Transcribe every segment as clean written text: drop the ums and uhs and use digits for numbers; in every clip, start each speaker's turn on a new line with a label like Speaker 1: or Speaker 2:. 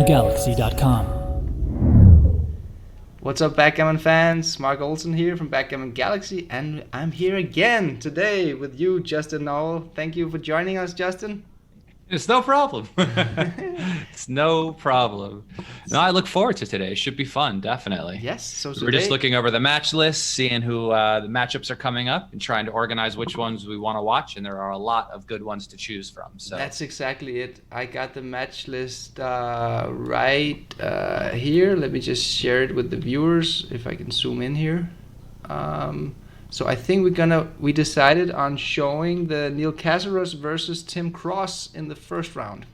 Speaker 1: backgamongalaxy.com.
Speaker 2: What's up, Backgammon fans? Mark Olsen here from Backgammon Galaxy, and I'm here again today with you, Justin Knoll. Thank you for joining us, Justin.
Speaker 3: It's no problem. It's no problem. No, I look forward to today. It should be fun, definitely.
Speaker 2: Yes, so
Speaker 3: We're just looking over the match list, seeing who the matchups are coming up, and trying to organize which ones we want to watch. And there are a lot of good ones to choose from. So
Speaker 2: that's exactly it. I got the match list right here. Let me just share it with the viewers if I can zoom in here. So I think we decided on showing the Neil Caceres versus Tim Cross in the first round,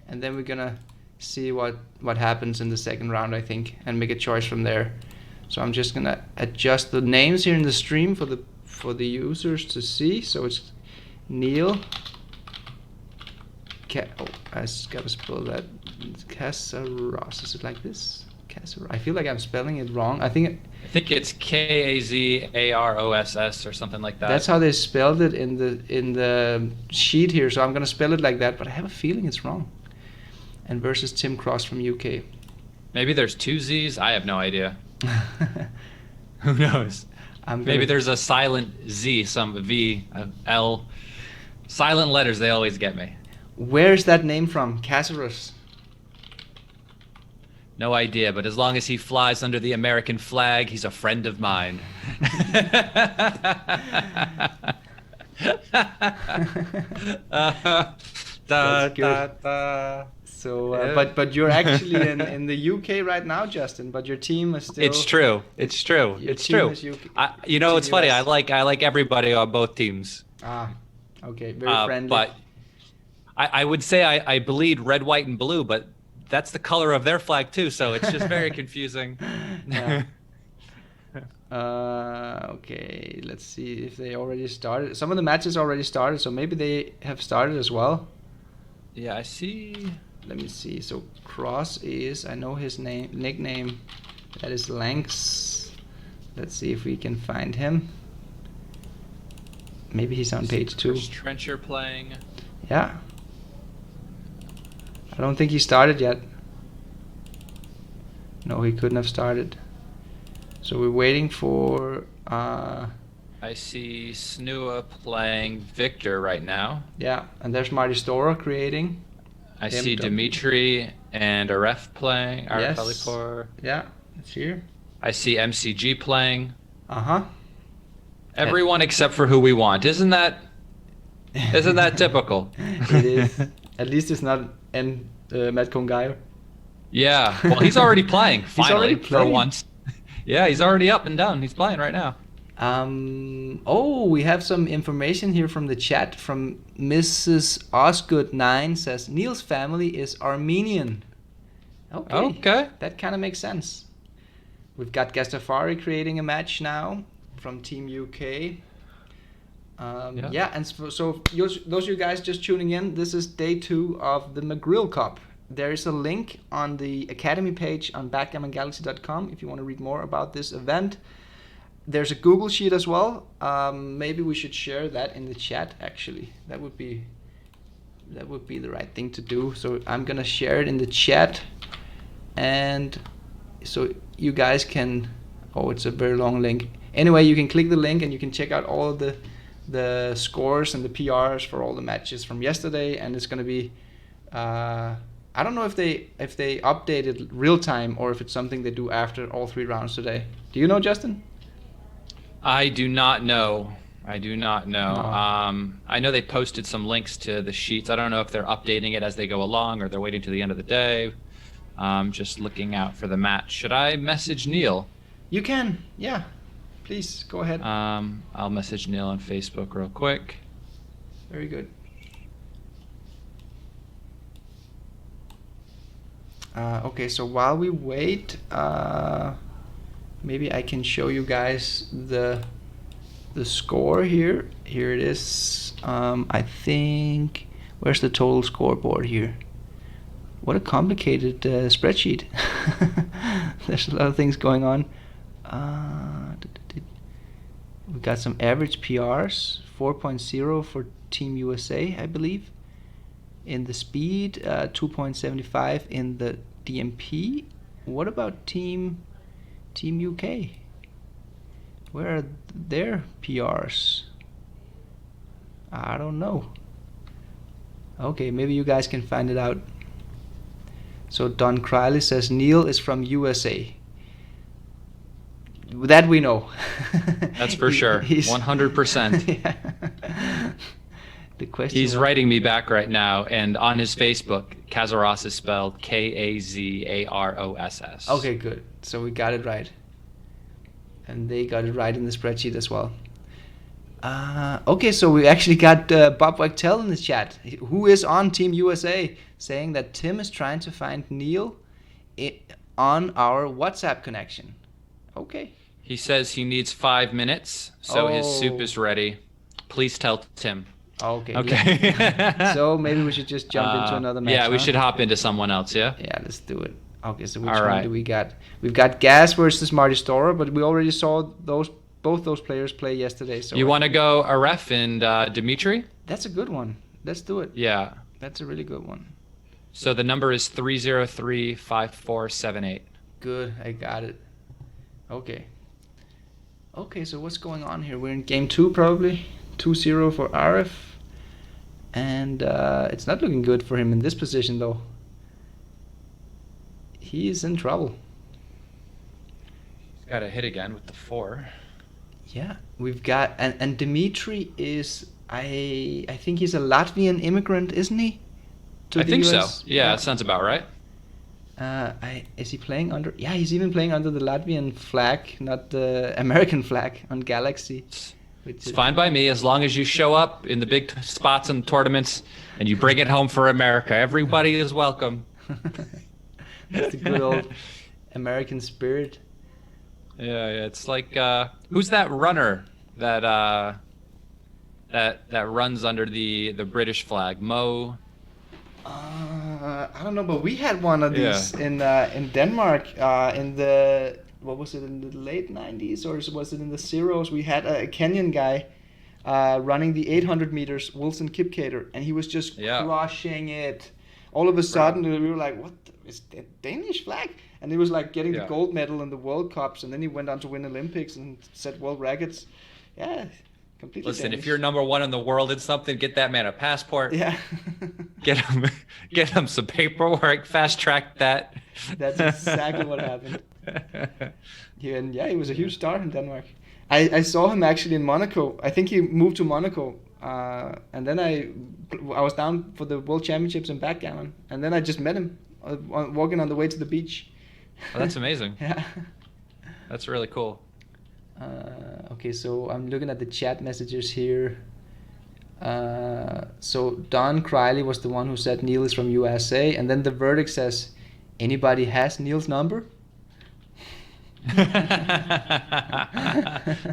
Speaker 2: and then we're gonna see what happens in the second round, I think, and make a choice from there. So I'm just gonna adjust the names here in the stream for the users to see. So it's Neil. I just gotta spell that. Caceres. Is it like this? Caceres. I feel like I'm spelling it wrong. I think
Speaker 3: it's Kazaross or something like that.
Speaker 2: That's how they spelled it in the sheet here. So I'm gonna spell it like that, but I have a feeling it's wrong. And versus Tim Cross from UK.
Speaker 3: Maybe there's two Z's. I have no idea. Who knows? Maybe there's a silent Z, some V, L. Silent letters, they always get me.
Speaker 2: Where's that name from? Caceres.
Speaker 3: No idea, but as long as he flies under the American flag, he's a friend of mine.
Speaker 2: That's good. So, but you're actually in the UK right now, Justin. But your team is still.
Speaker 3: It's true. It's true. It's true. It's funny. I like everybody on both teams.
Speaker 2: Ah, okay, very friendly.
Speaker 3: But I would say I bleed red, white, and blue, but that's the color of their flag too. So it's just very confusing.
Speaker 2: Yeah. Okay, let's see if they already started. Some of the matches already started, so maybe they have started as well.
Speaker 3: Yeah, I see.
Speaker 2: Let me see. So Cross is, I know his nickname. That is Lanx. Let's see if we can find him. Maybe he's on page 2.
Speaker 3: Trencher playing.
Speaker 2: Yeah. I don't think he started yet. No, he couldn't have started. So we're waiting for.
Speaker 3: I see Snua playing Viktor right now.
Speaker 2: Yeah, and there's Marty Storer creating.
Speaker 3: I see Dimitri and Aref playing.
Speaker 2: Yes.
Speaker 3: Aref.
Speaker 2: Yeah, it's here.
Speaker 3: I see MCG playing.
Speaker 2: Uh-huh.
Speaker 3: Everyone except for who we want. Isn't that typical?
Speaker 2: It is. At least it's not Matt Congaio.
Speaker 3: Yeah. Well, he's already playing. Finally, for once. Yeah, he's already up and down. He's playing right now.
Speaker 2: We have some information here from the chat from Mrs. Osgood9 says Neil's family is Armenian. Okay. That kind of makes sense. We've got Gastafari creating a match now from Team UK. Yeah, and so those of you guys just tuning in, this is day 2 of the Magriel Cup. There is a link on the Academy page on backgamongalaxy.com if you want to read more about this event. There's a Google sheet as well. Maybe we should share that in the chat. Actually, that would be the right thing to do. So I'm gonna share it in the chat, and so you guys can. Oh, it's a very long link. Anyway, you can click the link and you can check out all of the scores and the PRs for all the matches from yesterday, and it's gonna be. I don't know if they updated real time or if it's something they do after all 3 rounds today. Do you know, Justin?
Speaker 3: I do not know. No. I know they posted some links to the sheets. I don't know if they're updating it as they go along or they're waiting to the end of the day. Just looking out for the match. Should I message Neil?
Speaker 2: You can. Yeah. Please go ahead.
Speaker 3: I'll message Neil on Facebook real quick.
Speaker 2: Very good. Okay, so while we wait, maybe I can show you guys the score here. Here it is. I think, where's the total scoreboard here? What a complicated spreadsheet. There's a lot of things going on. We got some average PRs, 4.0 for Team USA, I believe. In the speed, 2.75 in DMP. What about Team UK? Where are their PRs? I don't know. Okay, maybe you guys can find it out. So Don Criley says Neil is from USA. That we know.
Speaker 3: That's for sure. 100%.
Speaker 2: Yeah. The question
Speaker 3: He's writing me back right now, and on his Facebook, Kazaros is spelled Kazaross.
Speaker 2: Okay, good. So we got it right. And they got it right in the spreadsheet as well. Okay, so we actually got Bob Wachtel in the chat, who is on Team USA, saying that Tim is trying to find Neil on our WhatsApp connection. Okay.
Speaker 3: He says he needs 5 minutes, so his soup is ready. Please tell Tim.
Speaker 2: Okay.
Speaker 3: Okay.
Speaker 2: So maybe we should just jump into another match.
Speaker 3: Yeah, we should hop into someone else, yeah?
Speaker 2: Yeah, let's do it. Okay, so which one do we got? We've got Gas versus Marty Storer, but we already saw both those players play yesterday. So
Speaker 3: you want to go Aref and Dimitri?
Speaker 2: That's a good one. Let's do it.
Speaker 3: Yeah.
Speaker 2: That's a really good one.
Speaker 3: So the number is 303-5478.
Speaker 2: Good, I got it. Okay. Okay, so what's going on here? We're in game 2 probably. 2-0 for Aref. And it's not looking good for him in this position though. He's in trouble.
Speaker 3: He's got a hit again with the 4.
Speaker 2: Yeah, we've got and Dimitri is I think he's a Latvian immigrant, isn't he?
Speaker 3: I think so. Yeah, that sounds about right.
Speaker 2: Is he playing under? Yeah, he's even playing under the Latvian flag, not the American flag on Galaxy.
Speaker 3: It's fine by me as long as you show up in the big spots and tournaments and you bring it home for America. Everybody is welcome.
Speaker 2: That's the good old American spirit.
Speaker 3: Yeah, it's like who's that runner that runs under the British flag? Mo.
Speaker 2: I don't know, but we had one of these in Denmark in the in the late 90s or was it in the zeros? We had a Kenyan guy running the 800 meters, Wilson Kipketer, and he was just crushing it. All of a sudden, we were like, "What is that Danish flag?" And he was like getting the gold medal in the World Cups, and then he went on to win Olympics and set world records. Yeah, completely.
Speaker 3: Listen,
Speaker 2: Danish.
Speaker 3: If you're number 1 in the world in something, get that man a passport.
Speaker 2: Yeah.
Speaker 3: get him some paperwork. Fast track that.
Speaker 2: That's exactly what happened. He was a huge star in Denmark. I saw him actually in Monaco. I think he moved to Monaco, and then I was down for the World Championships in backgammon, and then I just met him walking on the way to the beach.
Speaker 3: Oh, that's amazing.
Speaker 2: Yeah.
Speaker 3: That's really cool.
Speaker 2: Okay, so I'm looking at the chat messages here. So Don Criley was the one who said Neil is from USA, and then the verdict says, anybody has Neil's number?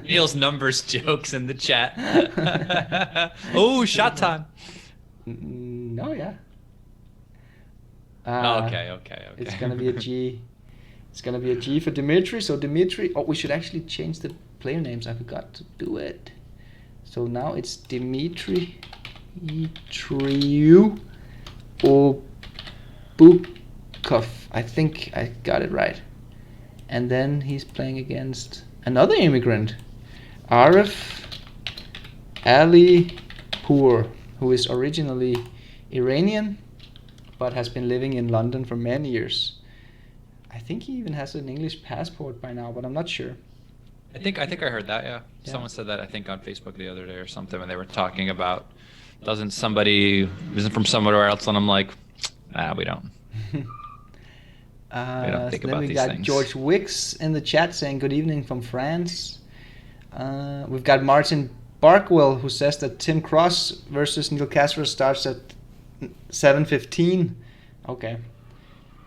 Speaker 3: Neil's numbers jokes in the chat. Oh, shot time.
Speaker 2: No, yeah.
Speaker 3: Okay.
Speaker 2: It's gonna be a G. It's gonna be a G for Dimitri. So Dimitri. Oh, we should actually change the player names. I forgot to do it. So now it's Dimitri Triu Obukov. I think I got it right. And then he's playing against another immigrant, Arif Alipour, who is originally Iranian, but has been living in London for many years. I think he even has an English passport by now, but I'm not sure.
Speaker 3: I think I heard that, yeah. Someone said that, I think, on Facebook the other day or something, when they were talking about, isn't from somewhere else, and I'm like, we don't. We don't think about these things. Then we got
Speaker 2: George Wicks in the chat saying good evening from France. We've got Martin Barkwell who says that Tim Cross versus Neil Casper starts at 7:15. Okay.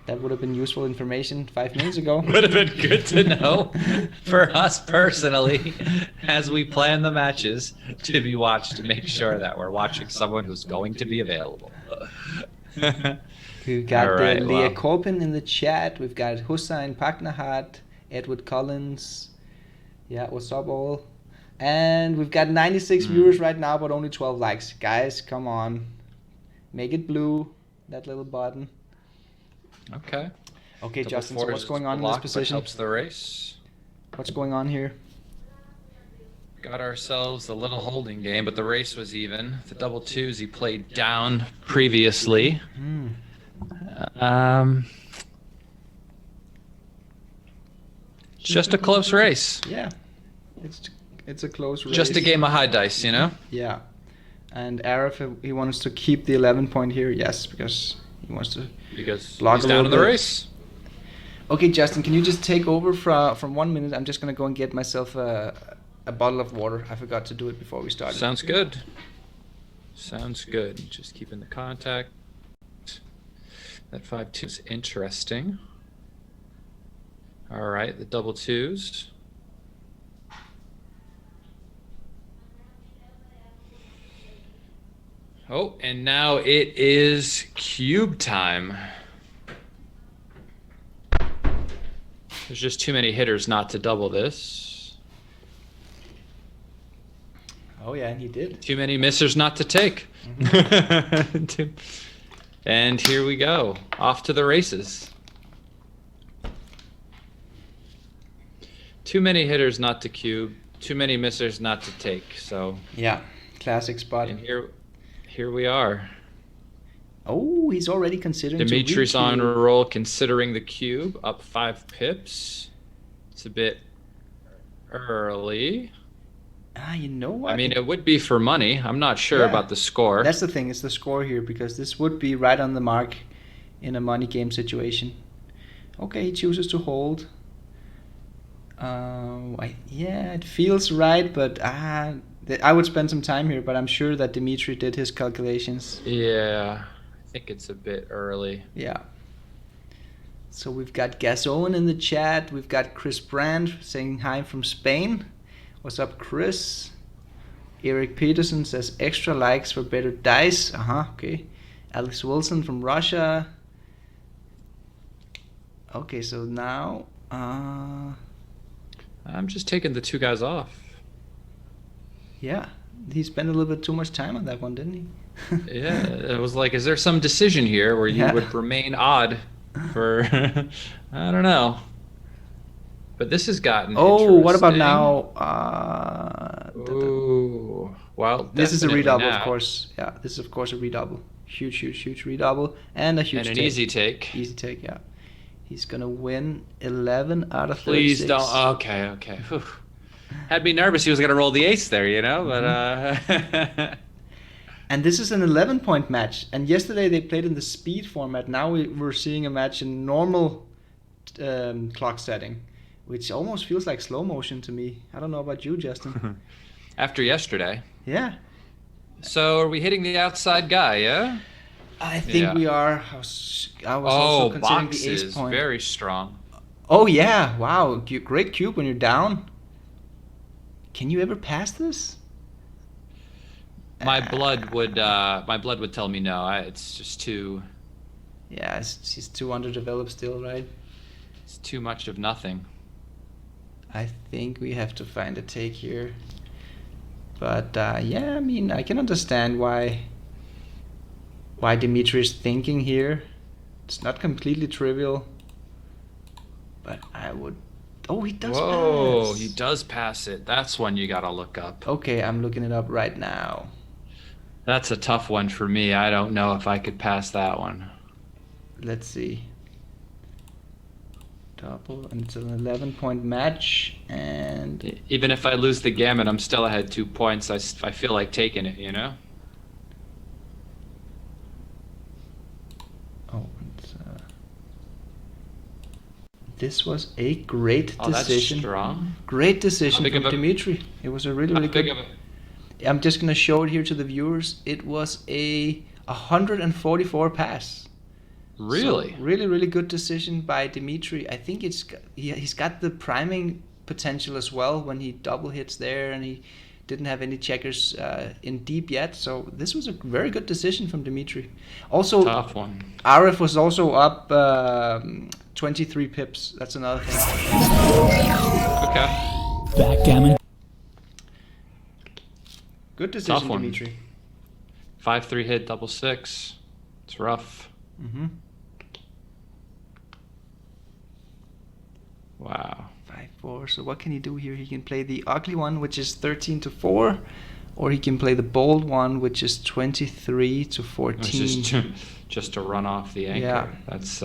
Speaker 2: That would have been useful information 5 minutes ago.
Speaker 3: Would have been good to know for us personally as we plan the matches to be watched to make sure that we're watching someone who's going to be available.
Speaker 2: We've got Leah Copen in the chat. We've got Hussein Paknahat, Edward Collins. Yeah, what's up all? And we've got 96 viewers right now, but only 12 likes. Guys, come on. Make it blue, that little button.
Speaker 3: Okay.
Speaker 2: Okay,
Speaker 3: Double
Speaker 2: Justin, so
Speaker 3: fours
Speaker 2: what's
Speaker 3: is
Speaker 2: going on in
Speaker 3: blocked,
Speaker 2: this
Speaker 3: but
Speaker 2: position?
Speaker 3: helps the race.
Speaker 2: What's going on here?
Speaker 3: Got ourselves a little holding game, but the race was even. The double twos he played down previously. It's just a close race.
Speaker 2: Yeah, it's a close race.
Speaker 3: Just a game of high dice, you know?
Speaker 2: Yeah. And Arif, he wants to keep the 11 point here. Yes, because he wants to block
Speaker 3: he's
Speaker 2: a
Speaker 3: down
Speaker 2: little
Speaker 3: in the
Speaker 2: bit.
Speaker 3: race.
Speaker 2: Okay, Justin, can you just take over from 1 minute? I'm just going to go and get myself a bottle of water. I forgot to do it before we started.
Speaker 3: Sounds good. Sounds good. Just keeping the contact. That 5-2 is interesting. All right, the double twos. Oh, and now it is cube time. There's just too many hitters not to double this.
Speaker 2: Oh, yeah, and he did.
Speaker 3: Too many missers not to take. And here we go. Off to the races. Too many hitters not to cube. Too many missers not to take. So
Speaker 2: yeah, classic spot.
Speaker 3: And here we are.
Speaker 2: Oh, he's already considering
Speaker 3: Dimitri's on a roll, considering the cube, up 5 pips. It's a bit early.
Speaker 2: You know what?
Speaker 3: I mean, it would be for money. I'm not sure about the score.
Speaker 2: That's the thing. It's the score here, because this would be right on the mark in a money game situation. Okay, he chooses to hold. Yeah, it feels right, but I would spend some time here, but I'm sure that Dimitri did his calculations.
Speaker 3: Yeah, I think it's a bit early.
Speaker 2: Yeah. So we've got Gasoin in the chat. We've got Chris Brand saying hi from Spain. What's up, Chris? Eric Peterson says extra likes for better dice. Okay. Alex Wilson from Russia. Okay, so now
Speaker 3: I'm just taking the 2 guys off.
Speaker 2: Yeah, he spent a little bit too much time on that one, didn't he?
Speaker 3: Yeah, it was like, is there some decision here where you would remain odd for, I don't know. But this has gotten interesting.
Speaker 2: What about now?
Speaker 3: Ooh, well,
Speaker 2: this is a redouble, of course. Yeah, this is of course a redouble. Huge redouble, and a huge
Speaker 3: and an easy take.
Speaker 2: Easy take, yeah. He's gonna win 11 out of 36.
Speaker 3: Please don't. Okay. Whew. Had me nervous he was gonna roll the ace there, you know. But
Speaker 2: and this is an 11-point match. And yesterday they played in the speed format. Now we're seeing a match in normal clock setting, which almost feels like slow motion to me. I don't know about you, Justin.
Speaker 3: After yesterday.
Speaker 2: Yeah.
Speaker 3: So are we hitting the outside guy? Yeah.
Speaker 2: I think we are. I was also considering
Speaker 3: box
Speaker 2: the ace
Speaker 3: is
Speaker 2: point.
Speaker 3: Very strong.
Speaker 2: Oh yeah! Wow, great cube when you're down. Can you ever pass this?
Speaker 3: My blood would tell me no. It's just too.
Speaker 2: Yeah, she's too underdeveloped still, right?
Speaker 3: It's too much of nothing.
Speaker 2: I think we have to find a take here. But yeah, I mean, I can understand why Dimitri is thinking here. It's not completely trivial. But I would... Oh, he does pass.
Speaker 3: He does pass it. That's one you gotta look up.
Speaker 2: Okay, I'm looking it up right now.
Speaker 3: That's a tough one for me. I don't know if I could pass that one.
Speaker 2: Let's see. Double, and it's an 11-point match, and...
Speaker 3: Even if I lose the gamut, I'm still ahead 2 points. I feel like taking it, you know?
Speaker 2: This was a great decision.
Speaker 3: That's strong.
Speaker 2: Great decision from Dimitri. It was a really good... I'm just going to show it here to the viewers. It was a 144 pass.
Speaker 3: Really?
Speaker 2: So really good decision by Dimitri. I think he's got the priming potential as well when he double hits there, and he didn't have any checkers in deep yet. So this was a very good decision from Dimitri. Also,
Speaker 3: tough one.
Speaker 2: Arif was also up 23 pips. That's another thing.
Speaker 3: Okay.
Speaker 1: Backgammon.
Speaker 2: Good decision, Dimitri.
Speaker 3: 5-3 hit, double 6. It's rough. Wow.
Speaker 2: 5-4. So what can he do here? He can play the ugly one, which is 13-4, or he can play the bold one, which is 23-14.
Speaker 3: Just to run off the anchor.
Speaker 2: Yeah.
Speaker 3: That's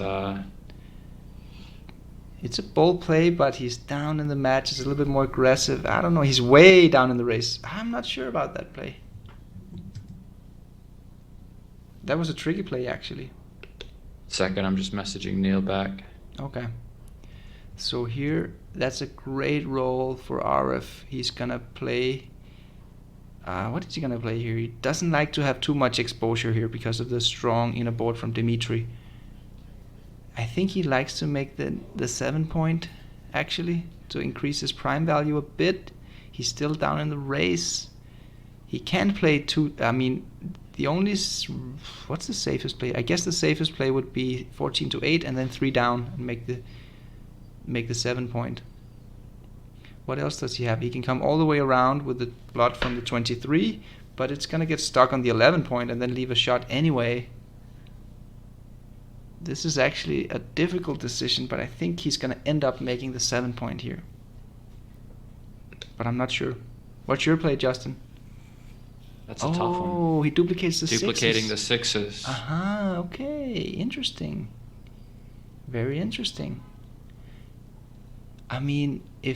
Speaker 2: It's a bold play, but he's down in the match. It's a little bit more aggressive. I don't know. He's way down in the race. I'm not sure about that play. That was a tricky play, actually.
Speaker 3: Second, I'm just messaging Neil back.
Speaker 2: Okay. So here, that's a great roll for RF. He's going to play... what is he going to play here? He doesn't like to have too much exposure here because of the strong inner board from Dimitri. I think he likes to make the 7-point, actually, to increase his prime value a bit. He's still down in the race. He can play two... I mean, the only... What's the safest play? I guess the safest play would be 14-8 and then 3 down and make the 7-point. What else does he have? He can come all the way around with the blood from the 23, but it's going to get stuck on the 11-point and then leave a shot anyway. This is actually a difficult decision, but I think he's going to end up making the 7-point here. But I'm not sure. What's your play, Justin?
Speaker 3: That's a tough one.
Speaker 2: Oh, he duplicates the
Speaker 3: Duplicating
Speaker 2: sixes.
Speaker 3: the 6s.
Speaker 2: Okay. Interesting. Very interesting. I mean, he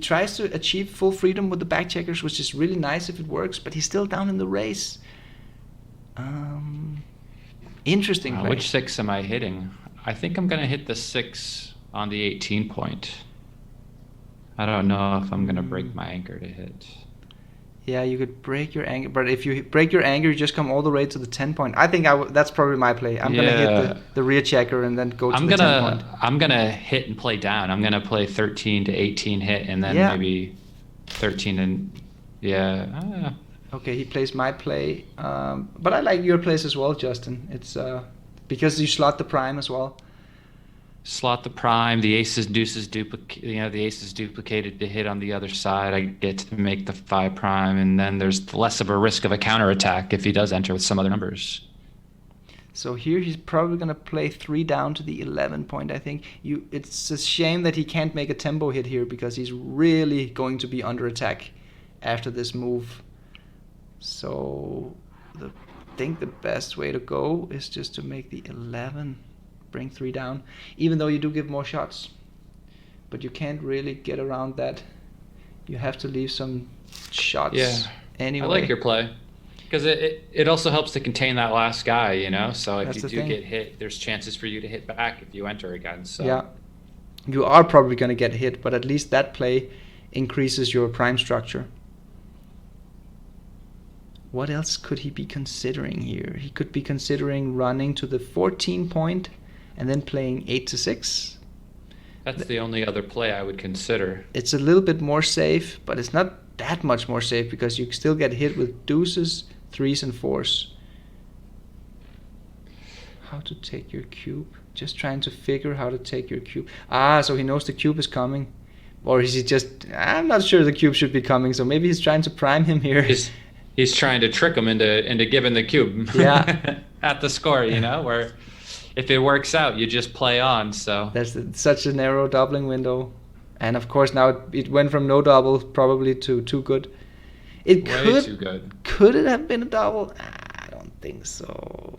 Speaker 2: tries to achieve full freedom with the back checkers, which is really nice if it works, but he's still down in the race. Interesting play.
Speaker 3: Which 6 am I hitting? I think I'm going to hit the 6 on the 18-point. I don't know if I'm going to break my anchor to hit.
Speaker 2: Yeah, you could break your anchor, but if you break your anchor, you just come all the way to the 10-point. I think that's probably my play. I'm going to hit the rear checker and then go to the 10-point.
Speaker 3: I'm going to hit and play down. I'm going to play 13-18 hit and then maybe 13 and... Yeah.
Speaker 2: Okay, he plays my play, but I like your plays as well, Justin. It's because you slot the prime as well.
Speaker 3: Slot the prime, the aces, deuces, the aces duplicated to hit on the other side. I get to make the 5 prime, and then there's less of a risk of a counterattack if he does enter with some other numbers.
Speaker 2: So here he's probably going to play 3 down to the 11-point, I think. It's a shame that he can't make a tempo hit here because he's really going to be under attack after this move. So I think the best way to go is just to make the 11, bring 3 down, even though you do give more shots. But you can't really get around that. You have to leave some shots anyway.
Speaker 3: I like your play. Because it also helps to contain that last guy, you know? So if you do get hit, there's chances for you to hit back if you enter again. So.
Speaker 2: Yeah, you are probably going to get hit, but at least that play increases your prime structure. What else could he be considering here? He could be considering running to the 14-point and then playing 8-6.
Speaker 3: That's the only other play I would consider.
Speaker 2: It's a little bit more safe, but it's not that much more safe because you still get hit with deuces, 3s, and 4s. How to take your cube? Just trying to figure how to take your cube. So he knows the cube is coming. Or is he just... I'm not sure the cube should be coming, so maybe he's trying to prime him here.
Speaker 3: He's trying to trick him into giving the cube at the score, you know, where if it works out, you just play on. So
Speaker 2: that's such a narrow doubling window. And of course, now it went from no double probably to too good.
Speaker 3: Way too good.
Speaker 2: Could it have been a double? I don't think so.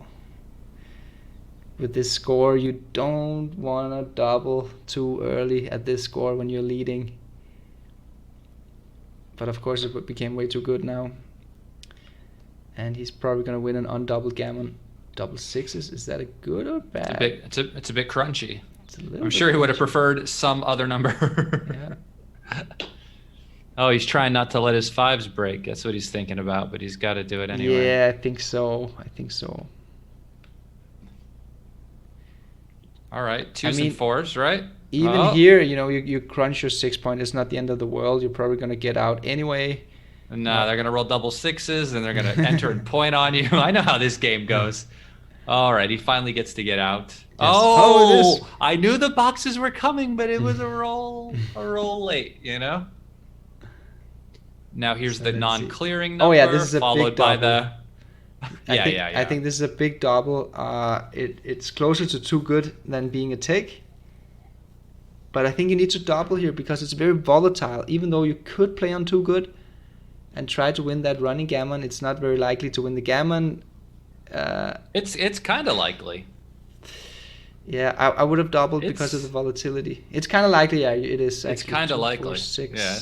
Speaker 2: With this score, you don't want to double too early at this score when you're leading. But of course, it became way too good now. And he's probably going to win an undoubled gammon. Double 6s, is that a good or bad?
Speaker 3: It's a bit crunchy.
Speaker 2: I'm
Speaker 3: sure he would have preferred some other number.
Speaker 2: Yeah.
Speaker 3: Oh, he's trying not to let his 5s break. That's what he's thinking about, but he's got to do it anyway.
Speaker 2: Yeah, I think so.
Speaker 3: All right, 2s and 4s, right?
Speaker 2: Even here, you know, you crunch your 6-point. It's not the end of the world. You're probably going to get out anyway.
Speaker 3: No, they're going to roll double 6s, and they're going to enter and point on you. I know how this game goes. All right, he finally gets to get out. Yes. Oh, I knew the boxes were coming, but it was a roll late, you know? Now here's the non-clearing number,
Speaker 2: this is a
Speaker 3: followed
Speaker 2: big
Speaker 3: by
Speaker 2: double.
Speaker 3: the...
Speaker 2: I think this is a big double. It's closer to too good than being a take. But I think you need to double here because it's very volatile. Even though you could play on too good and try to win that running gammon, it's not very likely to win the gammon.
Speaker 3: It's kind of likely.
Speaker 2: Yeah, I would have doubled because of the volatility. It's kind of likely, yeah, it is.
Speaker 3: It's kind of likely.
Speaker 2: 4, 6,
Speaker 3: yeah.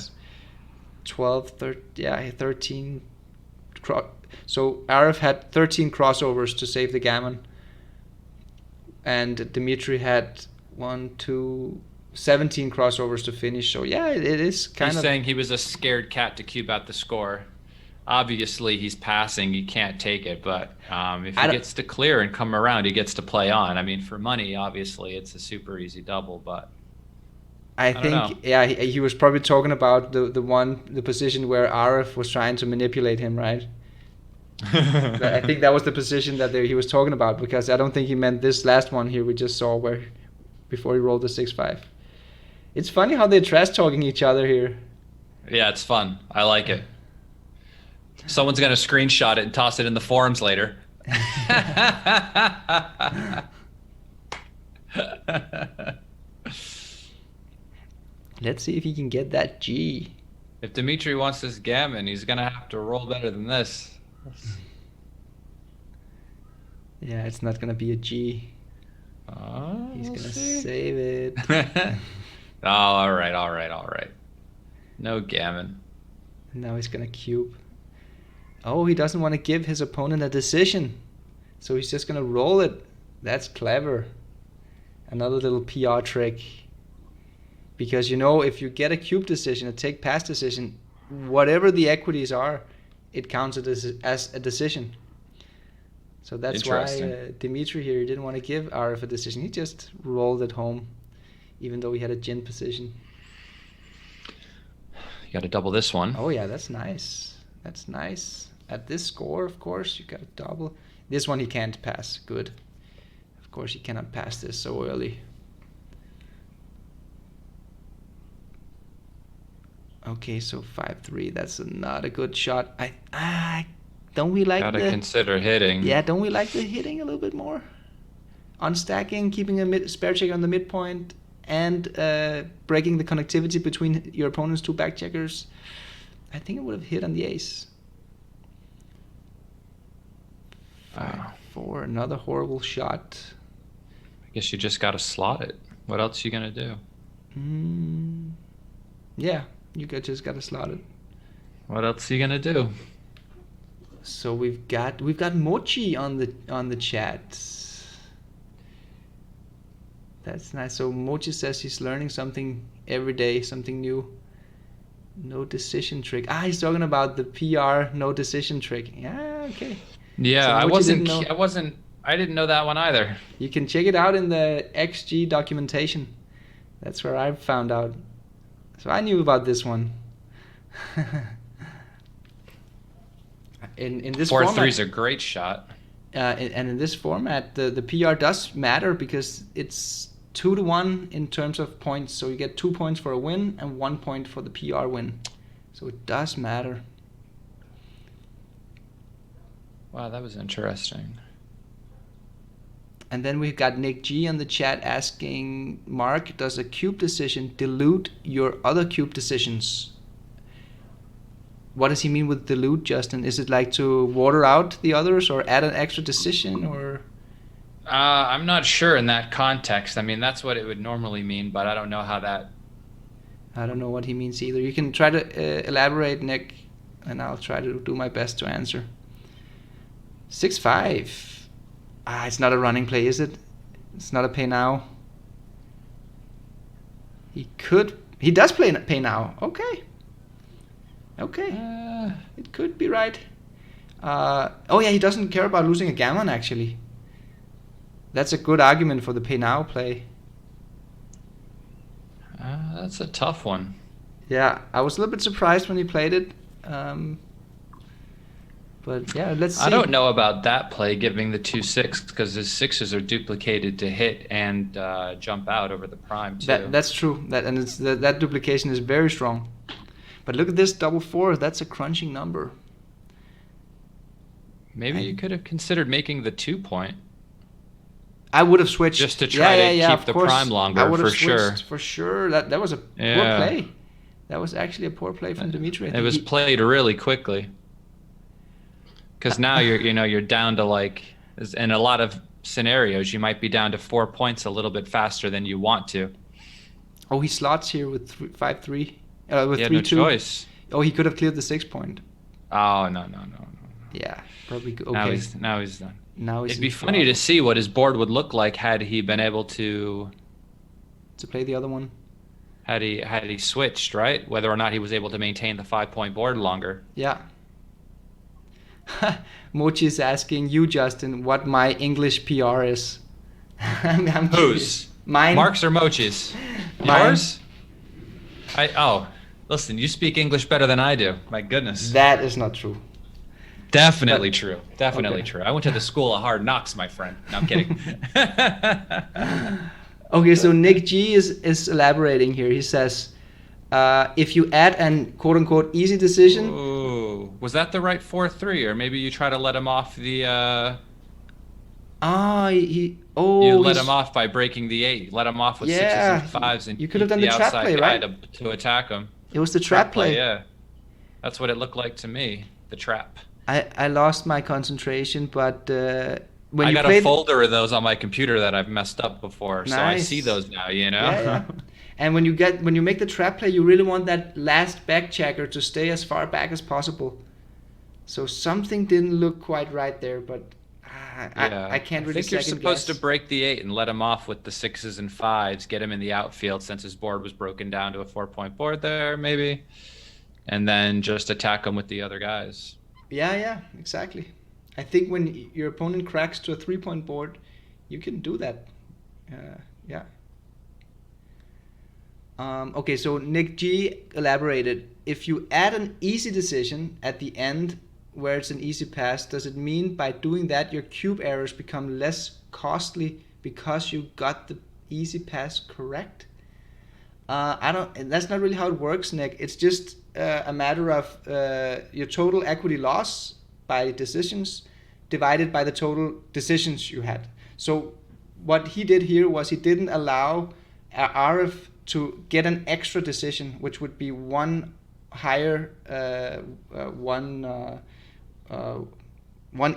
Speaker 2: 12, 13. So Arif had 13 crossovers to save the gammon. And Dimitri had 17 crossovers to finish. So yeah, it is kind of...
Speaker 3: He's saying he was a scared cat to cube out the score. Obviously, he's passing. He can't take it. But if he gets to clear and come around, he gets to play on. I mean, for money, obviously, it's a super easy double. But
Speaker 2: I think, yeah, he was probably talking about the position where Arif was trying to manipulate him, right? I think that was the position that he was talking about, because I don't think he meant this last one here we just saw where before he rolled the 6-5. It's funny how they're trash talking each other here.
Speaker 3: Yeah, it's fun. I like it. Someone's going to screenshot it and toss it in the forums later.
Speaker 2: Let's see if he can get that G.
Speaker 3: If Dimitri wants this gammon, he's going to have to roll better than this.
Speaker 2: Yeah, it's not going to be a G. He's going to save it.
Speaker 3: Oh, all right. No gammon.
Speaker 2: Now he's going to cube. Oh, he doesn't want to give his opponent a decision. So he's just going to roll it. That's clever. Another little PR trick. Because, if you get a cube decision, a take pass decision, whatever the equities are, it counts as a decision. So that's why Dimitri here didn't want to give Arif a decision. He just rolled it home, even though he had a gin position.
Speaker 3: You got to double this one.
Speaker 2: Oh, yeah, that's nice. That's nice. At this score, of course, you got to double. This one he can't pass. Good. Of course, he cannot pass this so early. Okay, so 5-3. That's not a good shot. Don't we like
Speaker 3: Gotta consider hitting.
Speaker 2: Yeah, don't we like the hitting a little bit more? Unstacking, keeping a spare check on the midpoint, and breaking the connectivity between your opponent's two back checkers. I think it would have hit on the ace. 5-4, another horrible shot.
Speaker 3: I guess you just gotta slot it. What else you gonna do?
Speaker 2: Yeah, you just gotta slot it.
Speaker 3: What else are you gonna do?
Speaker 2: So we've got Mochi on the chat. That's nice. So Mochi says he's learning something every day, something new. No decision trick. He's talking about the PR no decision trick. Yeah, okay.
Speaker 3: Yeah, so I didn't know that one either.
Speaker 2: You can check it out in the XG documentation. That's where I found out. So I knew about this one. In this
Speaker 3: 4-3 is a great shot.
Speaker 2: And in this format, the PR does matter because it's 2-1 in terms of points. So you get 2 points for a win and 1 point for the PR win. So it does matter.
Speaker 3: Wow, that was interesting.
Speaker 2: And then we've got Nick G on the chat asking, Mark, does a cube decision dilute your other cube decisions? What does he mean with dilute, Justin? Is it like to water out the others or add an extra decision, or?
Speaker 3: I'm not sure in that context. I mean, that's what it would normally mean, but I don't know how that...
Speaker 2: I don't know what he means either. You can try to elaborate, Nick, and I'll try to do my best to answer. 6-5. It's not a running play, is it? It's not a pay now. He does pay now. Okay. It could be right. He doesn't care about losing a gammon, actually. That's a good argument for the pay now play.
Speaker 3: That's a tough one.
Speaker 2: Yeah, I was a little bit surprised when he played it. But yeah, let's see.
Speaker 3: I don't know about that play, giving the 2-6, because his sixes are duplicated to hit and jump out over the prime, too.
Speaker 2: That's true. That duplication is very strong. But look at this 4-4. That's a crunching number.
Speaker 3: Maybe you could have considered making the 2 point.
Speaker 2: I would have switched
Speaker 3: just to try to keep the prime longer.
Speaker 2: I would have
Speaker 3: for sure.
Speaker 2: For sure. That was a poor play. That was actually a poor play from Dimitri.
Speaker 3: It was played really quickly. Because now you're down to like, in a lot of scenarios, you might be down to 4 points a little bit faster than you want to.
Speaker 2: Oh, he slots here with 5-3. With 3-2.
Speaker 3: No choice.
Speaker 2: Oh, he could have cleared the 6 point.
Speaker 3: Oh, no.
Speaker 2: Yeah, probably. Okay.
Speaker 3: Now he's done.
Speaker 2: It'd
Speaker 3: be funny to see what his board would look like had he been able to
Speaker 2: play the other one.
Speaker 3: Had he switched, right? Whether or not he was able to maintain the 5-point board longer.
Speaker 2: Yeah. Mochi is asking you, Justin, what my English PR is. I'm
Speaker 3: Whose?
Speaker 2: Curious. Mine.
Speaker 3: Mark's or Mochi's? Yours? Listen, you speak English better than I do. My goodness.
Speaker 2: That is not true.
Speaker 3: Definitely true. Definitely true. I went to the school of hard knocks, my friend. No, I'm kidding.
Speaker 2: Okay, so Nick G is elaborating here. He says, if you add an quote-unquote easy decision...
Speaker 3: Ooh, was that the right 4-3? Or maybe you try to let him off the... You let him off by breaking the 8. You let him off with 6s and 5s. And
Speaker 2: you could have done the trap play, right?
Speaker 3: To attack him.
Speaker 2: It was the trap play.
Speaker 3: Yeah. That's what it looked like to me. The trap.
Speaker 2: I lost my concentration, but...
Speaker 3: I got a folder of those on my computer that I've messed up before, so I see those now,
Speaker 2: Yeah. And when you make the trap play, you really want that last back checker to stay as far back as possible. So something didn't look quite right there, but I can't really.
Speaker 3: I think you're supposed to break the 8 and let him off with the 6s and 5s, get him in the outfield since his board was broken down to a 4-point board there, maybe, and then just attack him with the other guys.
Speaker 2: Yeah, exactly. I think when your opponent cracks to a 3-point board, you can do that. Yeah. Okay, so Nick G elaborated. If you add an easy decision at the end where it's an easy pass, does it mean by doing that your cube errors become less costly because you got the easy pass correct? That's not really how it works, Nick. It's just a matter of your total equity loss by decisions divided by the total decisions you had. So what he did here was he didn't allow Arif to get an extra decision, which would be one higher, one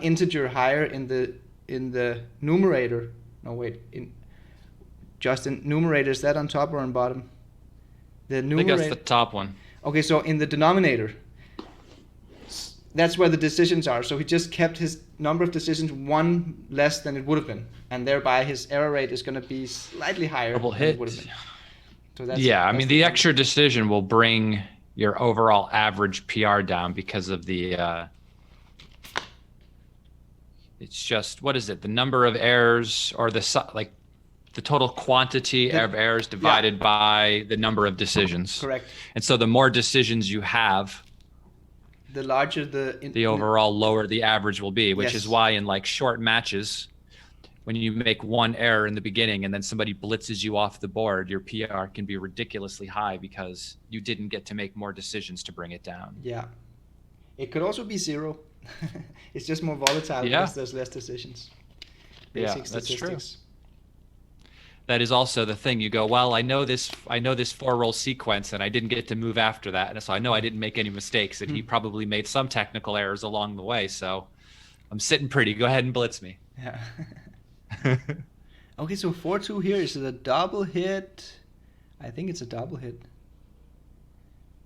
Speaker 2: integer higher in the numerator. No, wait. Justin, numerator, is that on top or on bottom? The numerator.
Speaker 3: I think that's the top one.
Speaker 2: Okay, so in the denominator, that's where the decisions are. So he just kept his number of decisions one less than it would have been, and thereby his error rate is going to be slightly higher
Speaker 3: than
Speaker 2: it would have been. So
Speaker 3: that's the extra decision will bring your overall average PR down because of the it's just, what is it? The number of errors, or the total quantity of errors divided by the number of decisions.
Speaker 2: Correct.
Speaker 3: And so the more decisions you have,
Speaker 2: the larger the
Speaker 3: overall lower the average will be, which is why in like short matches, when you make one error in the beginning and then somebody blitzes you off the board, your PR can be ridiculously high because you didn't get to make more decisions to bring it down.
Speaker 2: Yeah. It could also be 0. It's just more volatile because there's less decisions. Basic statistics.
Speaker 3: That's true. That is also the thing. You go, well, I know this 4-roll sequence and I didn't get to move after that. And so I know I didn't make any mistakes, and he probably made some technical errors along the way. So I'm sitting pretty. Go ahead and blitz me.
Speaker 2: Yeah. Okay, so 4-2 here. Is it a double hit? I think it's a double hit.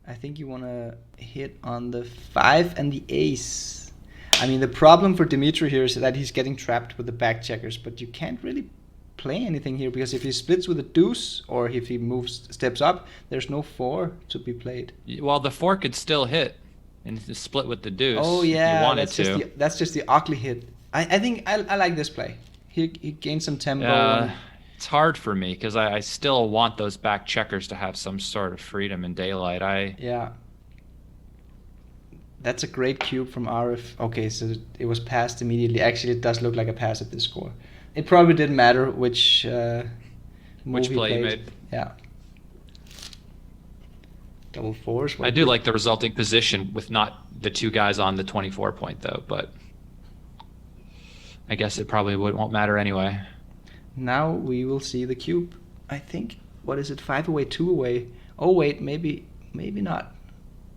Speaker 2: I think you want to hit on the 5 and the ace. I mean, the problem for Dimitri here is that he's getting trapped with the back checkers, but you can't really play anything here because if he splits with a deuce or if he steps up, there's no 4 to be played.
Speaker 3: Well, the 4 could still hit and split with the deuce.
Speaker 2: Oh yeah,
Speaker 3: if you wanted
Speaker 2: that's just the ugly hit. I think I like this play. He gained some tempo.
Speaker 3: It's hard for me because I still want those back checkers to have some sort of freedom in daylight.
Speaker 2: Yeah. That's a great cube from Arif. Okay, so it was passed immediately. Actually, it does look like a pass at this score. It probably didn't matter which play
Speaker 3: you made.
Speaker 2: Yeah. Double 4s.
Speaker 3: I do like the resulting position with not the 2 guys on the 24 point though, but I guess it probably won't matter anyway.
Speaker 2: Now we will see the cube. I think, what is it, 5 away, 2 away? Oh wait, maybe not.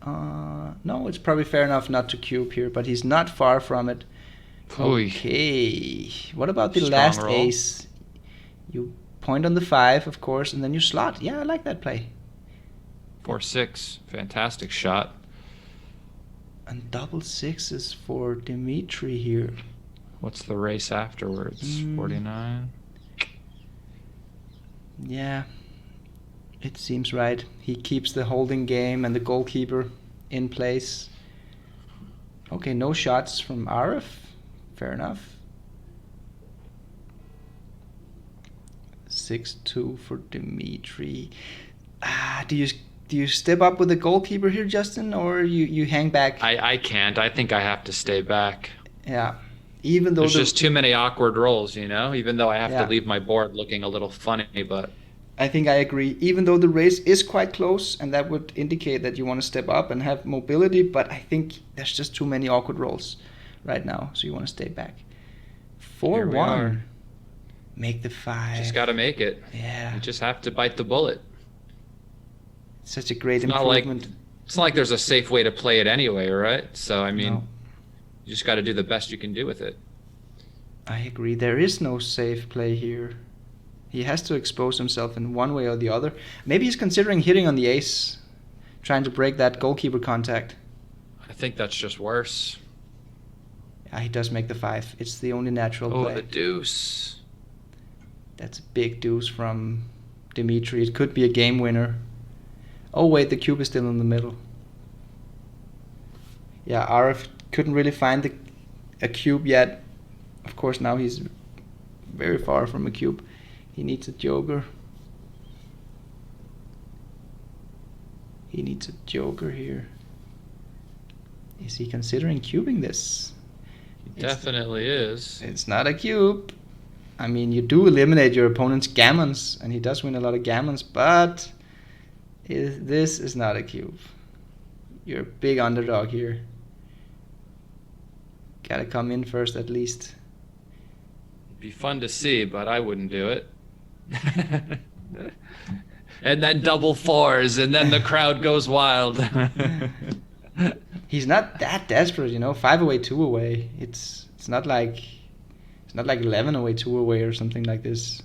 Speaker 2: No, it's probably fair enough not to cube here, but he's not far from it. Okay, what about the last ace? You point on the 5, of course, and then you slot. Yeah, I like that play.
Speaker 3: 4-6, fantastic shot.
Speaker 2: And double sixes for Dimitri here.
Speaker 3: What's the race afterwards? 49?
Speaker 2: Yeah, it seems right. He keeps the holding game and the goalkeeper in place. Okay, no shots from Arif. Fair enough. 6-2 for Dimitri. Do you step up with the goalkeeper here, Justin, or you hang back?
Speaker 3: I can't. I think I have to stay back.
Speaker 2: Yeah. Even though
Speaker 3: there's just too many awkward rolls, even though I have to leave my board looking a little funny, but
Speaker 2: I think I agree. Even though the race is quite close, and that would indicate that you want to step up and have mobility, but I think there's just too many awkward rolls right now, so you want to stay back. 4-1. Make the 5.
Speaker 3: Just got to make it.
Speaker 2: Yeah.
Speaker 3: You just have to bite the bullet.
Speaker 2: Such a great improvement.
Speaker 3: It's not like there's a safe way to play it anyway, right? So, you just got to do the best you can do with it.
Speaker 2: I agree. There is no safe play here. He has to expose himself in one way or the other. Maybe he's considering hitting on the ace, trying to break that goalkeeper contact.
Speaker 3: I think that's just worse.
Speaker 2: Yeah, he does make the 5. It's the only natural play.
Speaker 3: Oh, the deuce.
Speaker 2: That's a big deuce from Dimitri. It could be a game winner. Oh, wait, the cube is still in the middle. Yeah, Arif couldn't really find a cube yet. Of course, now he's very far from a cube. He needs a joker. He needs a joker here. Is he considering cubing this?
Speaker 3: He definitely is.
Speaker 2: It's not a cube. I mean, you do eliminate your opponent's gammons, and he does win a lot of gammons, but this is not a cube. You're a big underdog here. Gotta come in first at least.
Speaker 3: It'd be fun to see, but I wouldn't do it. And then double 4s, and then the crowd goes wild.
Speaker 2: He's not that desperate, 5 away, 2 away. It's not like 11 away, 2 away or something like this.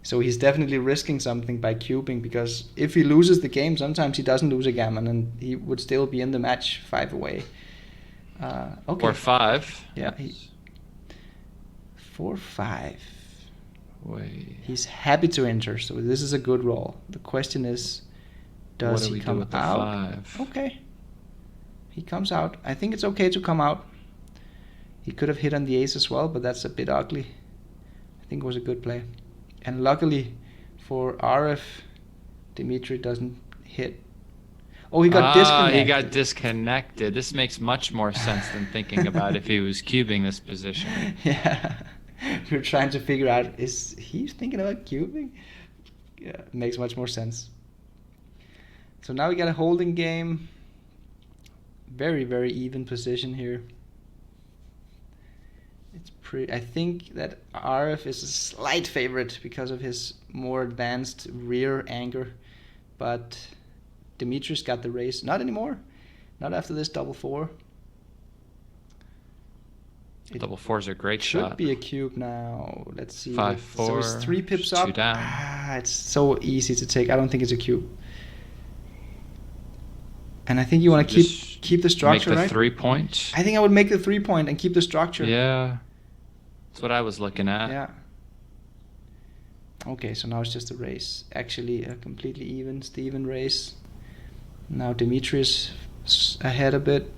Speaker 2: So he's definitely risking something by cubing, because if he loses the game, sometimes he doesn't lose a gammon and he would still be in the match 5 away. Okay.
Speaker 3: Or 5.
Speaker 2: Yeah. 4-5.
Speaker 3: Wait.
Speaker 2: He's happy to enter, so this is a good roll. The question is, does he come out?
Speaker 3: 5?
Speaker 2: Okay. He comes out. I think it's okay to come out. He could have hit on the ace as well, but that's a bit ugly. I think it was a good play. And luckily for Arif, Dimitri doesn't hit. Oh, he got disconnected.
Speaker 3: He got disconnected. This makes much more sense than thinking about if he was cubing this position.
Speaker 2: Yeah. We're trying to figure out, is he thinking about cubing? Yeah, it makes much more sense. So now we got a holding game. Very, very even position here. I think that Arif is a slight favorite because of his more advanced rear anchor, but Dimitri's got the race. Not anymore. Not after this double 4.
Speaker 3: Double 4's a great shot.
Speaker 2: Should be a cube now. Let's see.
Speaker 3: 5-4.
Speaker 2: So it's 3 pips up.
Speaker 3: 2 down.
Speaker 2: It's so easy to take. I don't think it's a cube. And I think you want to keep the structure, right?
Speaker 3: Make the 3-point.
Speaker 2: I think I would make the 3-point and keep the structure.
Speaker 3: Yeah. That's what I was looking at.
Speaker 2: Yeah. Okay, so now it's just a race. Actually, a completely Steven race. Now Dimitri is ahead a bit.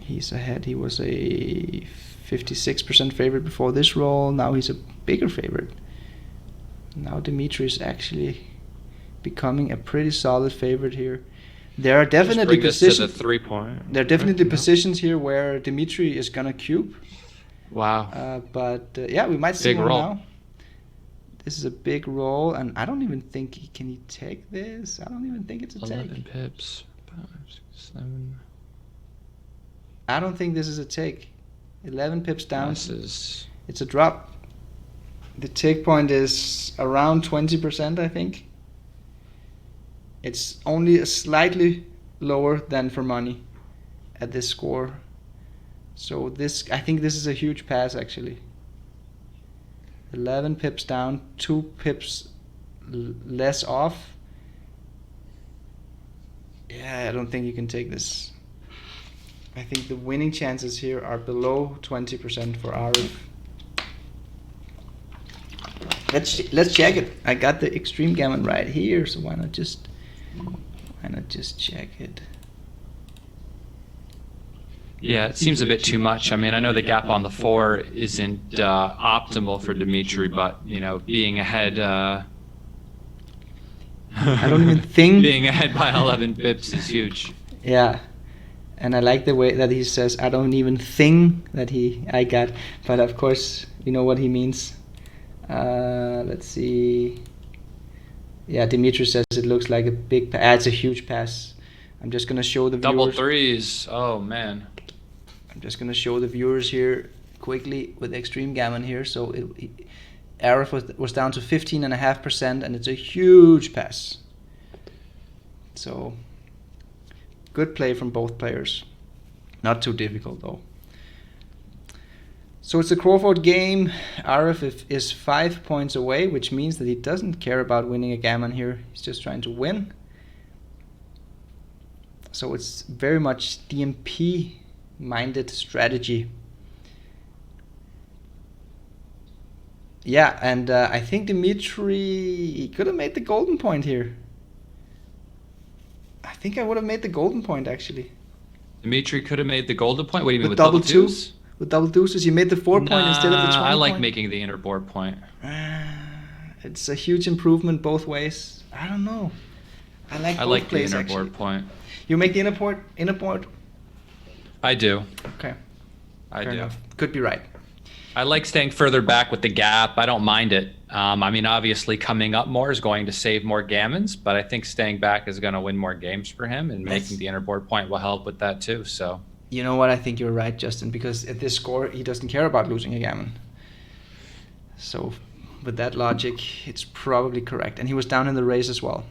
Speaker 2: He's ahead. He was a 56% favorite before this roll. Now he's a bigger favorite. Now Dimitri is actually becoming a pretty solid favorite here. There are definitely positions.
Speaker 3: The 3-point.
Speaker 2: There are definitely positions here where Dimitri is gonna cube.
Speaker 3: Wow.
Speaker 2: But yeah, we might see
Speaker 3: big
Speaker 2: one
Speaker 3: roll.
Speaker 2: now. This is a big roll, and I don't even think can he take this. I don't even think it's a
Speaker 3: 11
Speaker 2: take.
Speaker 3: pips. 5, 6, 7.
Speaker 2: I don't think this is a take. 11 pips down.
Speaker 3: It's
Speaker 2: a drop. The take point is around 20%, I think. It's only a slightly lower than for money at this score. So I think this is a huge pass actually. 11 pips down, 2 pips less off. Yeah, I don't think you can take this. I think the winning chances here are below 20% for Arif. Let's check it. I got the extreme gammon right here, so why not just check it?
Speaker 3: Yeah, it seems a bit too much. I mean, I know the gap on the 4 isn't optimal for Dimitri, but being ahead.
Speaker 2: I don't even think
Speaker 3: being ahead by 11 pips is huge.
Speaker 2: Yeah, and I like the way that he says, "I don't even think that I got," but of course you know what he means. Let's see. Yeah, Dimitri says it looks like a big pass. It's a huge pass. I'm just gonna show the viewers.
Speaker 3: Double threes. Oh man.
Speaker 2: I'm just gonna show the viewers here quickly with extreme gammon here. So Arif was down to 15.5%, and it's a huge pass. So good play from both players. Not too difficult though. So it's a Crawford game. Arif is 5 points away, which means that he doesn't care about winning a gammon here. He's just trying to win. So it's very much DMP-minded strategy. Yeah, and I think Dimitri could have made the golden point here. I think I would have made the golden point actually.
Speaker 3: Dimitri could have made the golden point. What do you mean with
Speaker 2: double
Speaker 3: twos?
Speaker 2: With double deuces, you made the 4 point instead of the 20
Speaker 3: I like
Speaker 2: point.
Speaker 3: making the inner board point.
Speaker 2: It's a huge improvement both ways. I don't know. I like both plays,
Speaker 3: the inner
Speaker 2: actually.
Speaker 3: board point.
Speaker 2: You make the inner board?
Speaker 3: I do.
Speaker 2: Okay.
Speaker 3: I
Speaker 2: Fair
Speaker 3: do.
Speaker 2: enough. Could be right.
Speaker 3: I like staying further back with the gap. I don't mind it. I mean, obviously, coming up more is going to save more gammons, but I think staying back is going to win more games for him, and making the inner board point will help with that too. So.
Speaker 2: You know what? I think you're right, Justin, because at this score, he doesn't care about losing a gammon. So, with that logic, it's probably correct. And he was down in the race as well,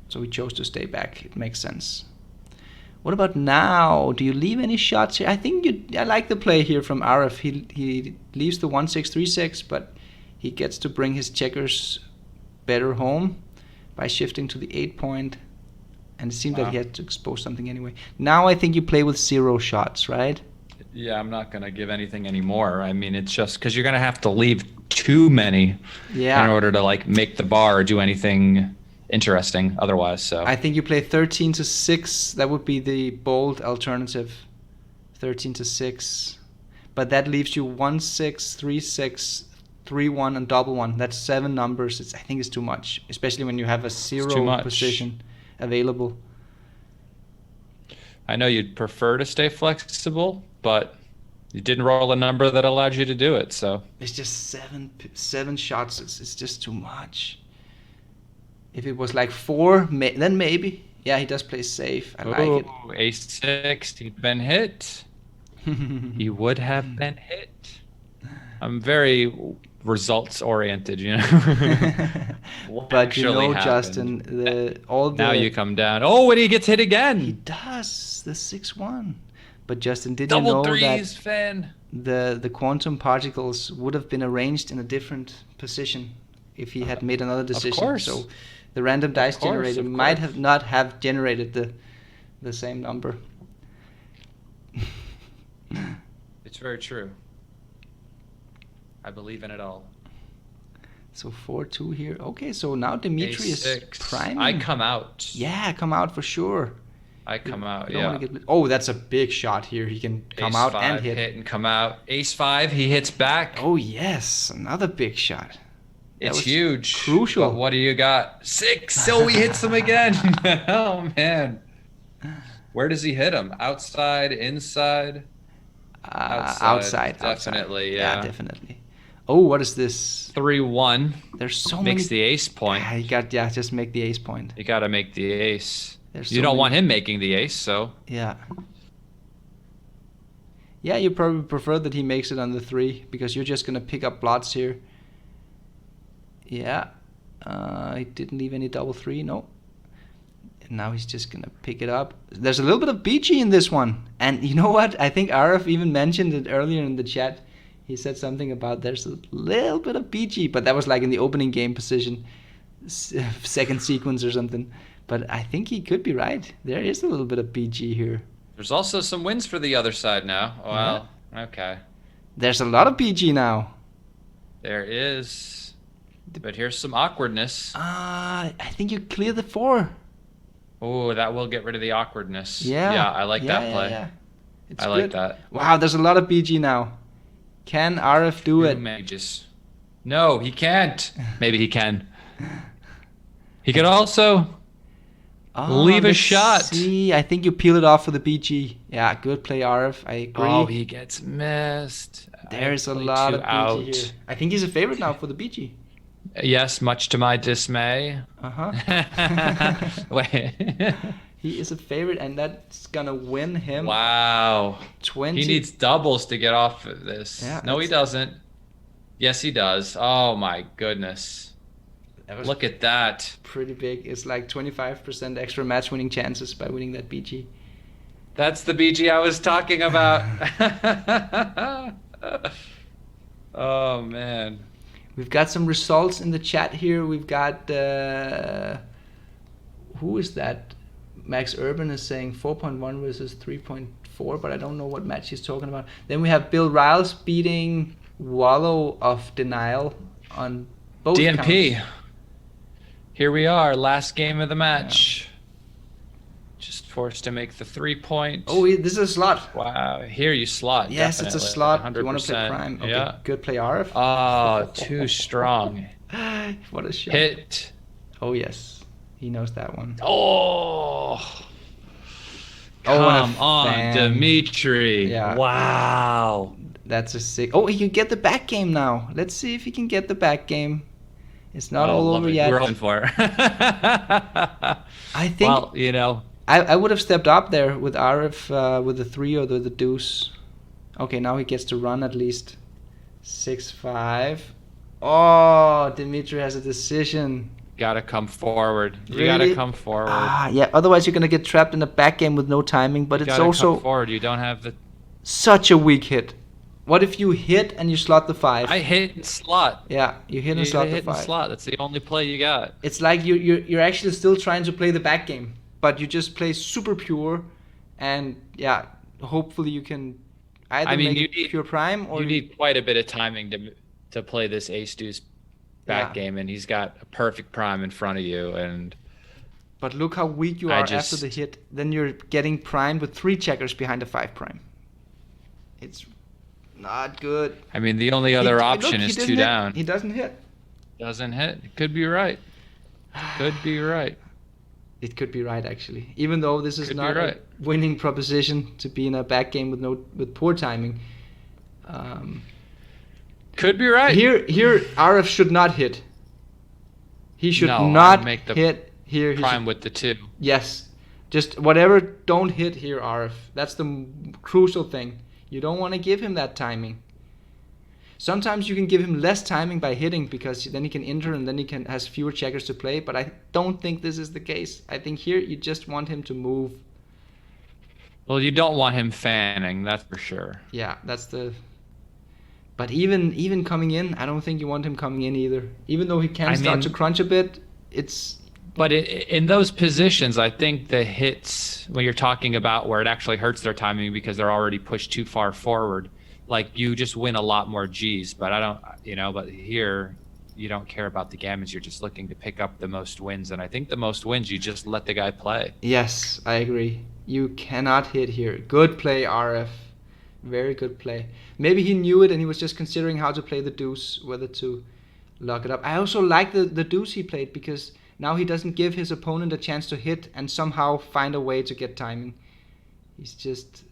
Speaker 2: so he chose to stay back. It makes sense. What about now? Do you leave any shots here? I think I like the play here from Arif. He leaves the 1-6-3-6, but he gets to bring his checkers better home by shifting to the 8 point. And it seemed that he had to expose something anyway. Now I think you play with 0 shots, right?
Speaker 3: Yeah, I'm not going to give anything anymore. I mean, it's just because you're going to have to leave too many in order to make the bar or do anything interesting otherwise. So
Speaker 2: I think you play 13-6. That would be the bold alternative. 13-6. But that leaves you 1-6, 3-6, 3-1, and double 1. That's 7 numbers. I think it's too much, especially when you have a 0 position available.
Speaker 3: I know you'd prefer to stay flexible, but you didn't roll a number that allowed you to do it. So
Speaker 2: it's just seven shots. It's just too much. If it was like 4, then maybe. Yeah, he does play safe. I like it.
Speaker 3: Ace-6, he'd been hit. He would have been hit. I'm very results oriented,
Speaker 2: But Justin,
Speaker 3: now you come down. Oh, when he gets hit again.
Speaker 2: He does the 6-1. But Justin, did
Speaker 3: Double
Speaker 2: you know
Speaker 3: threes,
Speaker 2: that
Speaker 3: fan.
Speaker 2: the quantum particles would have been arranged in a different position if he had made another decision?
Speaker 3: Of course.
Speaker 2: So the random dice generator might have not have generated the same number.
Speaker 3: It's very true. I believe in it all.
Speaker 2: So 4-2 here. Okay, so now Dimitri is priming.
Speaker 3: I come out.
Speaker 2: Yeah, come out for sure.
Speaker 3: I come out,
Speaker 2: that's a big shot here. He can come out and hit
Speaker 3: and come out. Ace-5, he hits back.
Speaker 2: Oh, yes, another big shot.
Speaker 3: It's huge.
Speaker 2: Crucial.
Speaker 3: But what do you got? 6, so he hits him again. Oh, man. Where does he hit him? Outside, inside?
Speaker 2: Outside.
Speaker 3: Definitely,
Speaker 2: yeah. Definitely. Oh, what is this?
Speaker 3: 3-1.
Speaker 2: There's so
Speaker 3: many. Makes the ace point.
Speaker 2: Just make the ace point.
Speaker 3: You got to make the ace. You don't want him making the ace, so.
Speaker 2: Yeah. Yeah, you probably prefer that he makes it on the 3 because you're just going to pick up blots here. Yeah. He didn't leave any double 3, no. And now he's just going to pick it up. There's a little bit of BG in this one. And you know what? I think Arif even mentioned it earlier in the chat. He said something about there's a little bit of BG, but that was like in the opening game position, second sequence or something. But I think he could be right. There is a little bit of BG here.
Speaker 3: There's also some wins for the other side now. Well, yeah. Okay.
Speaker 2: There's a lot of BG now.
Speaker 3: There is. But here's some awkwardness.
Speaker 2: I think you clear the 4.
Speaker 3: Oh, that will get rid of the awkwardness.
Speaker 2: Yeah.
Speaker 3: Yeah, I like that play.
Speaker 2: Yeah.
Speaker 3: I like that.
Speaker 2: Wow, there's a lot of BG now. Can Arif do it?
Speaker 3: Mages. No, he can't. Maybe he can. He could also leave a shot.
Speaker 2: See, I think you peel it off for the BG. Yeah, good play, Arif. I agree.
Speaker 3: Oh, he gets missed.
Speaker 2: There's a lot of BG here. I think he's a favorite now for the BG.
Speaker 3: Yes, much to my dismay. Wait.
Speaker 2: He is a favorite, and that's gonna win him.
Speaker 3: Wow.
Speaker 2: 20.
Speaker 3: He needs doubles to get off of this. Yeah, no, he doesn't. Yes, he does. Oh my goodness. Look at that.
Speaker 2: Pretty big. It's like 25% extra match winning chances by winning that BG.
Speaker 3: That's the BG I was talking about. Oh man.
Speaker 2: We've got some results in the chat here. We've got who is that? Max Urban is saying 4.1 versus 3.4, but I don't know what match he's talking about. Then we have Bill Riles beating Wallow of Denial on both
Speaker 3: DNP.
Speaker 2: counts.
Speaker 3: Here we are, last game of the match. Yeah. Just forced to make the 3-point.
Speaker 2: Oh, this is a slot.
Speaker 3: Wow, here you slot.
Speaker 2: Yes,
Speaker 3: definitely.
Speaker 2: It's a slot.
Speaker 3: 100%.
Speaker 2: You want to play prime? Okay,
Speaker 3: yeah.
Speaker 2: Good play, Arif.
Speaker 3: Oh, too strong.
Speaker 2: What a shot.
Speaker 3: Hit.
Speaker 2: Oh, yes. He knows that one.
Speaker 3: Oh. Come on, Dimitri.
Speaker 2: Yeah.
Speaker 3: Wow.
Speaker 2: That's a sick. Oh, he can get the back game now. Let's see if he can get the back game. It's not all over yet.
Speaker 3: We're hoping for it.
Speaker 2: I think.
Speaker 3: Well, you know.
Speaker 2: I would have stepped up there with Arif with the 3 or the deuce. Okay, now he gets to run at least. 6-5. Oh, Dimitri has a decision.
Speaker 3: Gotta come forward. You
Speaker 2: really?
Speaker 3: Gotta come forward.
Speaker 2: Yeah. Otherwise, you're gonna get trapped in a back game with no timing. But it's also
Speaker 3: come forward. You don't have the.
Speaker 2: Such a weak hit. What if you hit and you slot the 5?
Speaker 3: I hit and slot.
Speaker 2: Yeah, you hit and slot the 5.
Speaker 3: And slot. That's the only play you got.
Speaker 2: It's like you're actually still trying to play the back game, but you just play super pure, and yeah, hopefully you can either make it pure prime or
Speaker 3: you need quite a bit of timing to play this ace deuce back game, and he's got a perfect prime in front of you.
Speaker 2: But look how weak you are after the hit. Then you're getting primed with 3 checkers behind a 5 prime. It's not good.
Speaker 3: I mean, the only other option is 2 down.
Speaker 2: He doesn't hit.
Speaker 3: Doesn't hit. It could be right. Could be right.
Speaker 2: It could be right, actually. Even though this is not a winning proposition to be in a back game with poor timing.
Speaker 3: Could be right.
Speaker 2: Here, Arif should not hit. He should not hit here.
Speaker 3: Prime with the 2.
Speaker 2: Yes. Just whatever, don't hit here, Arif. That's the crucial thing. You don't want to give him that timing. Sometimes you can give him less timing by hitting because then he can enter and then he has fewer checkers to play. But I don't think this is the case. I think here you just want him to move.
Speaker 3: Well, you don't want him fanning, that's for sure.
Speaker 2: Yeah, that's the... But even coming in, I don't think you want him coming in either. Even though he can start to crunch a bit, it's...
Speaker 3: But in those positions, I think the hits, when you're talking about where it actually hurts their timing because they're already pushed too far forward, like you just win a lot more Gs. But I don't, but here you don't care about the gammons. You're just looking to pick up the most wins. And I think the most wins, you just let the guy play.
Speaker 2: Yes, I agree. You cannot hit here. Good play, RF. Very good play. Maybe he knew it and he was just considering how to play the deuce, whether to lock it up. I also like the deuce he played because now he doesn't give his opponent a chance to hit and somehow find a way to get timing. He's just,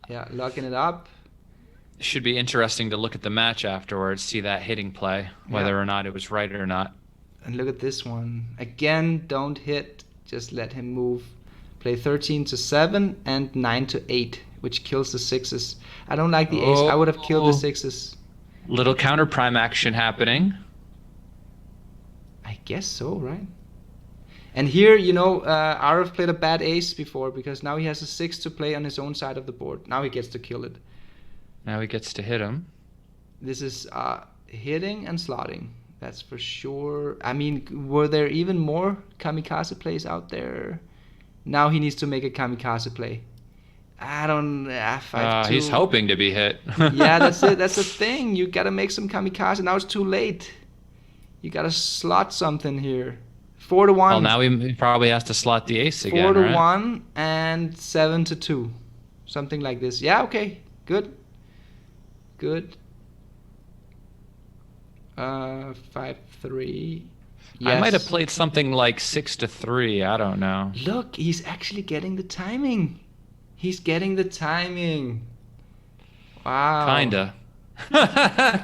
Speaker 2: locking it up.
Speaker 3: It should be interesting to look at the match afterwards, see that hitting play, whether or not it was right or not.
Speaker 2: And look at this one. Again, don't hit. Just let him move. Play 13-7 and 9-8 which kills the sixes. I don't like the ace. I would have killed the sixes.
Speaker 3: Little counter prime action happening.
Speaker 2: I guess so, right? And here, Arif played a bad ace before because now he has a 6 to play on his own side of the board. Now he gets to kill it.
Speaker 3: Now he gets to hit him.
Speaker 2: This is hitting and slotting. That's for sure. I mean, were there even more kamikaze plays out there? Now he needs to make a kamikaze play. I don't... 5-2.
Speaker 3: He's hoping to be hit.
Speaker 2: Yeah, that's it. That's the thing. You got to make some kamikaze. Now it's too late. You got to slot something here. 4-1.
Speaker 3: Well, now he probably has to slot the ace again,
Speaker 2: 4-1 and 7-2. Something like this. Yeah, okay. Good. 5-3. Yes.
Speaker 3: I might have played something like 6-3. I don't know.
Speaker 2: Look, he's actually getting the timing. He's getting the timing. Wow.
Speaker 3: Kinda.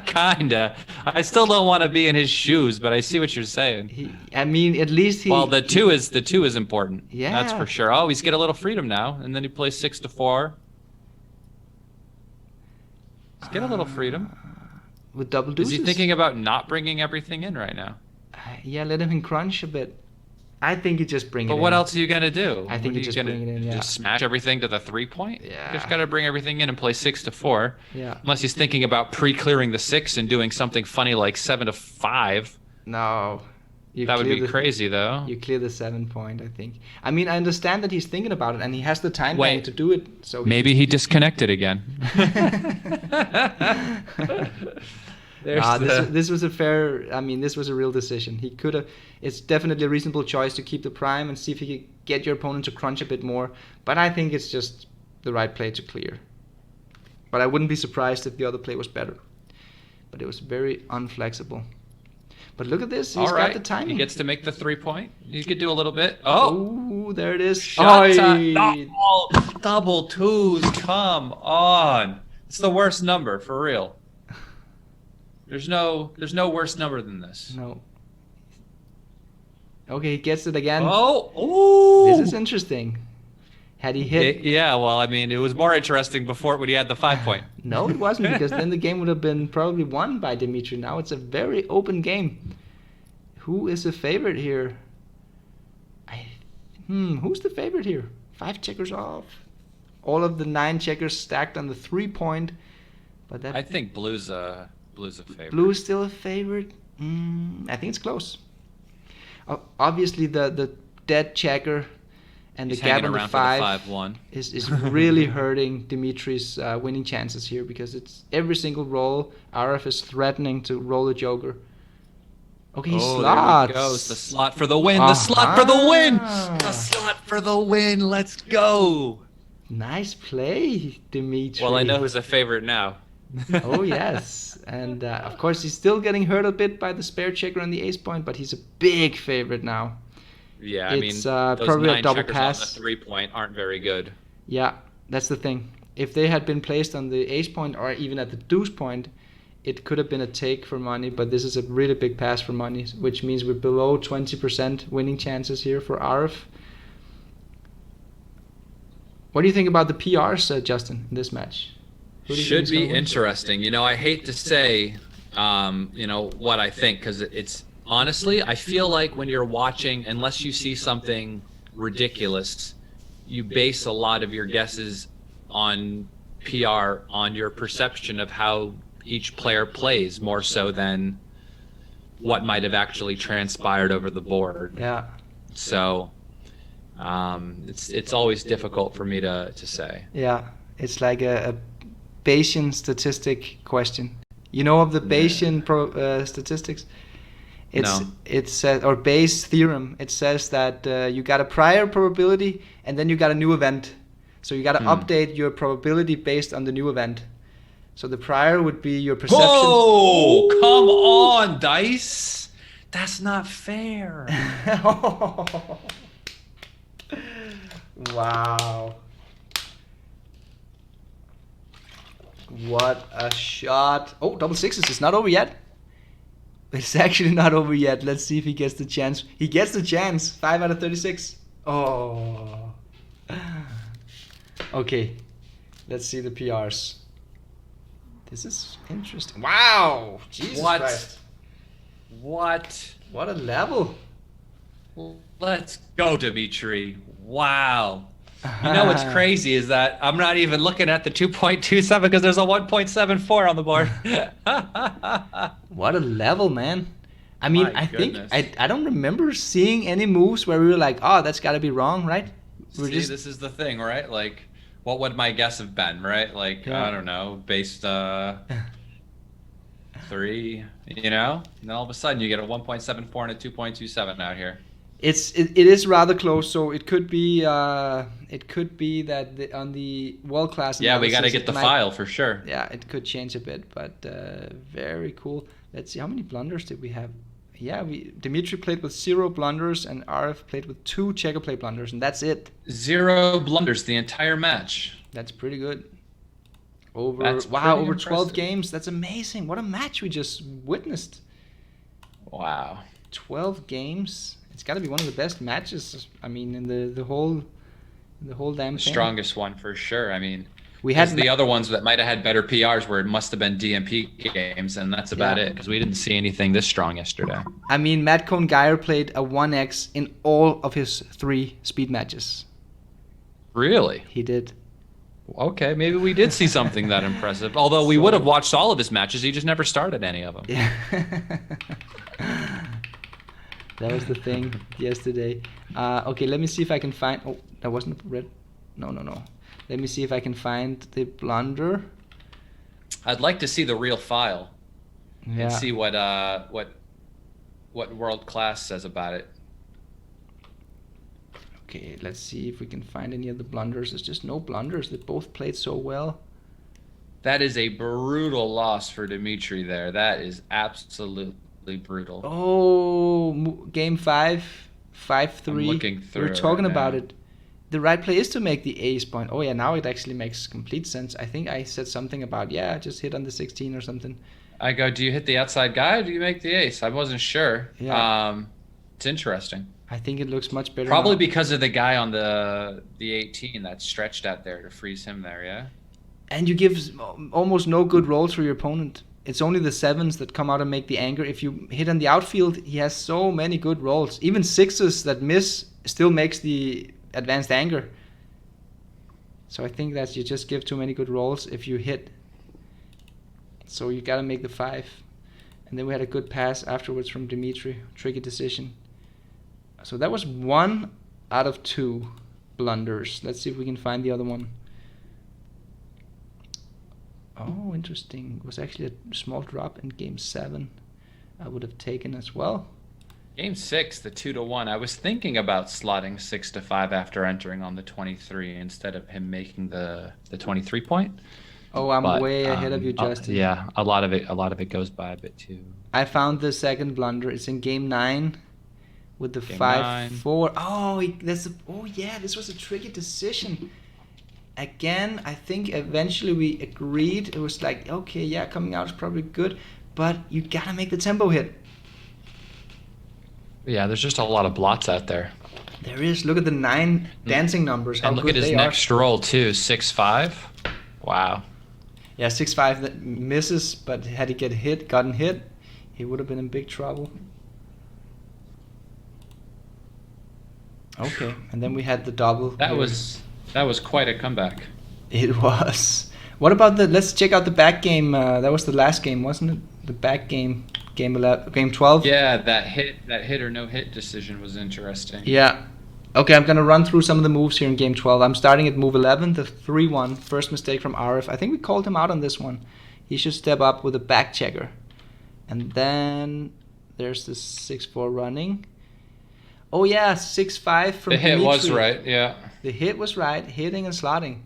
Speaker 3: Kinda. I still don't want to be in his shoes, but I see what you're saying.
Speaker 2: At least he...
Speaker 3: Well, the two is important.
Speaker 2: Yeah.
Speaker 3: That's for sure. Oh, he's get a little freedom now, and then he plays 6-4. He's get a little freedom.
Speaker 2: With double deuces.
Speaker 3: Is he thinking about not bringing everything in right now?
Speaker 2: Yeah, let him crunch a bit. I think you just bring it in.
Speaker 3: But what else are you going to do?
Speaker 2: I think you just bring it in, yeah.
Speaker 3: Just smash everything to the 3-point?
Speaker 2: Yeah.
Speaker 3: You just got to bring everything in and play 6-4.
Speaker 2: Yeah.
Speaker 3: Unless he's thinking about pre-clearing the 6 and doing something funny like 7-5.
Speaker 2: No.
Speaker 3: That would be crazy, though.
Speaker 2: You clear the 7-point, I think. I mean, I understand that he's thinking about it, and he has the time bank to do it. So
Speaker 3: maybe he disconnected again.
Speaker 2: This was a fair... I mean, this was a real decision. He could have... It's definitely a reasonable choice to keep the prime and see if he could get your opponent to crunch a bit more. But I think it's just the right play to clear. But I wouldn't be surprised if the other play was better. But it was very unflexible. But look at this. He's got the timing.
Speaker 3: He gets to make the 3-point. He could do a little bit. Oh,
Speaker 2: there it is.
Speaker 3: Double twos. Come on. It's the worst number, for real. There's no worse number than this.
Speaker 2: No. Okay, he gets it again.
Speaker 3: Oh,
Speaker 2: this is interesting. Had he hit?
Speaker 3: Yeah, well, I mean, it was more interesting before when he had the 5-point.
Speaker 2: No, it wasn't, because then the game would have been probably won by Dimitri. Now it's a very open game. Who is the favorite here? Who's the favorite here? 5 checkers off. All of the 9 checkers stacked on the 3-point. But that...
Speaker 3: I think Blue's a favorite.
Speaker 2: Blue is still a favorite. I think it's close. Obviously, the dead checker and the gap on the 5 is really hurting Dimitri's winning chances here, because it's every single roll. Arif is threatening to roll a joker. Okay, he slots.
Speaker 3: There he goes. The slot for the win. The slot for the win. The slot for the win. Let's go.
Speaker 2: Nice play, Dimitri.
Speaker 3: Well, I know who's a favorite now.
Speaker 2: Oh, yes. And, of course, he's still getting hurt a bit by the spare checker on the ace point, but he's a big favorite now.
Speaker 3: Yeah,
Speaker 2: it's,
Speaker 3: those
Speaker 2: probably
Speaker 3: 9
Speaker 2: a double
Speaker 3: checkers
Speaker 2: pass.
Speaker 3: on the 3-point aren't very good.
Speaker 2: Yeah, that's the thing. If they had been placed on the ace point or even at the deuce point, it could have been a take for money, but this is a really big pass for money, which means we're below 20% winning chances here for Arif. What do you think about the PRs, Justin, in this match?
Speaker 3: Should be interesting. You know, I hate to say, what I think, because it's honestly, I feel like when you're watching, unless you see something ridiculous, you base a lot of your guesses on PR, on your perception of how each player plays, more so than what might have actually transpired over the board.
Speaker 2: Yeah.
Speaker 3: So it's always difficult for me to say.
Speaker 2: Yeah, it's like a Bayesian statistic question. You know of the Bayesian statistics? It says, or Bayes theorem. It says that you got a prior probability and then you got a new event. So you got to update your probability based on the new event. So the prior would be your perception.
Speaker 3: Whoa! Come on, dice. That's not fair.
Speaker 2: Wow. What a shot. Oh, double sixes. It's not over yet. It's actually not over yet. Let's see if he gets the chance. He gets the chance. 5 out of 36. Oh. Okay. Let's see the PRs. This is interesting. Wow! Jesus Christ. What a level.
Speaker 3: Let's go, Dimitri. Wow. You know what's crazy is that I'm not even looking at the 2.27 because there's a 1.74 on the board.
Speaker 2: What a level, man. I mean, I think I don't remember seeing any moves where we were like, oh, that's got to be wrong, right?
Speaker 3: This is the thing, right? Like, what would my guess have been, right? Like, yeah. I don't know, based 3, you know? And then all of a sudden you get a 1.74 and a 2.27 out here.
Speaker 2: It is rather close, so it could be that on the world class.
Speaker 3: Yeah, we got to get the file for sure.
Speaker 2: Yeah, it could change a bit, but very cool. Let's see, how many blunders did we have? Yeah, Dimitri played with 0 blunders and RF played with 2 checker play blunders, and that's it.
Speaker 3: 0 blunders the entire match.
Speaker 2: That's pretty good. Over 12 games. That's amazing. What a match we just witnessed.
Speaker 3: Wow.
Speaker 2: 12 games. It's got to be one of the best matches. I mean, in the whole damn thing.
Speaker 3: Strongest one for sure. I mean,
Speaker 2: we had
Speaker 3: the other ones that might have had better PRs where it must have been DMP games, and that's about it because we didn't see anything this strong yesterday.
Speaker 2: I mean, Matt Cohn-Geyer played a 1x in all of his 3 speed matches.
Speaker 3: Really?
Speaker 2: He did.
Speaker 3: Okay, maybe we did see something that impressive. Although we would have watched all of his matches, he just never started any of them.
Speaker 2: Yeah. That was the thing yesterday. Okay, let me see if I can find... Oh, that wasn't red. No. Let me see if I can find the blunder.
Speaker 3: I'd like to see the real file.
Speaker 2: Yeah.
Speaker 3: And see what World Class says about it.
Speaker 2: Okay, let's see if we can find any of the blunders. There's just no blunders. They both played so well.
Speaker 3: That is a brutal loss for Dimitri there. That is absolutely brutal.
Speaker 2: Oh, game 5, 5-3.
Speaker 3: Looking through.
Speaker 2: We were talking about it. The right play is to make the ace point. Oh yeah, now it actually makes complete sense. I think I said something about just hit on the 16 or something.
Speaker 3: I go, do you hit the outside guy or do you make the ace? I wasn't sure.
Speaker 2: Yeah.
Speaker 3: It's interesting.
Speaker 2: I think it looks much better.
Speaker 3: Probably
Speaker 2: now.
Speaker 3: Because of the guy on the 18 that's stretched out there to freeze him there, yeah?
Speaker 2: And you give almost no good rolls for your opponent. It's only the 7s that come out and make the anger. If you hit on the outfield, he has so many good rolls. Even 6s that miss still makes the advanced anger. So I think that you just give too many good rolls if you hit. So you got to make the 5. And then we had a good pass afterwards from Dimitri. Tricky decision. So that was 1 out of 2 blunders. Let's see if we can find the other one. Oh, interesting. It was actually a small drop in game 7. I would have taken as well.
Speaker 3: Game 6, the 2-1. I was thinking about slotting 6-5 after entering on the 23 instead of him making the 23 point.
Speaker 2: Oh, I'm way ahead of you, Justin.
Speaker 3: Yeah, a lot of it goes by a bit too.
Speaker 2: I found the second blunder. It's in game 9 with the 5-4. Oh, this was a tricky decision. Again, I think eventually we agreed. It was like, okay, yeah, coming out is probably good, but you gotta make the tempo hit.
Speaker 3: Yeah, there's just a lot of blots out there.
Speaker 2: There is. Look at the 9 dancing numbers.
Speaker 3: And look at his next roll too, 6-5. Wow.
Speaker 2: Yeah, 6-5 that misses, but had he gotten hit, he would have been in big trouble. Okay, and then we had the double.
Speaker 3: That was quite a comeback.
Speaker 2: It was. What about let's check out the back game. That was the last game, wasn't it? The back game, game 12.
Speaker 3: Yeah, that hit or no hit decision was interesting.
Speaker 2: Yeah. Okay, I'm gonna run through some of the moves here in game 12. I'm starting at move 11, the 3-1, first mistake from RF. I think we called him out on this one. He should step up with a back checker, and then there's the 6-4 running. Oh yeah, 6-5 from
Speaker 3: the hit
Speaker 2: Dimitri.
Speaker 3: Was right, yeah.
Speaker 2: The hit was right, hitting and slotting,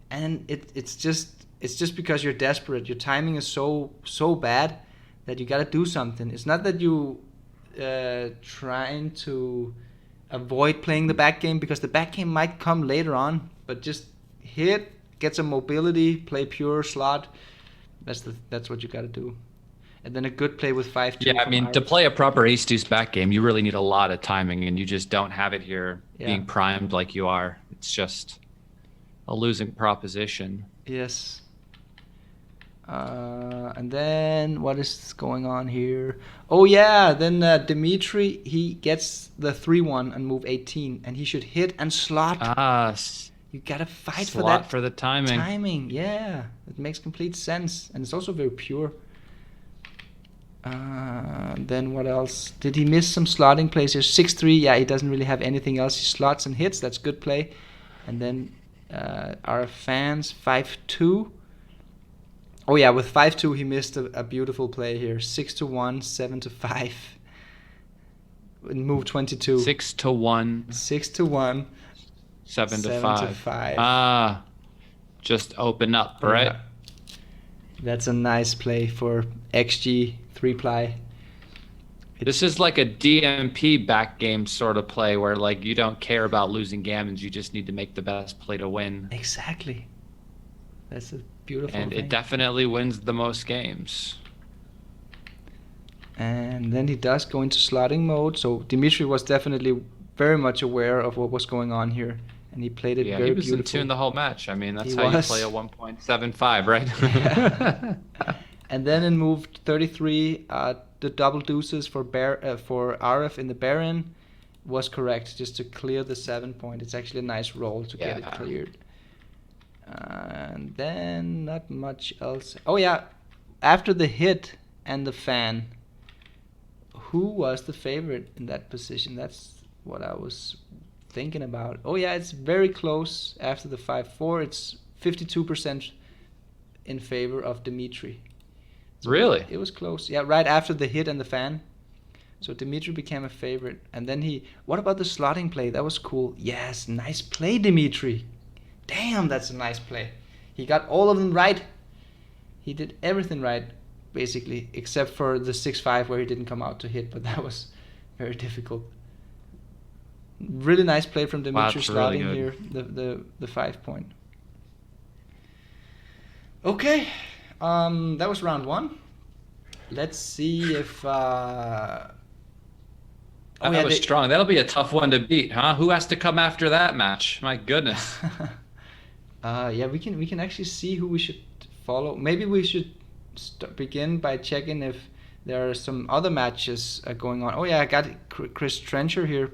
Speaker 2: and it's just because you're desperate. Your timing is so bad that you gotta do something. It's not that you trying to avoid playing the back game, because the back game might come later on, but just hit, get some mobility, play pure slot. That's what you gotta do. And then a good play with 5-2.
Speaker 3: Yeah, I mean, to play a proper ace-deuce back game, you really need a lot of timing, and you just don't have it here being primed like you are. It's just a losing proposition.
Speaker 2: Yes. And then what is going on here? Oh yeah, then Dimitri, he gets the 3-1 and move 18, and he should hit and slot. You gotta fight for that.
Speaker 3: For the timing.
Speaker 2: Timing, yeah, it makes complete sense, and it's also very pure. Then what else? Did he miss some slotting plays here? 6-3. Yeah, he doesn't really have anything else. He slots and hits. That's good play. And then our fans 5-2. Oh yeah, with 5-2 he missed a beautiful play here. 6-1, 7-5. Move 22.
Speaker 3: 6-1.
Speaker 2: 6-1.
Speaker 3: 7-5. Just open up, right?
Speaker 2: Yeah. That's a nice play for XG 3-ply.
Speaker 3: This is like a DMP back game sort of play where like you don't care about losing gammons, you just need to make the best play to win.
Speaker 2: Exactly. That's a beautiful
Speaker 3: and
Speaker 2: thing.
Speaker 3: It definitely wins the most games.
Speaker 2: And then he does go into slotting mode, so Dimitri was definitely very much aware of what was going on here, and he played it very beautifully.
Speaker 3: He was in tune the whole match. I mean, that's how you play a 1.75, right?
Speaker 2: Yeah. And then in move 33, the double deuces for RF in the Baron was correct, just to clear the 7 point. It's actually a nice roll to get it cleared. And then not much else. Oh yeah, after the hit and the fan, who was the favorite in that position? That's what I was thinking about. Oh yeah, it's very close after the 5-4. It's 52% in favor of Dimitri. So
Speaker 3: really?
Speaker 2: It was close. Yeah, right after the hit and the fan. So Dimitri became a favorite. And then what about the slotting play? That was cool. Yes, nice play, Dimitri. Damn, that's a nice play. He got all of them right. He did everything right, basically, except for the 6-5 where he didn't come out to hit, but that was very difficult. Really nice play from Dimitri slotting really here, the 5 point. Okay, that was round 1. Let's see if...
Speaker 3: that was strong. That'll be a tough one to beat, huh? Who has to come after that match? My goodness.
Speaker 2: Yeah, we can actually see who we should follow. Maybe we should begin by checking if there are some other matches going on. Oh yeah, I got Chris Trencher here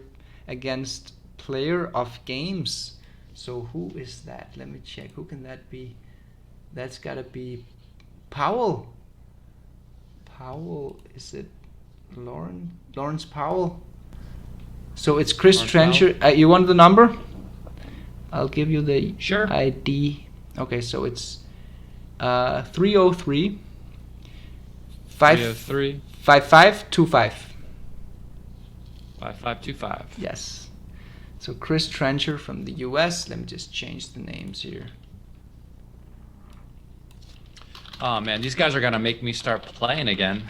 Speaker 2: against Player of Games. So who is that? Let me check. Who can that be? That's gotta be Powell. Powell, is it Lawrence Powell? So it's Chris Trencher. You want the number? I'll give you the ID. Okay, so it's 303 5525.
Speaker 3: 5525.
Speaker 2: Yes. So Chris Trencher from the US. Let me just change the names here.
Speaker 3: Oh man, these guys are gonna make me start playing again.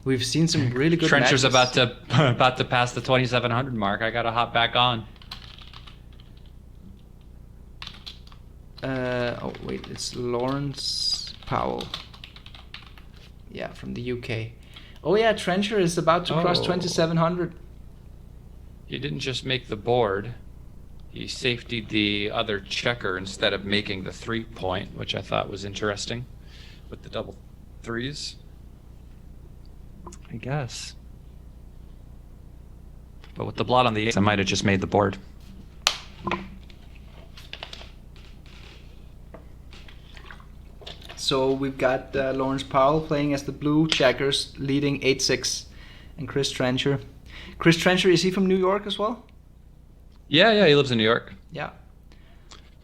Speaker 2: We've seen some really good
Speaker 3: Trencher's
Speaker 2: matches.
Speaker 3: about to pass the 2700 mark. I gotta hop back on.
Speaker 2: Oh wait, it's Lawrence Powell. Yeah, from the UK. Oh yeah, Trencher is about to cross 2700.
Speaker 3: He didn't just make the board. He safetied the other checker instead of making the 3 point, which I thought was interesting with the double threes. I guess. But with the blot on the ace, I might have just made the board.
Speaker 2: So we've got Lawrence Powell playing as the blue checkers, leading 8-6, and Chris Trencher. Chris Trencher, is he from New York as well?
Speaker 3: Yeah, he lives in New York.
Speaker 2: Yeah.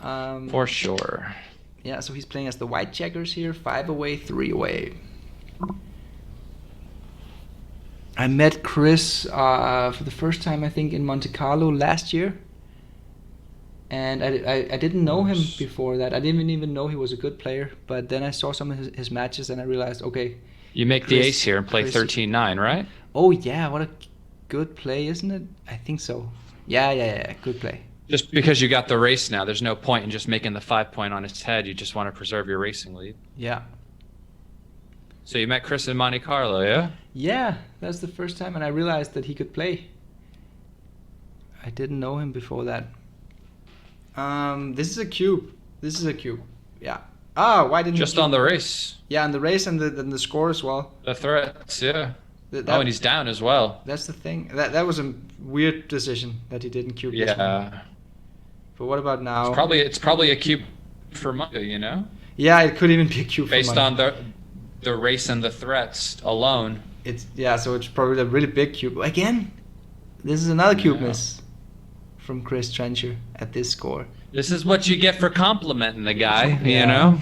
Speaker 3: For sure.
Speaker 2: Yeah, so he's playing as the white checkers here, 5 away, 3 away. I met Chris for the first time, I think, in Monte Carlo last year. And I didn't know him before that. I didn't even know he was a good player. But then I saw some of his matches and I realized, okay.
Speaker 3: You make Chris, the ace here and play 13-9, right?
Speaker 2: Oh, yeah. What a good play, isn't it? I think so. Yeah. Good play.
Speaker 3: Just because you got the race now, there's no point in just making the 5 point on his head. You just want to preserve your racing lead.
Speaker 2: Yeah.
Speaker 3: So you met Chris in Monte Carlo, yeah?
Speaker 2: Yeah, that's the first time. And I realized that he could play. I didn't know him before that. This is a cube. Yeah. Why didn't
Speaker 3: just on the race?
Speaker 2: Yeah, on the race and the score as well.
Speaker 3: The threats, yeah. And he's down as well.
Speaker 2: That's the thing. That was a weird decision that he didn't cube this one. But what about now?
Speaker 3: It's probably a cube for money, you know?
Speaker 2: Yeah, it could even be a cube
Speaker 3: based
Speaker 2: for money.
Speaker 3: on the race and the threats alone.
Speaker 2: So it's probably a really big cube. Again, this is another cube miss from Chris Trencher at this score.
Speaker 3: This is what you get for complimenting the guy, you know?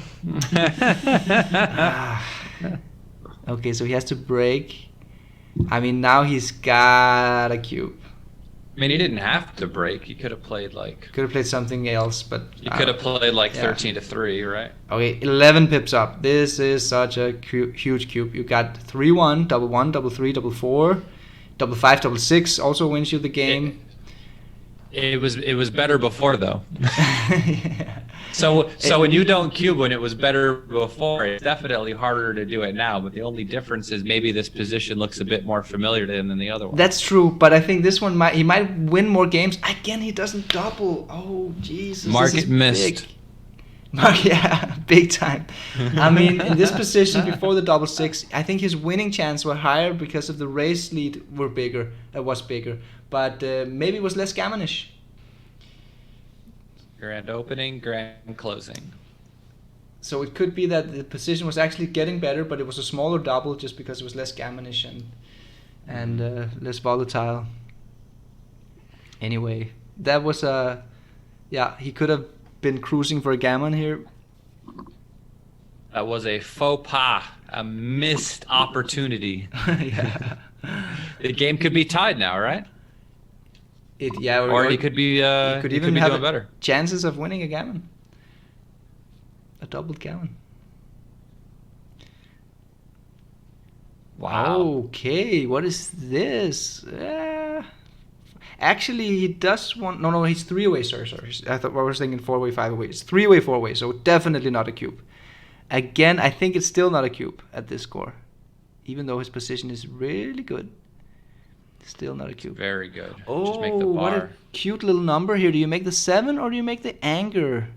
Speaker 2: Okay, so he has to break. I mean, now he's got a cube.
Speaker 3: I mean, he didn't have to break. He could have played
Speaker 2: something else, but
Speaker 3: he could have played 13-3, right?
Speaker 2: Okay, 11 pips up. This is such a huge cube. You got 3-1, double 1, double 3, double 4, double 5, double 6. Also wins you the game.
Speaker 3: It was better before though. Yeah. So when you don't cube when it was better before, it's definitely harder to do it now. But the only difference is maybe this position looks a bit more familiar to him than the other one.
Speaker 2: That's true, but I think this one he might win more games. Again, he doesn't double. Oh Jesus!
Speaker 3: Market missed.
Speaker 2: Yeah, big time. I mean, in this position before the double 6, I think his winning chance were higher because of the race lead was bigger, but maybe it was less gammonish.
Speaker 3: Grand opening, grand closing.
Speaker 2: So it could be that the position was actually getting better, but it was a smaller double just because it was less gammonish and less volatile. Anyway, that was he could have been cruising for a gammon here.
Speaker 3: That was a faux pas, a missed opportunity.
Speaker 2: Yeah.
Speaker 3: The game could be tied now, right? Or he could be even have doing better.
Speaker 2: Chances of winning a gammon. A doubled gammon.
Speaker 3: Wow.
Speaker 2: Okay, what is this? Actually, he does want... No, he's 3-way, sorry. I was thinking 4-way, 5-way. It's 3-way, 4-way, so definitely not a cube. Again, I think it's still not a cube at this score. Even though his position is really good. Still not a cube.
Speaker 3: Very good.
Speaker 2: Oh,
Speaker 3: just make the bar.
Speaker 2: What a cute little number here. Do you make the 7 or do you make the anger?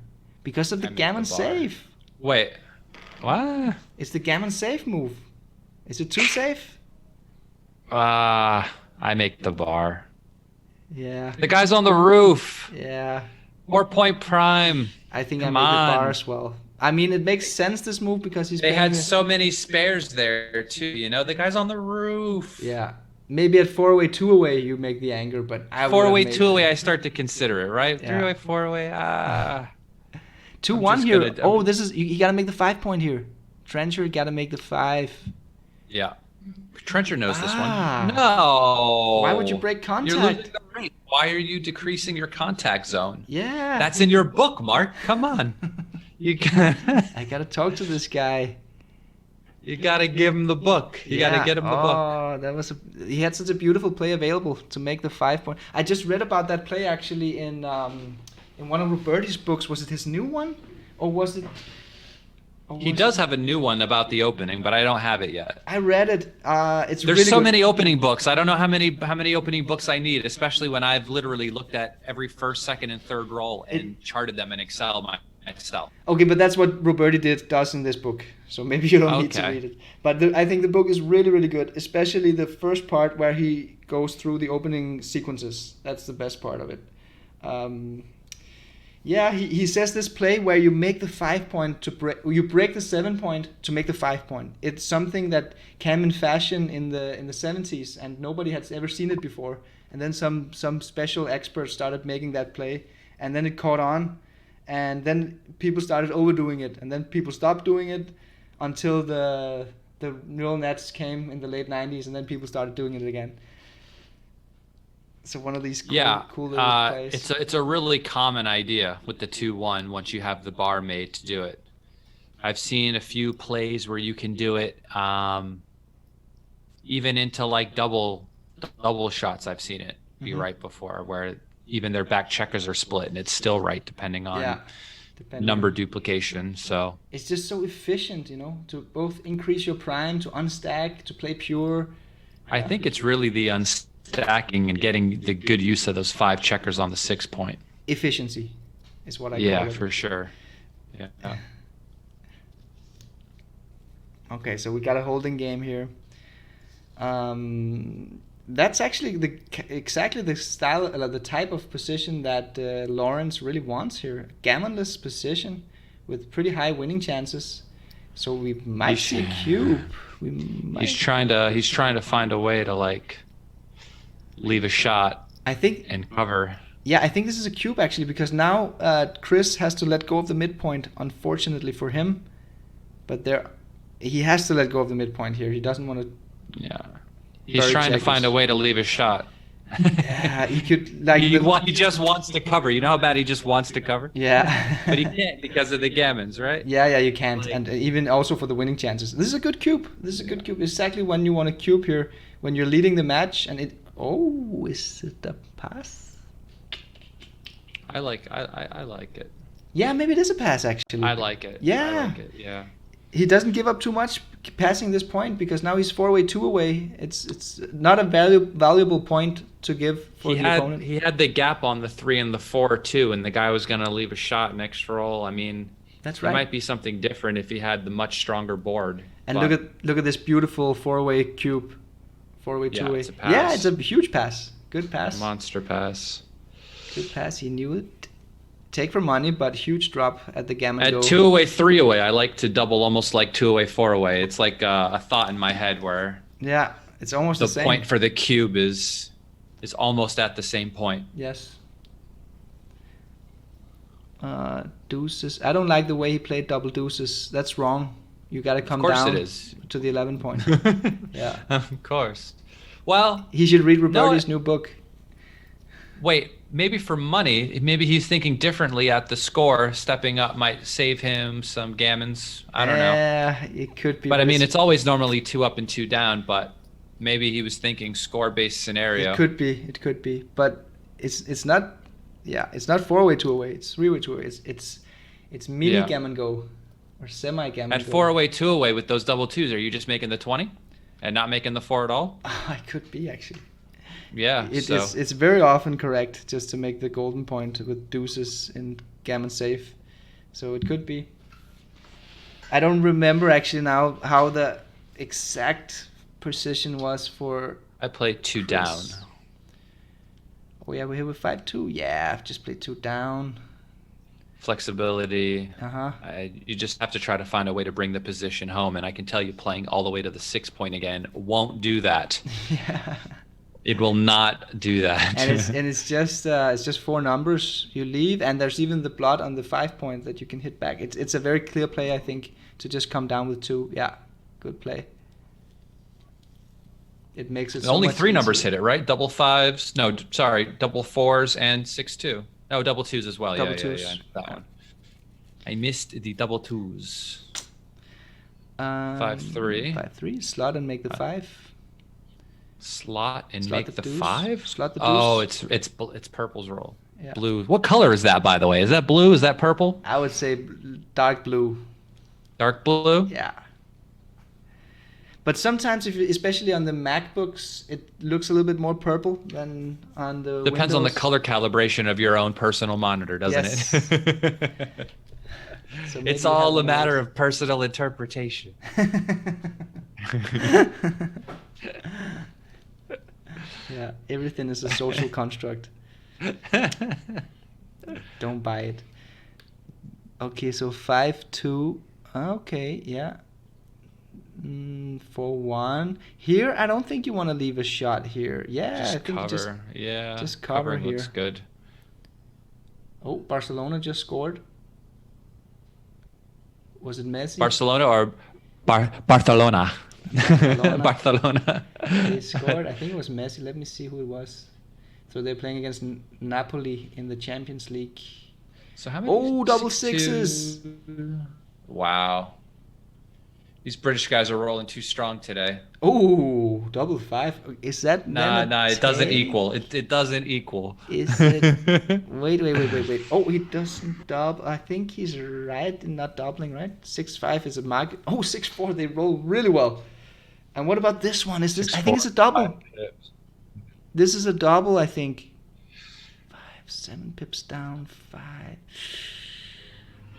Speaker 2: Because of the gammon save.
Speaker 3: Wait. What?
Speaker 2: It's the gammon save move. Is it too safe?
Speaker 3: I make the bar.
Speaker 2: Yeah.
Speaker 3: The guy's on the roof.
Speaker 2: Yeah.
Speaker 3: 4-point prime.
Speaker 2: I think I made the bar as well. I mean, it makes sense, this move, because
Speaker 3: They had so many spares there, too. You know, the guy's on the roof.
Speaker 2: Yeah. Maybe at 4-way, 2-away, you make the anger, but
Speaker 3: 4-way, 2-away, I start to consider it, right?
Speaker 2: Yeah.
Speaker 3: 3-way, 4-way,
Speaker 2: 2-1 here. This is... You got to make the 5-point here. Trencher got to make the 5.
Speaker 3: Yeah. Trencher knows this one. No.
Speaker 2: Why would you break contact?
Speaker 3: You're losing the race. Why are you decreasing your contact zone?
Speaker 2: Yeah.
Speaker 3: That's in your book, Mark. Come on.
Speaker 2: I got to talk to this guy.
Speaker 3: You got to give him the book. You got to get him the book.
Speaker 2: He had such a beautiful play available to make the 5-point. I just read about that play actually in one of Roberti's books. Was it his new one? Or was it...
Speaker 3: He does have a new one about the opening, but I don't have it yet.
Speaker 2: I read it. There's
Speaker 3: really so many opening books. I don't know how many opening books I need, especially when I've literally looked at every first, second, and third roll and charted them in Excel myself.
Speaker 2: Okay, but that's what Roberti does in this book. So maybe you don't need to read it. But I think the book is really, really good, especially the first part where he goes through the opening sequences. That's the best part of it. He says this play where you make the 5-point you break the 7-point to make the 5-point. It's something that came in fashion in the 70s, and nobody had ever seen it before. And then some special experts started making that play, and then it caught on, and then people started overdoing it, and then people stopped doing it until the neural nets came in the late 90s, and then people started doing it again. So one of these cool little plays.
Speaker 3: It's a really common idea with the 2-1 once you have the bar made to do it. I've seen a few plays where you can do it even into like double shots. I've seen it be right before, where even their back checkers are split and it's still right depending on number duplication. So
Speaker 2: it's just so efficient, to both increase your prime, to unstack, to play pure.
Speaker 3: I think it's really the unstacking and getting the good use of those 5 checkers on the 6-point.
Speaker 2: Efficiency. is what I call it.
Speaker 3: Yeah, for sure. Yeah.
Speaker 2: Okay, so we got a holding game here. That's actually exactly the style, the type of position that Lawrence really wants here. Gammonless position with pretty high winning chances. So we might see a cube.
Speaker 3: He's trying to find a way to like leave a shot.
Speaker 2: I think
Speaker 3: and cover.
Speaker 2: Yeah, I think this is a cube actually, because now Chris has to let go of the midpoint. Unfortunately for him, but he has to let go of the midpoint here. He doesn't want to.
Speaker 3: Yeah. He's trying to find a way to leave a shot.
Speaker 2: Yeah, he could like.
Speaker 3: He just wants to cover. You know how bad he just wants to cover?
Speaker 2: Yeah.
Speaker 3: But he can't because of the gammons, right?
Speaker 2: Yeah, you can't. And even also for the winning chances. This is a good cube. Exactly when you want a cube here, when you're leading the match, and it. Oh, is it a pass?
Speaker 3: I like it.
Speaker 2: Yeah, maybe it is a pass actually.
Speaker 3: I like it.
Speaker 2: Yeah.
Speaker 3: I like it. Yeah.
Speaker 2: He doesn't give up too much passing this point, because now he's 4 away, 2 away. It's not a valuable point to give for the opponent.
Speaker 3: He had the gap on the 3 and the 4 too, and the guy was going to leave a shot next roll. I mean,
Speaker 2: that's right.
Speaker 3: It might be something different if he had the much stronger board.
Speaker 2: And look at this beautiful 4-away cube, 4-away, 2-away.
Speaker 3: It's a pass.
Speaker 2: Yeah, it's a huge pass. Good pass.
Speaker 3: Monster pass.
Speaker 2: Good pass. He knew it. Take for money, but huge drop at the gammon
Speaker 3: At
Speaker 2: go.
Speaker 3: 2 away, 3 away, I like to double almost like 2 away, 4 away. It's like a thought in my head where
Speaker 2: it's almost the same.
Speaker 3: The point for the cube is almost at the same point.
Speaker 2: Yes. Deuces. I don't like the way he played double deuces. That's wrong. You got to come down to the 11 point. Yeah.
Speaker 3: Of course. Well,
Speaker 2: he should read Roberti's new book.
Speaker 3: Wait, maybe for money, maybe he's thinking differently at the score. Stepping up might save him some gammons. I don't know.
Speaker 2: Yeah, it could be.
Speaker 3: But I mean, it's always normally 2 up and 2 down, but maybe he was thinking score-based scenario.
Speaker 2: It could be. But it's not, it's not 4-away, 2-away. It's 3-away, 2-away. It's mini gammon go or semi gammon go.
Speaker 3: At 4-away, 2-away with those double twos, are you just making the 20 and not making the 4 at all?
Speaker 2: I could be actually.
Speaker 3: Yeah,
Speaker 2: it's very often correct just to make the golden point with deuces in gammon safe, so it could be. I don't remember actually now how the exact position was for.
Speaker 3: I played 2 down.
Speaker 2: Oh yeah, we're here with 5-2. Yeah, I've just played 2 down.
Speaker 3: Flexibility.
Speaker 2: You
Speaker 3: just have to try to find a way to bring the position home, and I can tell you, playing all the way to the 6 point again won't do that.
Speaker 2: Yeah.
Speaker 3: It will not do that.
Speaker 2: And it's just 4 numbers you leave, and there's even the blot on the 5 point that you can hit back. It's a very clear play, I think, to just come down with 2. Yeah, good play. It makes it so
Speaker 3: only
Speaker 2: much
Speaker 3: 3
Speaker 2: easier.
Speaker 3: numbers hit it, right? Double 5s. No, sorry, double 4s and 6-2. No, double 2s as well.
Speaker 2: Double
Speaker 3: yeah,
Speaker 2: twos.
Speaker 3: yeah, that one. I missed the double 2s. 5-3.
Speaker 2: 5-3. Slot and make the 5.
Speaker 3: Slot and
Speaker 2: Slot
Speaker 3: make the
Speaker 2: deuce.
Speaker 3: 5?
Speaker 2: Slot the deuce.
Speaker 3: Oh, it's purple's roll.
Speaker 2: Yeah.
Speaker 3: Blue. What color is that, by the way? Is that blue? Is that purple?
Speaker 2: I would say dark blue.
Speaker 3: Dark blue?
Speaker 2: Yeah. But sometimes, especially on the MacBooks, it looks a little bit more purple than on the
Speaker 3: Depends on the
Speaker 2: Windows.
Speaker 3: color calibration of your own personal monitor, doesn't it?
Speaker 2: So
Speaker 3: it's all a matter of personal interpretation.
Speaker 2: Yeah, everything is a social construct. Don't buy it. Okay, so 5-2. Okay, yeah. 4-1. Here, I don't think you want to leave a shot here. Yeah,
Speaker 3: just
Speaker 2: I think
Speaker 3: cover.
Speaker 2: just cover here.
Speaker 3: Looks good.
Speaker 2: Oh, Barcelona just scored. Was it Messi?
Speaker 3: Barcelona or Barcelona? Barcelona.
Speaker 2: They scored. I think it was Messi. Let me see who it was. So they're playing against Napoli in the Champions League.
Speaker 3: So how many?
Speaker 2: Oh, double sixes.
Speaker 3: Wow. These British guys are rolling too strong today.
Speaker 2: Oh, double 5. Is that?
Speaker 3: Nah, it doesn't equal. It doesn't equal.
Speaker 2: Is it? Wait. Oh, he doesn't double. I think he's right in not doubling, right? 6-5 is a mark. Oh, 6-4. They roll really well. And what about this one? Is this? I think it's a double. This is a double, I think. 5, 7 pips down, 5.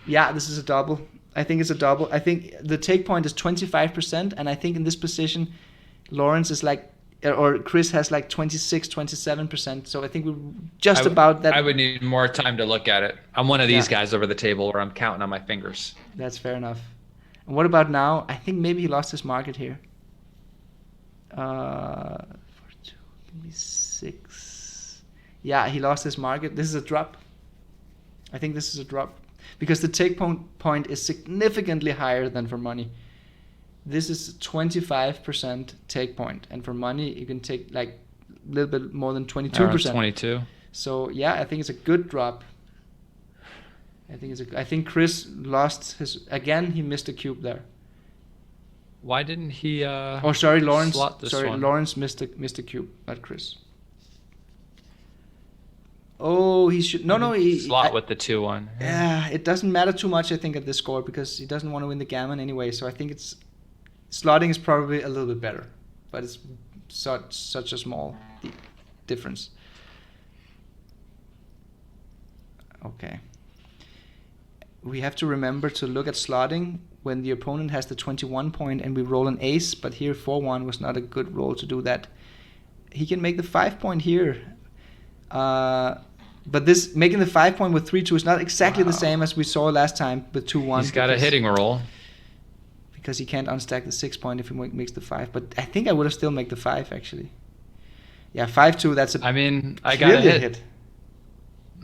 Speaker 2: Yeah, this is a double. I think it's a double. I think the take point is 25%, and I think in this position, Lawrence is like, or Chris has like 26, 27%. So I think we're just about that.
Speaker 3: I would need more time to look at it. I'm one of these guys over the table where I'm counting on my fingers.
Speaker 2: That's fair enough. And what about now? I think maybe he lost his market here. 4-2, give me 6. Yeah, he lost his market. This is a drop. I think this is a drop. Because the take point is significantly higher than for money. This is 25% take point, and for money you can take like a little bit more than 22%.
Speaker 3: 22.
Speaker 2: So yeah, I think it's a good drop. I think Chris lost his again. He missed a cube there.
Speaker 3: Why didn't he?
Speaker 2: Lawrence.
Speaker 3: One?
Speaker 2: Lawrence missed a cube, not Chris. Oh, he should. No. He
Speaker 3: slot with the 2-1.
Speaker 2: Yeah, it doesn't matter too much, I think, at this score because he doesn't want to win the gammon anyway. So I think it's slotting is probably a little bit better, but it's such a small difference. Okay. We have to remember to look at slotting when the opponent has the 21 point and we roll an ace, but here 4-1 was not a good roll to do that. He can make the 5 point here. But this making the 5 point with 3-2 is not exactly the same as we saw last time with 2-1.
Speaker 3: He's got a hitting roll.
Speaker 2: Because he can't unstack the 6 point if he makes the 5. But I think I would have still made the 5 actually. Yeah, 5-2. That's a.
Speaker 3: I mean, I got a hit.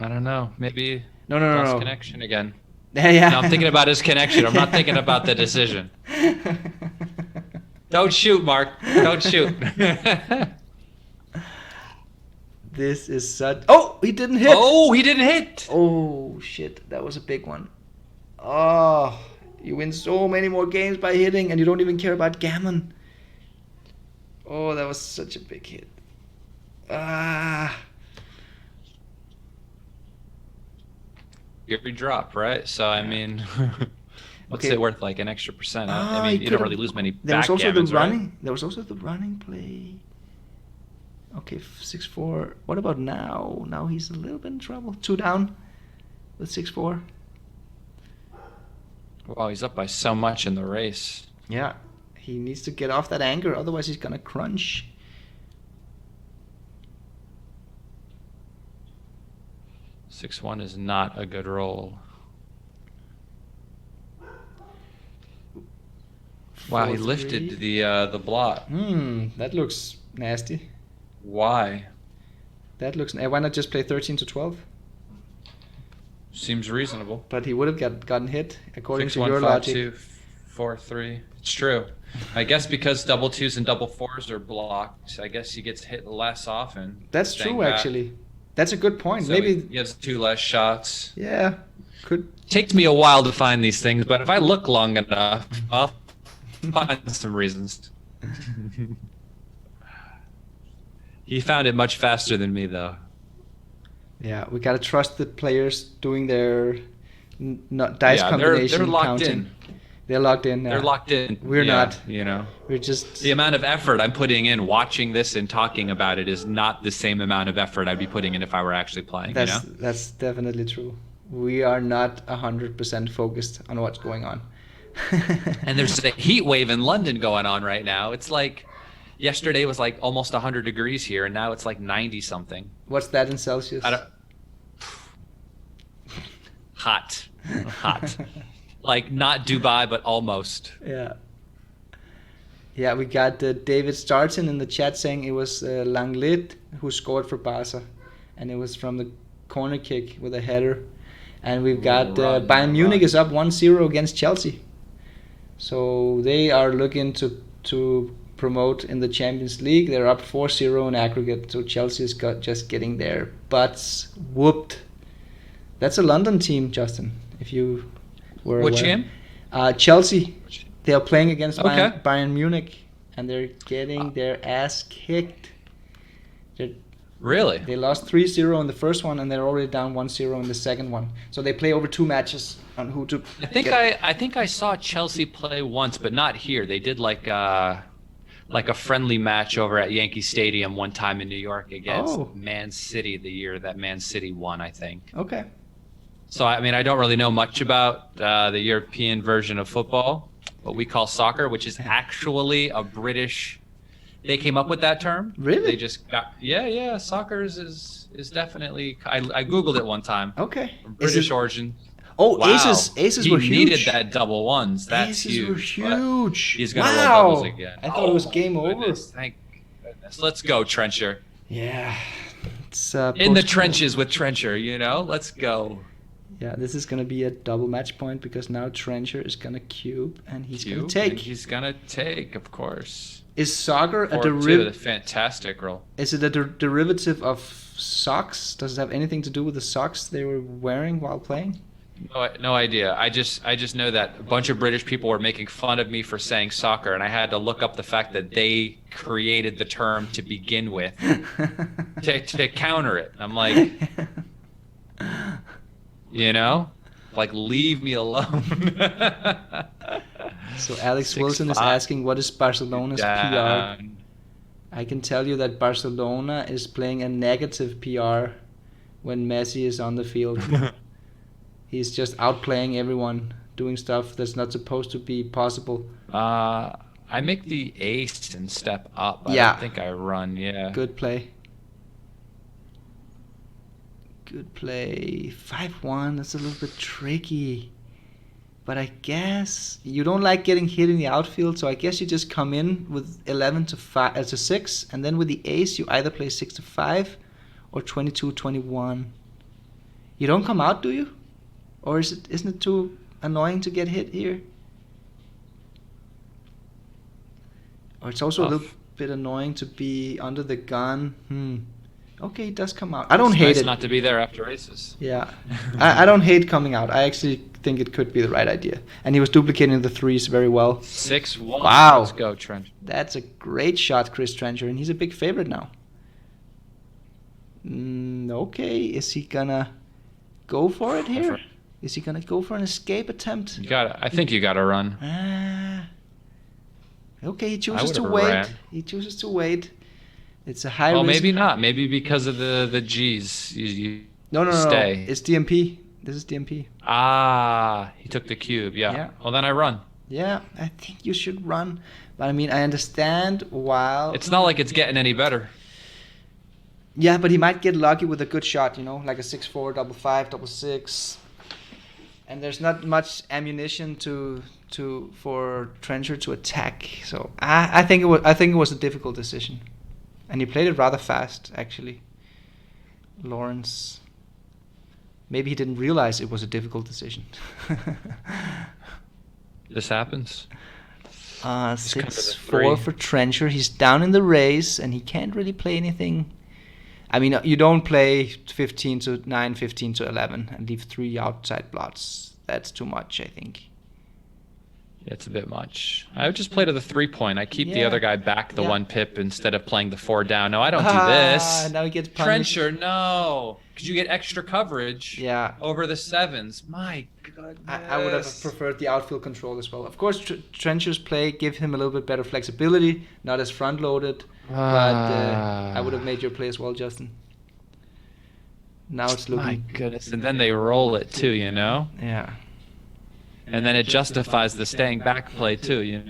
Speaker 3: I don't know. Maybe.
Speaker 2: No.
Speaker 3: Connection again.
Speaker 2: Yeah.
Speaker 3: No, I'm thinking about his connection. I'm not thinking about the decision. Don't shoot, Mark. Don't shoot.
Speaker 2: This is such. Oh, he didn't hit.
Speaker 3: Oh, he didn't hit.
Speaker 2: Oh shit, that was a big one. Oh, you win so many more games by hitting, and you don't even care about gammon. Oh, that was such a big hit.
Speaker 3: Every drop, right? So I mean, what's it worth? Like an extra percent? I mean, you don't really lose many backgammons, right?
Speaker 2: There was also the running play. Okay, 6-4. What about now? Now he's a little bit in trouble. 2 down with 6-4.
Speaker 3: Wow, he's up by so much in the race.
Speaker 2: Yeah, he needs to get off that anger, otherwise he's gonna crunch.
Speaker 3: Six-1 is not a good roll. Wow, he lifted the blot.
Speaker 2: That looks nasty.
Speaker 3: Why?
Speaker 2: That looks. Why not just play 13 to 12?
Speaker 3: Seems reasonable.
Speaker 2: But he would have gotten hit according to
Speaker 3: 6-1,
Speaker 2: your
Speaker 3: 5,
Speaker 2: logic.
Speaker 3: 2, 4-3. It's true. I guess because double 2s and double 4s are blocked, I guess he gets hit less often.
Speaker 2: That's true, actually. That's a good point.
Speaker 3: So
Speaker 2: maybe
Speaker 3: he has 2 less shots.
Speaker 2: Yeah, could.
Speaker 3: Takes me a while to find these things, but if I look long enough, I'll find some reasons. He found it much faster than me, though.
Speaker 2: Yeah, we gotta trust the players doing their dice combination.
Speaker 3: They're locked
Speaker 2: counting.
Speaker 3: in.
Speaker 2: They're locked in.
Speaker 3: They're locked in.
Speaker 2: We're not.
Speaker 3: You know,
Speaker 2: we're just.
Speaker 3: The amount of effort I'm putting in watching this and talking about it is not the same amount of effort I'd be putting in if I were actually playing.
Speaker 2: That's definitely true. We are not 100% focused on what's going on.
Speaker 3: And there's a heat wave in London going on right now. It's like yesterday was like almost 100 degrees here, and now it's like 90 something.
Speaker 2: What's that in Celsius?
Speaker 3: Hot. Like not Dubai, but almost.
Speaker 2: Yeah. Yeah, we got David Starton in the chat saying it was Langlet who scored for Barca, and it was from the corner kick with a header. And we've got Bayern Munich is up 1-0 against Chelsea. So they are looking to promote in the Champions League. They're up 4-0 in aggregate. So Chelsea is just getting their butts whooped. That's a London team, Justin, if you were
Speaker 3: Which
Speaker 2: aware.
Speaker 3: game?
Speaker 2: Chelsea. They are playing against Bayern Munich, and they're getting their ass kicked.
Speaker 3: Really?
Speaker 2: They lost 3-0 in the first one, and they're already down 1-0 in the second one. So they play over 2 matches on who to.
Speaker 3: I think I saw Chelsea play once, but not here. They did like like a friendly match over at Yankee Stadium one time in New York against Man City the year that Man City won, I think.
Speaker 2: Okay.
Speaker 3: So, I mean, I don't really know much about the European version of football, what we call soccer, which is actually a British. They came up with that term.
Speaker 2: Really?
Speaker 3: They just got Soccer is definitely. I googled it one time.
Speaker 2: Okay.
Speaker 3: British origin.
Speaker 2: Oh,
Speaker 3: wow.
Speaker 2: Aces were huge.
Speaker 3: He needed that double ones. That's
Speaker 2: aces
Speaker 3: huge.
Speaker 2: Were huge.
Speaker 3: He's gonna roll doubles again.
Speaker 2: I thought it was game over.
Speaker 3: Thank goodness. Let's go, Trencher.
Speaker 2: Yeah. It's
Speaker 3: in the trenches with Trencher. Let's go.
Speaker 2: Yeah, this is going to be a double match point because now Trencher is going to cube and he's going to take.
Speaker 3: He's going to take, of course.
Speaker 2: Is soccer a derivative?
Speaker 3: Fantastic roll.
Speaker 2: Is it a derivative of socks? Does it have anything to do with the socks they were wearing while playing?
Speaker 3: No idea. I just know that a bunch of British people were making fun of me for saying soccer, and I had to look up the fact that they created the term to begin with to counter it. I'm like, like leave me alone.
Speaker 2: So Alex Wilson is asking, what is Barcelona's PR? I can tell you that Barcelona is playing a negative PR when Messi is on the field. He's just outplaying everyone, doing stuff that's not supposed to be possible.
Speaker 3: I make the ace and step up. I don't think I run,
Speaker 2: Good play. Good play. 5-1, that's a little bit tricky. But I guess you don't like getting hit in the outfield, so I guess you just come in with 11 to 6, and then with the ace you either play 6-5 or 22-21. You don't come out, do you? Or isn't it too annoying to get hit here? Or it's also a little bit annoying to be under the gun. Okay, it does come out. I don't hate it.
Speaker 3: Not to be there after aces.
Speaker 2: Yeah. I don't hate coming out. I actually think it could be the right idea. And he was duplicating the threes very well.
Speaker 3: 6-1.
Speaker 2: Wow.
Speaker 3: Let's go, Trencher.
Speaker 2: That's a great shot, Chris Trencher, and he's a big favorite now. Okay, is he gonna go for it here? Is he gonna go for an escape attempt?
Speaker 3: I think you gotta run.
Speaker 2: Okay, he chooses to wait.
Speaker 3: Ran.
Speaker 2: He chooses to wait. It's a high risk.
Speaker 3: Well, maybe not. Maybe because of the G's. You
Speaker 2: no.
Speaker 3: Stay.
Speaker 2: It's DMP. This is DMP.
Speaker 3: He took the cube. Yeah. Well, then I run.
Speaker 2: Yeah, I think you should run. But I mean, I understand while...
Speaker 3: It's not like it's getting any better.
Speaker 2: Yeah, but he might get lucky with a good shot, like a 6-4, double 5, double 6. And there's not much ammunition for Trencher to attack. So I think it was a difficult decision. And he played it rather fast, actually. Lawrence. Maybe he didn't realize it was a difficult decision.
Speaker 3: This happens.
Speaker 2: 6-4 for Trencher. He's down in the race, and he can't really play anything. I mean, you don't play 15-9, 15-11, and leave 3 outside blots. That's too much, I think.
Speaker 3: It's a bit much. I would just play to the 3-point. I keep the other guy back the 1 pip instead of playing the 4 down. No, I don't do this.
Speaker 2: Now he gets punished.
Speaker 3: Trencher, no. Because you get extra coverage over the 7s. My goodness.
Speaker 2: I would have preferred the outfield control as well. Of course, Trencher's play give him a little bit better flexibility, not as front-loaded. But I would have made your play as well, Justin. Now it's looking...
Speaker 3: My goodness. And then they roll it too,
Speaker 2: Yeah.
Speaker 3: And then it justifies the staying back play too,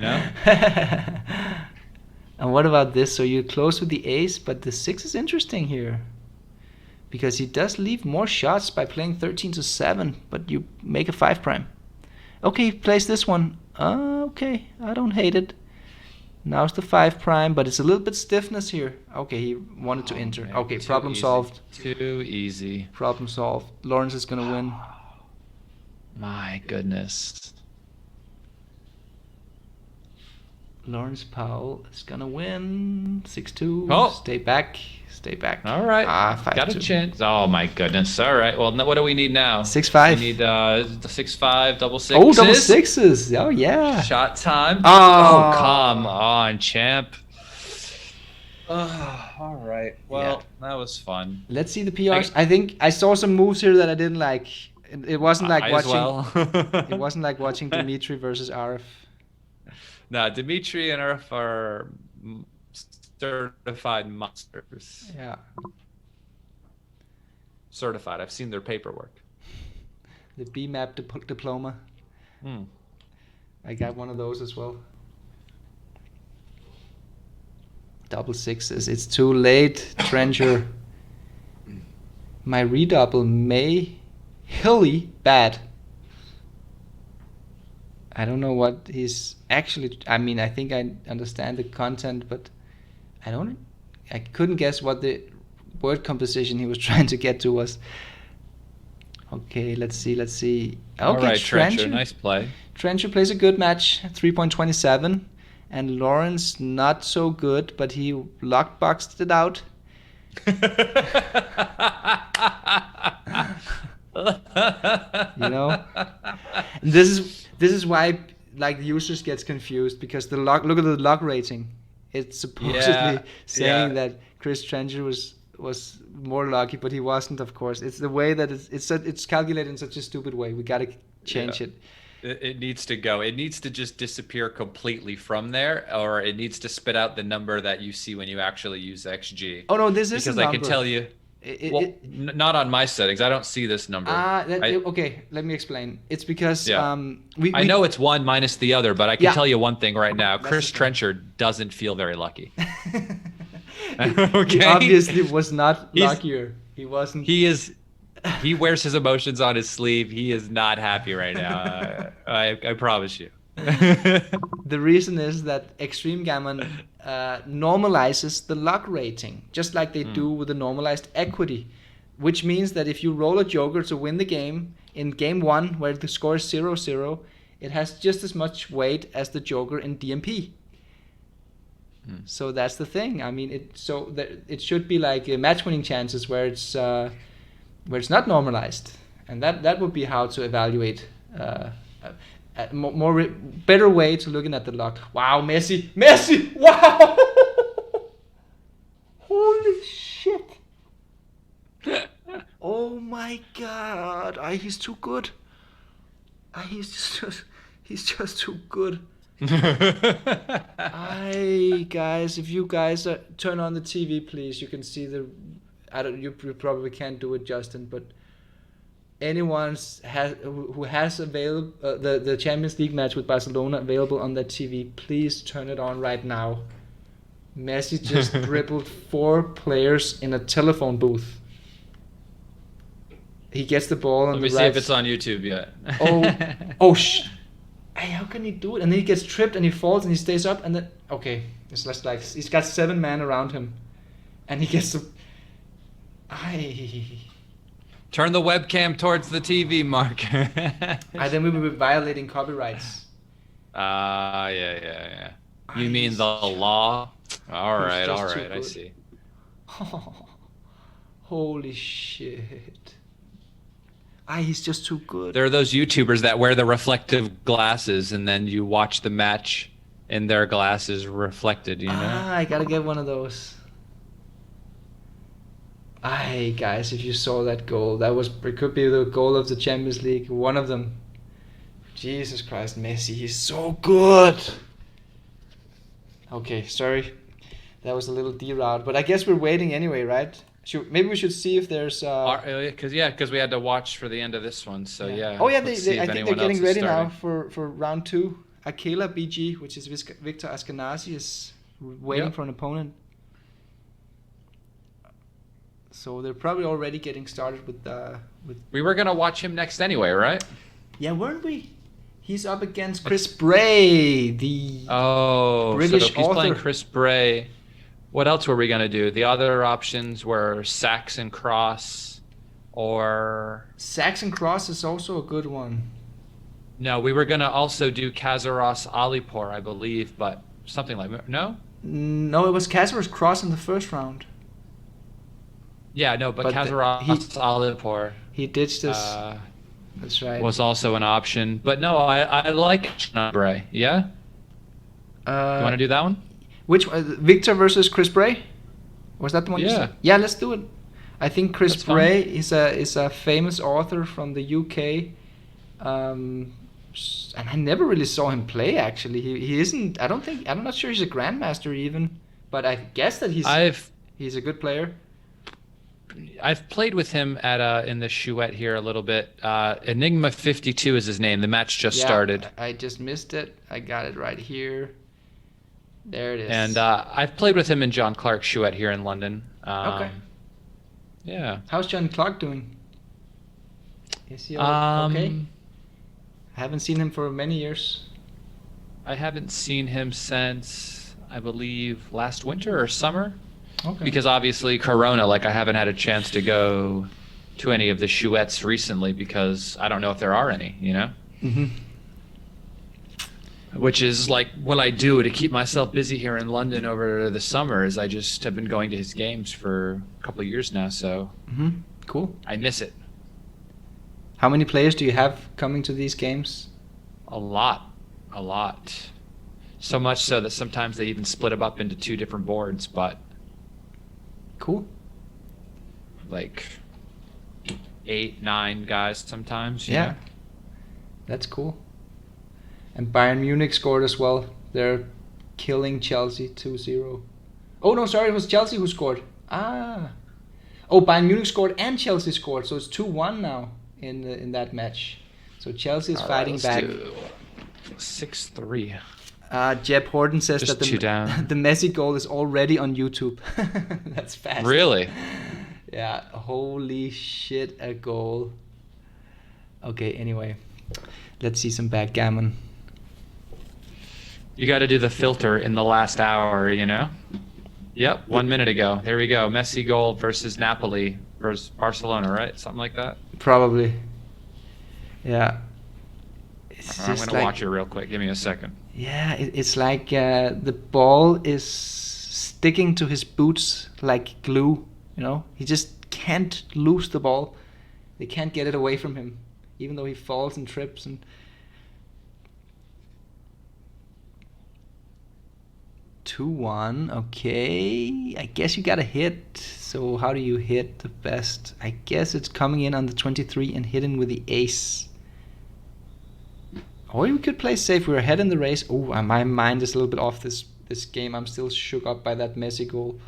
Speaker 2: And what about this? So you're close with the ace, but the 6 is interesting here. Because he does leave more shots by playing 13-7, but you make a 5'. Okay, he plays this one. Okay, I don't hate it. Now it's the 5', but it's a little bit stiffness here. Okay, he wanted to enter.
Speaker 3: Man,
Speaker 2: okay, problem solved.
Speaker 3: Too easy.
Speaker 2: Problem solved. Lawrence is going to win.
Speaker 3: My goodness.
Speaker 2: Lawrence Powell is going to win. 6-2.
Speaker 3: Oh.
Speaker 2: Stay back.
Speaker 3: All right.
Speaker 2: 5-2.
Speaker 3: Got a chance. Oh, my goodness. All right. Well, what do we need now?
Speaker 2: 6-5.
Speaker 3: We need the 6-5, double 6s.
Speaker 2: Oh, double 6s. Oh, yeah.
Speaker 3: Shot time.
Speaker 2: Oh,
Speaker 3: come on, champ. All right. Well, that was fun.
Speaker 2: Let's see the PRs. I think I saw some moves here that I didn't like. It wasn't like watching. It wasn't like watching Dimitri versus Arif.
Speaker 3: No, Dimitri and Arif are certified monsters.
Speaker 2: Yeah.
Speaker 3: Certified. I've seen their paperwork.
Speaker 2: The BMAP diploma. I got one of those as well. Double sixes. It's too late, Trencher. My redouble may hilly bad. I don't know what he's actually. I mean, I think I understand the content, but I couldn't guess what the word composition he was trying to get to was. Okay, let's see. Okay,
Speaker 3: all right, Trencher, nice play.
Speaker 2: Trencher plays a good match, 3.27, and Lawrence not so good, but he lockboxed it out. You know, this is why like the users gets confused, because the look at the log rating. It's supposedly saying that Chris Trencher was more lucky, but he wasn't. Of course, it's the way that it's calculated in such a stupid way. We gotta change it.
Speaker 3: It needs to go. It needs to just disappear completely from there, or it needs to spit out the number that you see when you actually use XG.
Speaker 2: Oh no, this is
Speaker 3: because
Speaker 2: a number.
Speaker 3: I can tell you. Not on my settings. I don't see this number.
Speaker 2: Okay, let me explain. It's because
Speaker 3: I know it's one minus the other, but I can tell you one thing right now. Chris Trencher doesn't feel very lucky.
Speaker 2: Okay. He obviously was not luckier. He wasn't.
Speaker 3: He wears his emotions on his sleeve. He is not happy right now. I promise you.
Speaker 2: The reason is that Extreme Gammon normalizes the luck rating, just like they do with the normalized equity, which means that if you roll a joker to win the game in game 1, where the score is 0-0, it has just as much weight as the joker in DMP. So that's the thing. I mean, it should be like match winning chances where it's not normalized, and that would be how to evaluate. Better way to looking at the luck. Wow, Messi! Wow! Holy shit! Oh my god! He's too good. He's just too good. Guys, if you guys turn on the TV, please, you can see you probably can't do it, Justin, but anyone who has available the Champions League match with Barcelona available on that TV, please turn it on right now. Messi just dribbled 4 players in a telephone booth. He gets the ball on the right.
Speaker 3: Let me see if it's on YouTube yet.
Speaker 2: Hey, how can he do it? And then he gets tripped and he falls and he stays up, and then it's just like he's got 7 men around him, and he gets the.
Speaker 3: Turn the webcam towards the TV, Mark.
Speaker 2: Then we will be violating copyrights.
Speaker 3: Yeah. You mean the law? All right, I see.
Speaker 2: Holy shit. He's just too good.
Speaker 3: There are those YouTubers that wear the reflective glasses, and then you watch the match in their glasses reflected, you know?
Speaker 2: I gotta get one of those. Guys, if you saw that goal, it could be the goal of the Champions League, one of them. Jesus Christ, Messi, he's so good. Okay, sorry, that was a little derailed, but I guess we're waiting anyway, right? Maybe we should see if there's.
Speaker 3: Because we had to watch for the end of this one, so yeah.
Speaker 2: Oh yeah, I think they're getting ready now for round 2. Akela BG, which is Viktor Ashkenazi, is waiting for an opponent. So they're probably already getting started with.
Speaker 3: We were gonna watch him next anyway, right?
Speaker 2: Yeah, weren't we? He's up against Chris Bray, the British
Speaker 3: so if he's playing Chris Bray. What else were we gonna do? The other options were Sachs and Cross, or
Speaker 2: Sachs and Cross is also a good one.
Speaker 3: No, we were gonna also do Kazaros Alipor, I believe, but something like no.
Speaker 2: No, it was Kazaros Cross in the first round.
Speaker 3: Yeah, no, but Kazaros Alipor.
Speaker 2: He ditched this. That's right.
Speaker 3: Was also an option, but no, I like Bray. Yeah. You want to do that one?
Speaker 2: Which Viktor versus Chris Bray? Was that the one?
Speaker 3: Yeah.
Speaker 2: You said? Yeah, let's do it. I think Chris Bray is a famous author from the UK. And I never really saw him play. Actually, he isn't. I'm not sure he's a grandmaster even. But I guess that he's a good player.
Speaker 3: I've played with him at in the Chouette here a little bit. Enigma 52 is his name. The match just started.
Speaker 2: I just missed it. I got it right here. There it is.
Speaker 3: And I've played with him in John Clark's Chouette here in London.
Speaker 2: Okay.
Speaker 3: Yeah.
Speaker 2: How's John Clark doing? Is he okay? I haven't seen him for many years.
Speaker 3: I haven't seen him since, I believe, last winter or summer.
Speaker 2: Okay.
Speaker 3: Because obviously Corona, like I haven't had a chance to go to any of the Chouettes recently because I don't know if there are any, you know?
Speaker 2: Mm-hmm.
Speaker 3: Which is like what I do to keep myself busy here in London over the summer is I just have been going to his games for a couple of years now, so
Speaker 2: cool.
Speaker 3: I miss it.
Speaker 2: How many players do you have coming to these games?
Speaker 3: A lot. So much so that sometimes they even split them up into 2 different boards, but
Speaker 2: cool.
Speaker 3: Like 8, 9 guys sometimes.
Speaker 2: Yeah. That's cool. And Bayern Munich scored as well. They're killing Chelsea 2-0. Oh no, sorry, it was Chelsea who scored. Oh, Bayern Munich scored and Chelsea scored, so it's 2-1 now in that match. So Chelsea is fighting back.
Speaker 3: 6-3.
Speaker 2: Jeb Horton says
Speaker 3: Just
Speaker 2: that the Messi goal is already on YouTube. That's fast.
Speaker 3: Really?
Speaker 2: Yeah, holy shit, a goal. Okay, anyway, let's see some backgammon.
Speaker 3: You got to do the filter in the last hour, you know? Yep, 1 minute ago. There we go. Messi goal versus Napoli versus Barcelona, right? Something like that?
Speaker 2: Probably. Yeah.
Speaker 3: I'm going to watch it real quick. Give me a second.
Speaker 2: Yeah, it's like the ball is sticking to his boots like glue, you know? He just can't lose the ball. They can't get it away from him, even though he falls and trips and... 2-1, okay. I guess you got a hit. So how do you hit the best? I guess it's coming in on the 23 and hitting with the ace. Or you could play safe. We're ahead in the race. Oh, my mind is a little bit off this game. I'm still shook up by that Messi goal.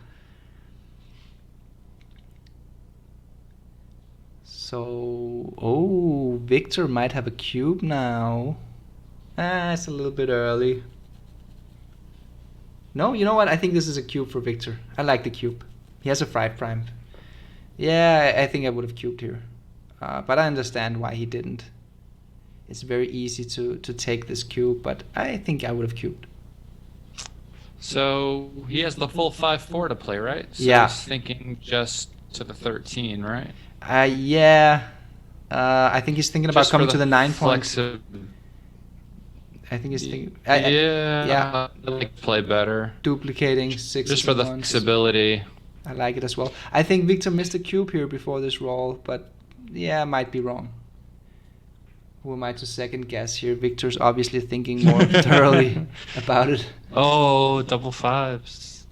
Speaker 2: So, Viktor might have a cube now. It's a little bit early. No, you know what? I think this is a cube for Viktor. I like the cube. He has a 5 prime. Yeah, I think I would have cubed here. But I understand why he didn't. It's very easy to take this cube, but I think I would have cubed.
Speaker 3: So he has the full 5-4 to play, right? So
Speaker 2: yeah.
Speaker 3: He's thinking just to the 13, right?
Speaker 2: Yeah. I think he's thinking about
Speaker 3: just
Speaker 2: coming to the 9 point. I think he's thinking...
Speaker 3: I like to play better.
Speaker 2: Duplicating 6
Speaker 3: just for the flexibility.
Speaker 2: I like it as well. I think Viktor missed a cube here before this roll, but yeah, I might be wrong. Who am I to second guess here? Viktor's obviously thinking more thoroughly about it.
Speaker 3: Oh, double 5s.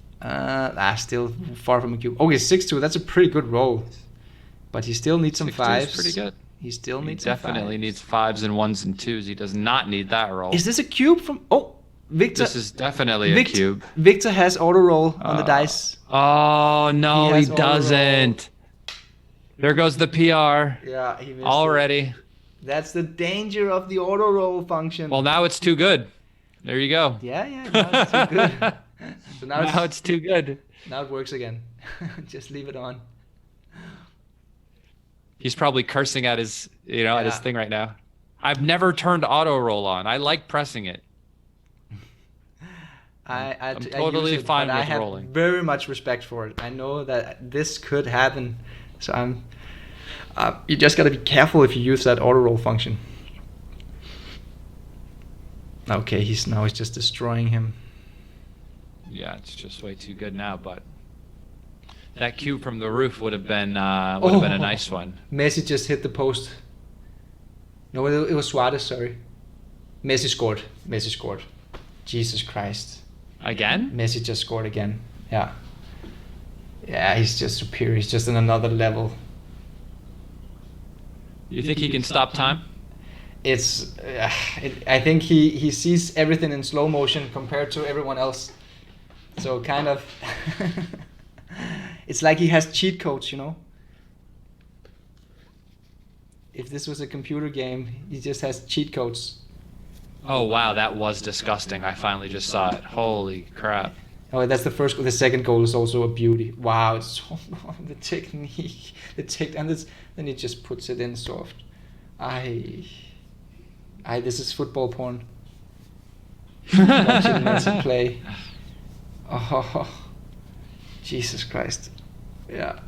Speaker 2: Still far from a cube. Okay, 6-2. That's a pretty good roll, but he still needs some 5s.
Speaker 3: Pretty good.
Speaker 2: He still needs some 5s.
Speaker 3: Definitely needs 5s and 1s and 2s. He does not need that roll.
Speaker 2: Is this a cube from? Oh, Viktor.
Speaker 3: This is definitely a cube.
Speaker 2: Viktor has auto roll on the dice.
Speaker 3: Oh no, he doesn't. There goes the PR.
Speaker 2: Yeah, he missed
Speaker 3: already.
Speaker 2: It. That's the danger of the auto roll function.
Speaker 3: Well, now it's too good. There you go.
Speaker 2: Yeah, now it's too good. So
Speaker 3: now it's too good.
Speaker 2: Now it works again. Just leave it on.
Speaker 3: He's probably cursing at his, at his thing right now. I've never turned auto roll on. I like pressing it. I'm totally fine with rolling.
Speaker 2: I have very much respect for it. I know that this could happen, so you just gotta be careful if you use that auto roll function. Okay, he's just destroying him.
Speaker 3: Yeah, it's just way too good now, but that cube from the roof would have been a nice one.
Speaker 2: Messi just hit the post. No, it was Suarez, sorry. Messi scored. Jesus Christ.
Speaker 3: Again?
Speaker 2: Messi just scored again. Yeah. Yeah, he's just superior. He's just on another level.
Speaker 3: You think he can stop time?
Speaker 2: it's I think he sees everything in slow motion compared to everyone else. So kind of it's like he has cheat codes, you know. If this was a computer game, he just has cheat codes.
Speaker 3: Oh wow, that was disgusting. I finally just saw it. Holy crap.
Speaker 2: Oh, that's the first goal. The second goal is also a beauty. Wow, it's so the technique, and then he just puts it in soft. This is football porn. Watching Messi play. Oh, Jesus Christ. Yeah.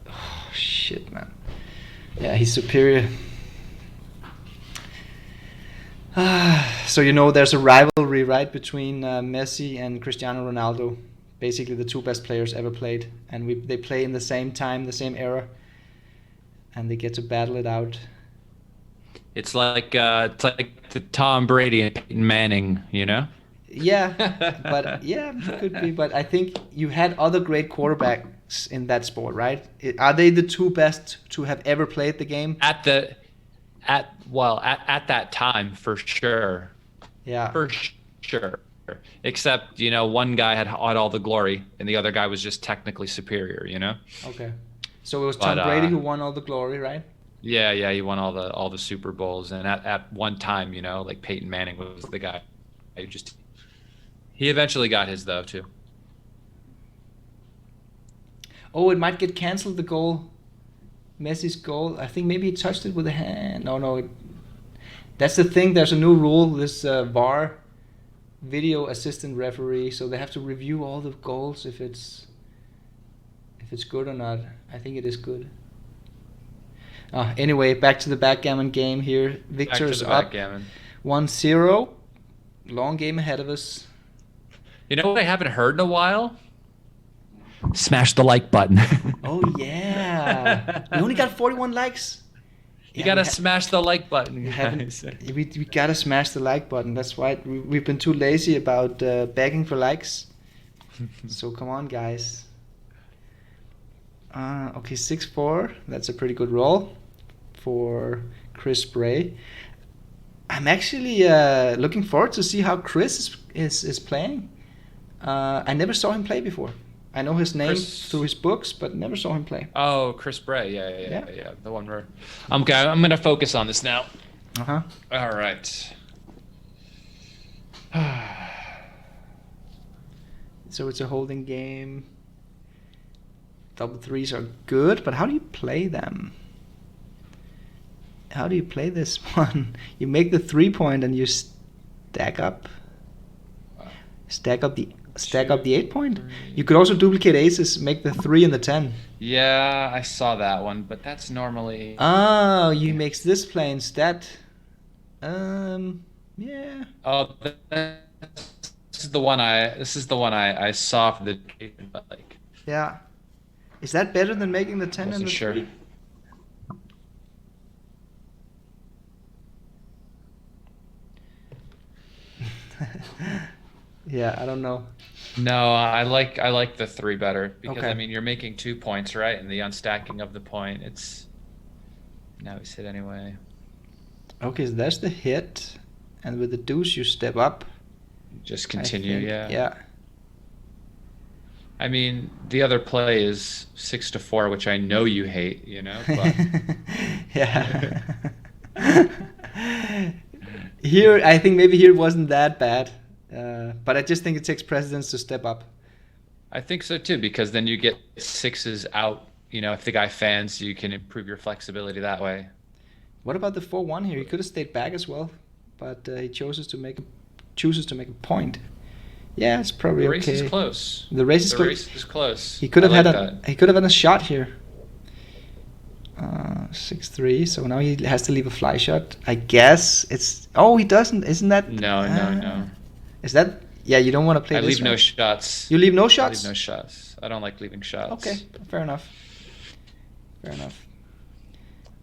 Speaker 2: Oh, shit, man. Yeah, he's superior. So there's a rivalry, right, between Messi and Cristiano Ronaldo. Basically, the two best players ever played, and they play in the same time, the same era, and they get to battle it out.
Speaker 3: It's like the Tom Brady and Peyton Manning, you know?
Speaker 2: Yeah, but it could be. But I think you had other great quarterbacks in that sport, right? Are they the two best to have ever played the game?
Speaker 3: At that time, for sure.
Speaker 2: Yeah.
Speaker 3: For sure. Except, one guy had all the glory, and the other guy was just technically superior, you know?
Speaker 2: Okay. So it was Tom Brady who won all the glory, right?
Speaker 3: Yeah, he won all the Super Bowls, and at one time, like Peyton Manning was the guy who he eventually got his though too.
Speaker 2: Oh, it might get canceled, the goal. Messi's goal. I think maybe he touched it with a hand. No. That's the thing. There's a new rule. This VAR, video assistant referee, so they have to review all the goals if it's good or not. I think it is good. Anyway, back to the backgammon game here. Viktor's up 1-0. Long game ahead of us.
Speaker 3: You know what I haven't heard in a while? Smash the like button.
Speaker 2: Oh, yeah. We only got 41 likes.
Speaker 3: You gotta smash the like button.
Speaker 2: We gotta smash the like button. That's why we've been too lazy about begging for likes. So come on, guys. Okay, 6-4. That's a pretty good roll for Chris Bray. I'm actually looking forward to see how Chris is playing. I never saw him play before. I know his name through his books, but never saw him play.
Speaker 3: Oh, Chris Bray. Yeah. The one where... Okay, I'm going to focus on this now.
Speaker 2: Uh-huh.
Speaker 3: All right.
Speaker 2: So it's a holding game. Double threes are good, but how do you play them? How do you play this one? You make the 3-point and you stack up the 8-point. You could also duplicate aces, make the 3 and the 10.
Speaker 3: Yeah, I saw that one, but that's normally...
Speaker 2: Oh, you makes this play instead. Yeah.
Speaker 3: Oh, this is the one I saw for the... Like.
Speaker 2: Yeah. Is that better than making the 10 and the 3? Yeah, I don't know.
Speaker 3: No, I like the 3 better because okay. I mean you're making 2 points, right? And the unstacking of the point, it's now he's hit anyway.
Speaker 2: Okay, so that's the hit, and with the deuce you step up.
Speaker 3: Just continue, yeah.
Speaker 2: Yeah.
Speaker 3: I mean, the other play is 6-4, which I know you hate, but
Speaker 2: yeah. Here, I think maybe here it wasn't that bad. But I just think it takes precedence to step up.
Speaker 3: I think so too, because then you get 6s out. If the guy fans, you can improve your flexibility that way.
Speaker 2: What about the 4-1 here? He could have stayed back as well, but he chooses to make a point. Yeah, it's probably okay.
Speaker 3: The race is close.
Speaker 2: The race is
Speaker 3: close.
Speaker 2: He could have had a shot here. 6-3. So now he has to leave a fly shot. I guess it's. Oh, he doesn't. Isn't that?
Speaker 3: No.
Speaker 2: Is that? Yeah, you don't want to play this.
Speaker 3: I leave no shots.
Speaker 2: You leave no shots?
Speaker 3: I leave no shots. I don't like leaving shots.
Speaker 2: Okay, fair enough.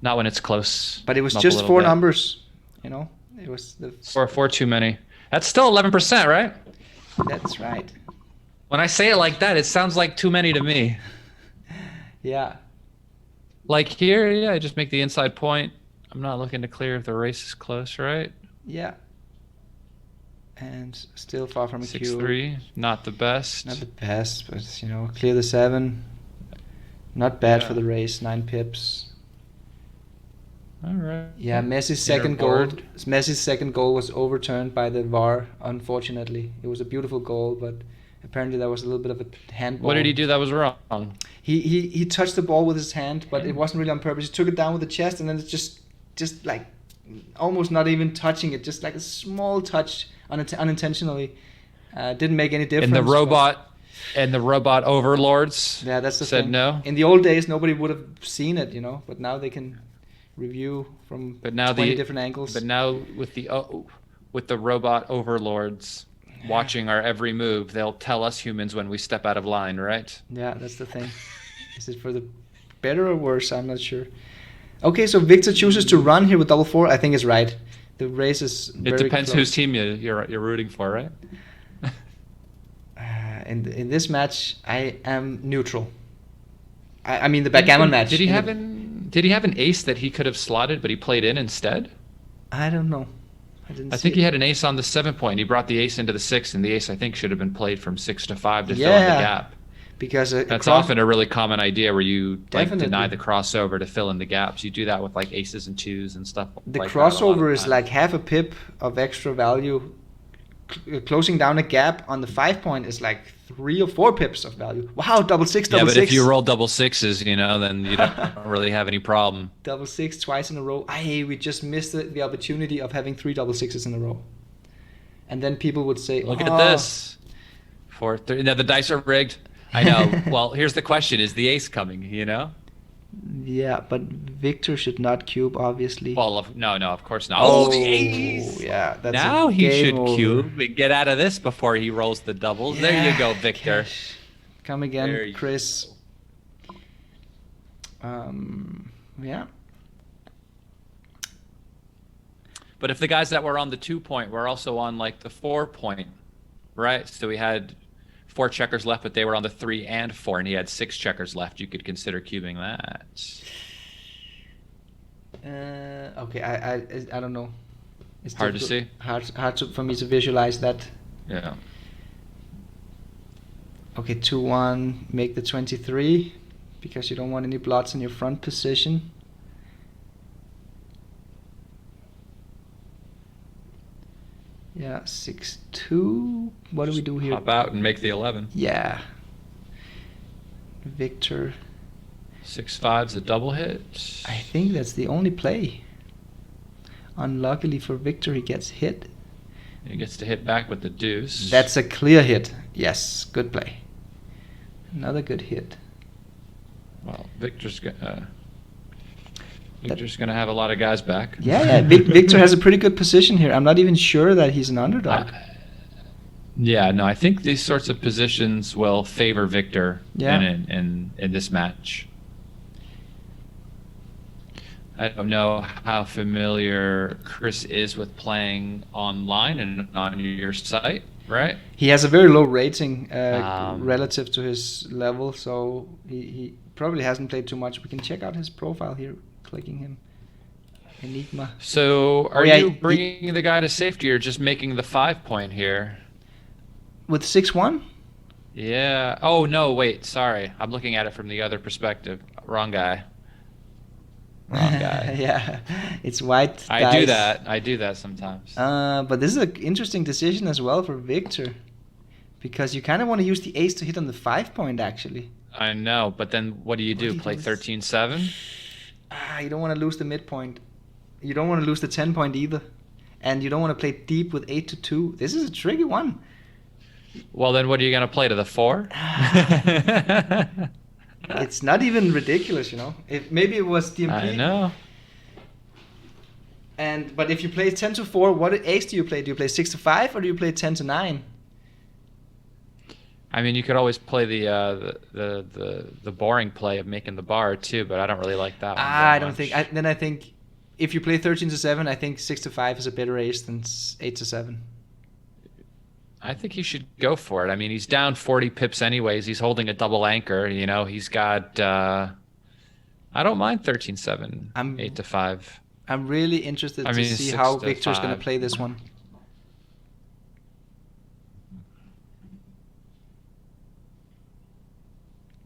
Speaker 3: Not when it's close.
Speaker 2: But it was just 4 numbers. It was the...
Speaker 3: 4 too many. That's still 11%, right?
Speaker 2: That's right.
Speaker 3: When I say it like that, it sounds like too many to me.
Speaker 2: Yeah,
Speaker 3: Like here, yeah, just make the inside point. I'm not looking to clear if the race is close, right?
Speaker 2: Yeah. And still far from a cube.
Speaker 3: 6-3, not the best.
Speaker 2: Not the best, but clear the 7. Not bad for the race. 9 pips.
Speaker 3: All right.
Speaker 2: Yeah, Messi's second goal was overturned by the VAR. Unfortunately, it was a beautiful goal, but apparently that was a little bit of a handball.
Speaker 3: What did he do that was wrong?
Speaker 2: He touched the ball with his hand, but it wasn't really on purpose. He took it down with the chest, and then it's just like almost not even touching it, just like a small touch unintentionally. Didn't make any difference.
Speaker 3: And the robot overlords.
Speaker 2: Yeah, that's the
Speaker 3: said
Speaker 2: thing.
Speaker 3: No.
Speaker 2: In the old days, nobody would have seen it, but now they can review from 20 different angles.
Speaker 3: But now with the robot overlords watching our every move, they'll tell us humans when we step out of line, right?
Speaker 2: Yeah, that's the thing. Is it for the better or worse? I'm not sure. Okay, so Viktor chooses to run here with double 4. I think it's right. The race is very
Speaker 3: It depends
Speaker 2: close.
Speaker 3: whose team you're rooting for, right?
Speaker 2: In this match, I am neutral. I mean the backgammon match.
Speaker 3: Did he have an ace that he could have slotted, but he played in instead?
Speaker 2: I don't know.
Speaker 3: I think he had an ace on the 7 point. He brought the ace into the 6, and the ace I think should have been played from 6 to 5 to fill in the gap.
Speaker 2: Because
Speaker 3: that's often a really common idea where you
Speaker 2: Definitely.
Speaker 3: deny the crossover to fill in the gaps. You do that with like aces and 2s and stuff.
Speaker 2: The crossover is like half a pip of extra value. Closing down a gap on the 5 point is like 3 or 4 pips of value. Wow, double 6.
Speaker 3: Yeah, but if you roll double 6s, then you don't really have any problem.
Speaker 2: Double 6 twice in a row. We just missed the opportunity of having 3 double 6s in a row. And then people would say,
Speaker 3: "Look at this, 4-3." Now the dice are rigged. I know. Well, here's the question: is the ace coming?
Speaker 2: Yeah, but Viktor should not cube, obviously.
Speaker 3: Well, no, of course not.
Speaker 2: Oh,
Speaker 3: the ace!
Speaker 2: Yeah, that's
Speaker 3: now he should
Speaker 2: over.
Speaker 3: cube and get out of this before he rolls the doubles. Yeah, there you go, Viktor.
Speaker 2: Gosh. Come again, Chris. Yeah.
Speaker 3: But if the guys that were on the 2 point were also on like the 4 point, right? So we had 4 checkers left, but they were on the 3 and 4, and he had 6 checkers left. You could consider cubing that.
Speaker 2: Okay, I don't know. It's
Speaker 3: hard to see.
Speaker 2: Hard for me to visualize that.
Speaker 3: Yeah.
Speaker 2: Okay, 2-1, make the 23, because you don't want any blots in your front position. Yeah, 6-2. What do we do here?
Speaker 3: Hop out and make the 11.
Speaker 2: Yeah. Viktor.
Speaker 3: 6-5's a double hit.
Speaker 2: I think that's the only play. Unluckily for Viktor, he gets hit.
Speaker 3: He gets to hit back with the deuce.
Speaker 2: That's a clear hit. Yes, good play. Another good hit.
Speaker 3: Well, Viktor's gonna have a lot of guys back.
Speaker 2: Yeah. Viktor has a pretty good position here. I'm not even sure that he's an underdog.
Speaker 3: I think these sorts of positions will favor Viktor in this match. I don't know how familiar Chris is with playing online and on your site, right?
Speaker 2: He has a very low rating relative to his level, so he probably hasn't played too much. We can check out his profile here, clicking him. Enigma.
Speaker 3: So are you bringing the guy to safety or just making the 5 point here?
Speaker 2: With 6-1?
Speaker 3: Yeah. Oh, no, wait. Sorry. I'm looking at it from the other perspective. Wrong guy.
Speaker 2: Yeah, it's white.
Speaker 3: I do that sometimes.
Speaker 2: But this is an interesting decision as well for Viktor, because you kind of want to use the ace to hit on the 5 point, actually.
Speaker 3: I know, but then what do you do? Play 13-7?
Speaker 2: You don't want to lose the midpoint. You don't want to lose the 10 point either. And you don't want to play deep with 8-2. This is a tricky one.
Speaker 3: Well, then what are you going to play, to the 4?
Speaker 2: It's not even ridiculous, If maybe it was Dimitri.
Speaker 3: I know.
Speaker 2: But if you play 10-4, what ace do you play? Do you play 6-5 or do you play 10-9?
Speaker 3: I mean, you could always play the boring play of making the bar too, but I don't really like that one.
Speaker 2: I don't think. I think if you play 13-7, I think 6-5 is a better ace than 8-7.
Speaker 3: I think he should go for it. I mean, he's down 40 pips anyways. He's holding a double anchor. He's got I don't mind 13-7, 8-5.
Speaker 2: I'm really interested to see how Viktor's going to play this one.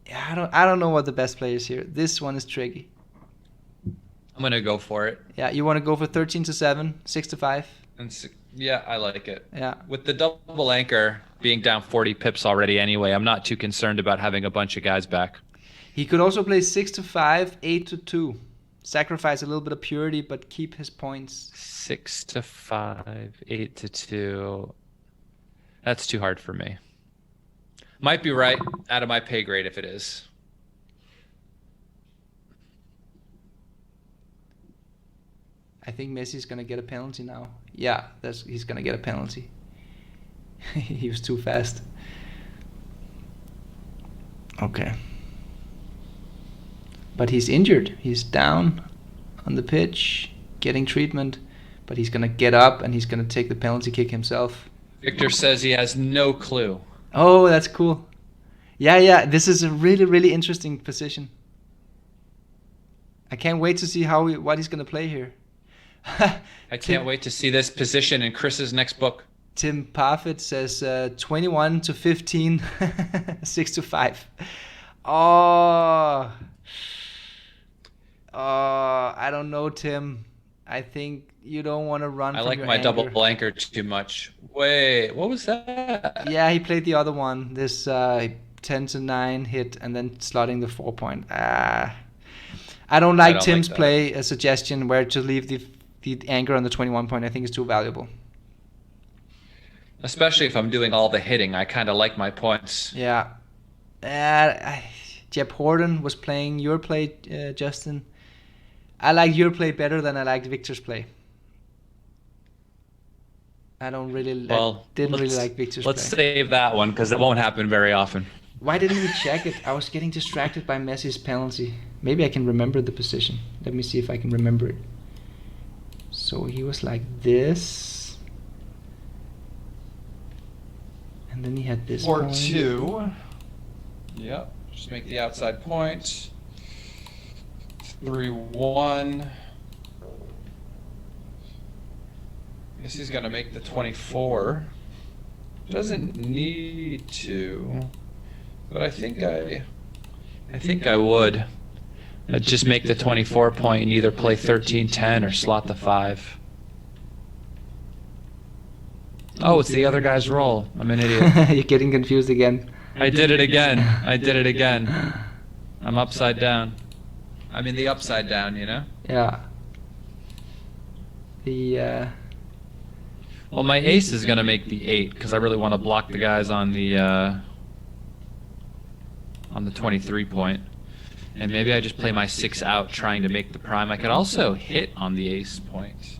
Speaker 2: Yeah, I don't know what the best play is here. This one is tricky.
Speaker 3: I'm going to go for it.
Speaker 2: Yeah, you want to go for 13-7, 6-5?
Speaker 3: Yeah, I like it.
Speaker 2: Yeah.
Speaker 3: With the double anchor being down 40 pips already anyway, I'm not too concerned about having a bunch of guys back.
Speaker 2: He could also play 6-5, 8-2. Sacrifice a little bit of purity, but keep his points.
Speaker 3: 6-5, 8-2. That's too hard for me. Might be right. Out of my pay grade if it is.
Speaker 2: I think Messi's going to get a penalty now. Yeah, he's going to get a penalty. He was too fast. Okay. But he's injured. He's down on the pitch, getting treatment. But he's going to get up and he's going to take the penalty kick himself.
Speaker 3: Viktor says he has no clue.
Speaker 2: Oh, that's cool. Yeah. This is a really, really interesting position. I can't wait to see what he's going to play here.
Speaker 3: I can't wait to see this position in Chris's next book.
Speaker 2: Tim Parfit says 21-15, 6-5. Oh, I don't know, Tim. I think you don't want to run.
Speaker 3: I like my double anchor too much. Wait, what was that?
Speaker 2: Yeah, he played the other one. This 10-9 hit and then slotting the 4-point. I don't like Tim's play. A suggestion where to leave the anchor on the 21 point. I think is too valuable.
Speaker 3: Especially if I'm doing all the hitting, I kind of like my points.
Speaker 2: Yeah. Jeb Horton was playing your play, Justin. I like your play better than I liked Viktor's play. I didn't really like Viktor's play.
Speaker 3: Let's save that one because it won't happen very often.
Speaker 2: Why didn't we check it? I was getting distracted by Messi's penalty. Maybe I can remember the position. Let me see if I can remember it. So he was like this. And then he had this
Speaker 3: 4-2. Yep. Just make the outside point. 3-1. Guess he's gonna make the 24. Doesn't need to, but I think I would. I'd just make the 24 point and either play 13-10 or slot the 5. Oh, it's the other guy's roll. I'm an idiot.
Speaker 2: You're getting confused again.
Speaker 3: I did it again. I'm upside down. I'm in the upside down, you know?
Speaker 2: Yeah.
Speaker 3: Well, my ace is going to make the 8 because I really want to block the guys on the 23 point. And maybe I just play my 6 out trying to make the prime. I could also hit on the ace point,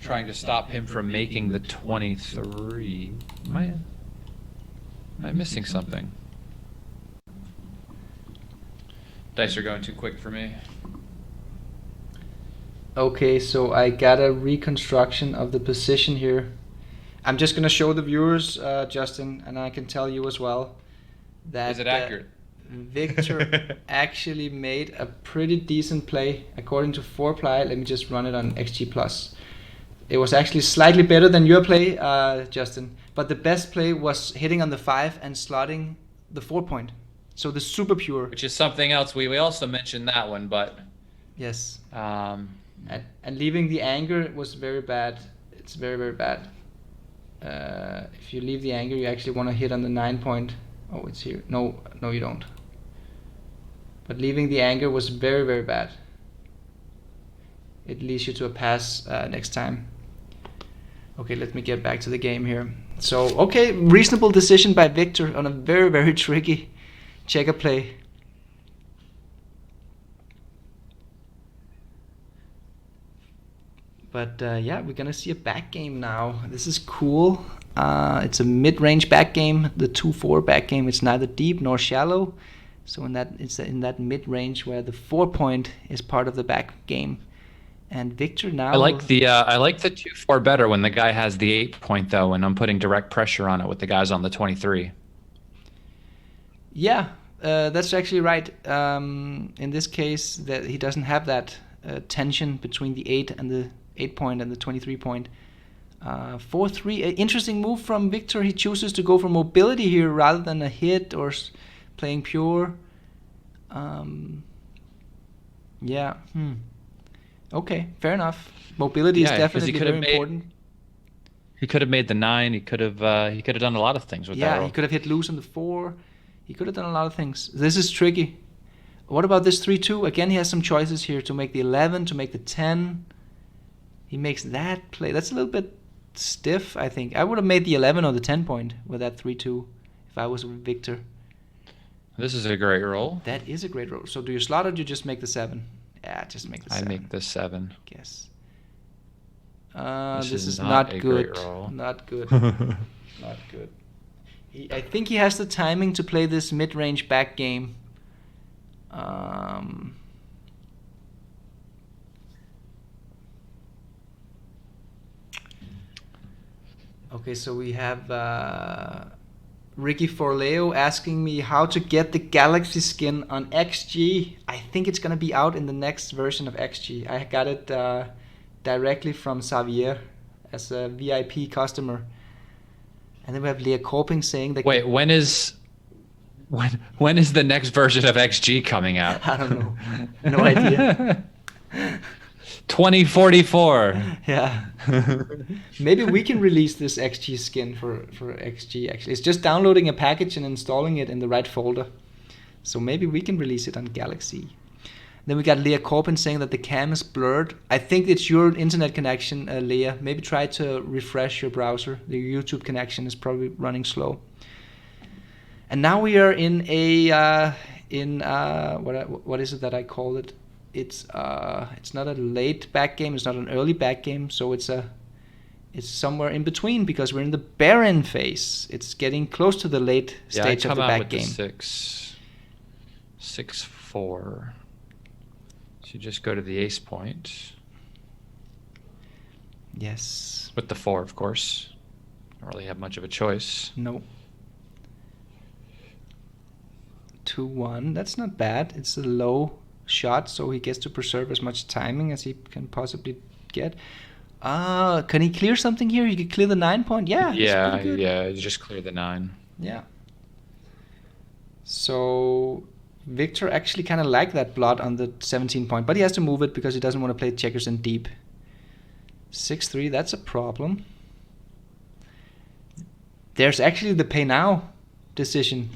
Speaker 3: trying to stop him from making the 23. Am I missing something? Dice are going too quick for me.
Speaker 2: Okay, so I got a reconstruction of the position here. I'm just going to show the viewers, Justin, and I can tell you as well that
Speaker 3: is it accurate?
Speaker 2: Viktor actually made a pretty decent play according to 4ply. Let me just run it on XG+. It was actually slightly better than your play, Justin, but the best play was hitting on the 5 and slotting the 4 point. So the super pure.
Speaker 3: Which is something else. We also mentioned that one, but...
Speaker 2: Yes. And leaving the anchor was very bad. It's very, very bad. If you leave the anchor, you actually want to hit on the 9 point. Oh, it's here. No, you don't. But leaving the anchor was very, very bad. It leads you to a pass next time. Okay, let me get back to the game here. So, okay, reasonable decision by Viktor on a very, very tricky checker play. But yeah, we're gonna see a back game now. This is cool. It's a mid-range back game. The 2-4 back game. It's neither deep nor shallow. So it's in that mid-range where the 4 point is part of the back game. And Viktor now.
Speaker 3: I like the 2-4 better when the guy has the 8 point though, and I'm putting direct pressure on it with the guys on the 23.
Speaker 2: Yeah, that's actually right. In this case, that he doesn't have that tension between the 8 point and the 23 point. 4-3. Interesting move from Viktor. He chooses to go for mobility here rather than a hit or playing pure. Yeah. Okay, fair enough. Mobility is definitely very important.
Speaker 3: He could have made the 9. He could have done a lot of things with that roll.
Speaker 2: Yeah, he could have hit loose on the 4. He could have done a lot of things. This is tricky. What about this 3-2? Again, he has some choices here to make the 11, to make the 10. He makes that play. That's a little bit stiff, I think. I would have made the 11 or the 10 point with that 3-2 if I was Viktor.
Speaker 3: This is a great roll.
Speaker 2: That is a great roll. So do you slot or do you just make the 7? Yeah, just make the 7.
Speaker 3: I make the 7.
Speaker 2: Guess. This is not good.
Speaker 3: Great roll.
Speaker 2: Not good. Not good. I think he has the timing to play this mid-range back game. Okay, so we have Ricky Forleo asking me how to get the Galaxy skin on XG. I think it's gonna be out in the next version of XG. I got it directly from Xavier as a VIP customer. And then we have Leah Corping saying that...
Speaker 3: Wait, when is the next version of XG coming out?
Speaker 2: I don't know. No idea.
Speaker 3: 2044.
Speaker 2: Yeah. Maybe we can release this XG skin for XG, actually. It's just downloading a package and installing it in the right folder. So maybe we can release it on Galaxy. Then we got Leah Corbin saying that the cam is blurred. I think it's your internet connection, Leah. Maybe try to refresh your browser. The YouTube connection is probably running slow. And now we are in a what is it that I call it? It's not a late back game. It's not an early back game. So it's somewhere in between because we're in the Baron phase. It's getting close to the late stage of the back game.
Speaker 3: 6-4. So you just go to the ace point.
Speaker 2: Yes.
Speaker 3: With the 4, of course. Don't really have much of a choice.
Speaker 2: No. 2-1. That's not bad. It's a low shot, so he gets to preserve as much timing as he can possibly get. Can he clear something here? He could clear the 9 point? Yeah.
Speaker 3: Yeah, you just clear the 9.
Speaker 2: Yeah. So Viktor actually kind of liked that blot on the 17 point, but he has to move it because he doesn't want to play checkers in deep. 6-3, that's a problem. There's actually the pay now decision.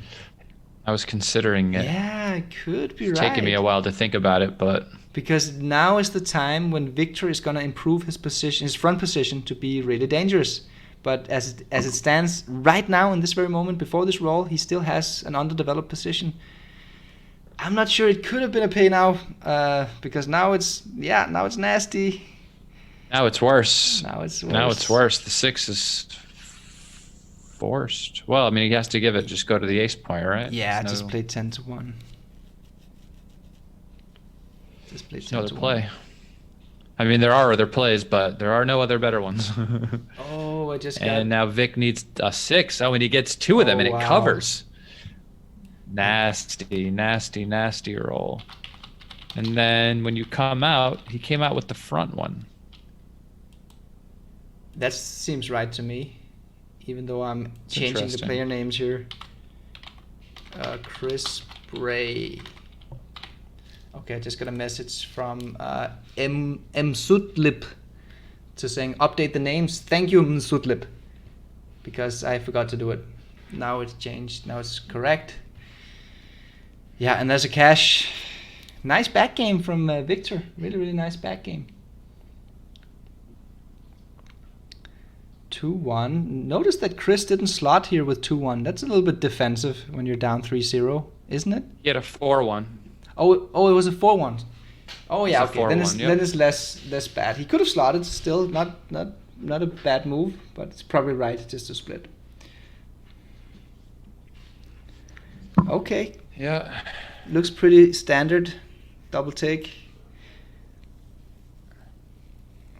Speaker 3: I was considering it.
Speaker 2: Yeah, it could be
Speaker 3: it's
Speaker 2: right.
Speaker 3: Taking me a while to think about it, but
Speaker 2: because now is the time when Viktor is going to improve his position, his front position, to be really dangerous. But as it stands right now in this very moment before this roll, he still has an underdeveloped position. I'm not sure it could have been a pay now, because now it's nasty.
Speaker 3: Now it's worse.
Speaker 2: Now it's
Speaker 3: worse. The 6 is forced. Well, I mean, he has to give it. Just go to the ace point, right?
Speaker 2: Yeah, just play 10-1. Just play 10-1.
Speaker 3: No other play. I mean, there are other plays, but there are no other better ones.
Speaker 2: Oh, I just got...
Speaker 3: And now Vic needs a 6. Oh, and he gets 2 of them, and it covers. Nasty, nasty, nasty roll. And then when you come out, he came out with the front one.
Speaker 2: That seems right to me, even though I'm changing the player names here. Chris Bray. Okay, I just got a message from M. Sudlip to saying update the names. Thank you, M. Sudlip, because I forgot to do it. Now it's changed. Now it's correct. Yeah, and there's a cash. Nice back game from Viktor. Really, really nice back game. 2-1. Notice that Chris didn't slot here with 2-1. That's a little bit defensive when you're down 3-0, isn't it?
Speaker 3: He had a 4-1.
Speaker 2: Oh, it was a 4-1. Oh yeah, okay. Then it's
Speaker 3: yep.
Speaker 2: less bad. He could have slotted still. Not a bad move, but it's probably right just to split. Okay.
Speaker 3: Yeah.
Speaker 2: Looks pretty standard. Double take.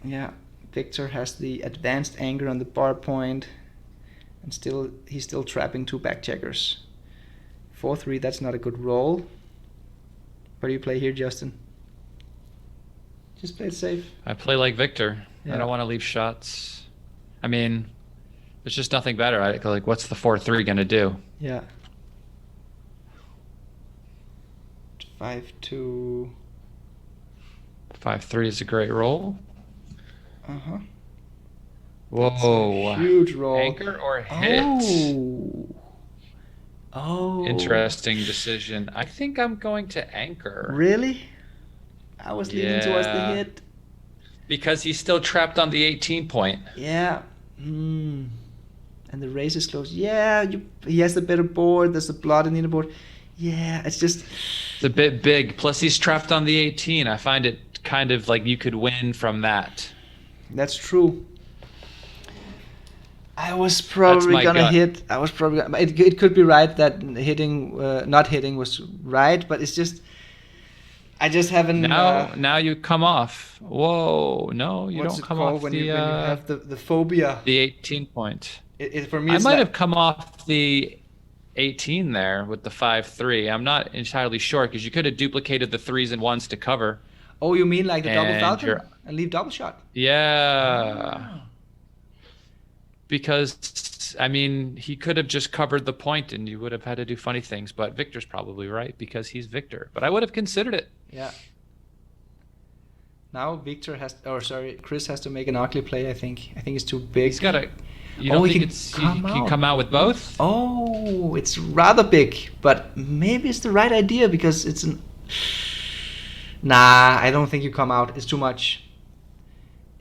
Speaker 2: Yeah. Viktor has the advanced anger on the bar point, and he's still trapping 2 back checkers. 4-3, that's not a good roll. What do you play here, Justin? Just play it safe.
Speaker 3: I play like Viktor. Yeah. I don't want to leave shots. I mean, there's just nothing better. Like, what's the 4-3 going to do?
Speaker 2: Yeah. 5-2.
Speaker 3: 5-3 is a great roll.
Speaker 2: Uh-huh.
Speaker 3: Whoa.
Speaker 2: Huge roll.
Speaker 3: Anchor or hit?
Speaker 2: Oh.
Speaker 3: Interesting decision. I think I'm going to anchor.
Speaker 2: Really? I was leaning towards the hit.
Speaker 3: Because he's still trapped on the 18 point.
Speaker 2: Yeah. And the race is close. Yeah, he has the better board. There's the blood in the board. Yeah, it's just...
Speaker 3: It's a bit big. Plus, he's trapped on the 18. I find it kind of like you could win from that.
Speaker 2: That's true. I was probably gonna hit. It could be right that hitting, not hitting was right, but it's just... I just haven't...
Speaker 3: Now you come off. Whoa, no, you don't come off
Speaker 2: when you have the phobia?
Speaker 3: The 18 point.
Speaker 2: For me,
Speaker 3: I might have come off the 18 there with the 5-3. I'm not entirely sure because you could have duplicated the 3s and 1s to cover.
Speaker 2: Oh, you mean like the double falcon and leave double shot?
Speaker 3: Yeah. Oh. Because, I mean, he could have just covered the point and you would have had to do funny things. But Viktor's probably right because he's Viktor. But I would have considered it.
Speaker 2: Yeah. Now Chris has to make an ugly play, I think. I think it's too big.
Speaker 3: He's got to... You don't think he can come out with both?
Speaker 2: Oh, it's rather big. But maybe it's the right idea because it's an... Nah, I don't think you come out. It's too much.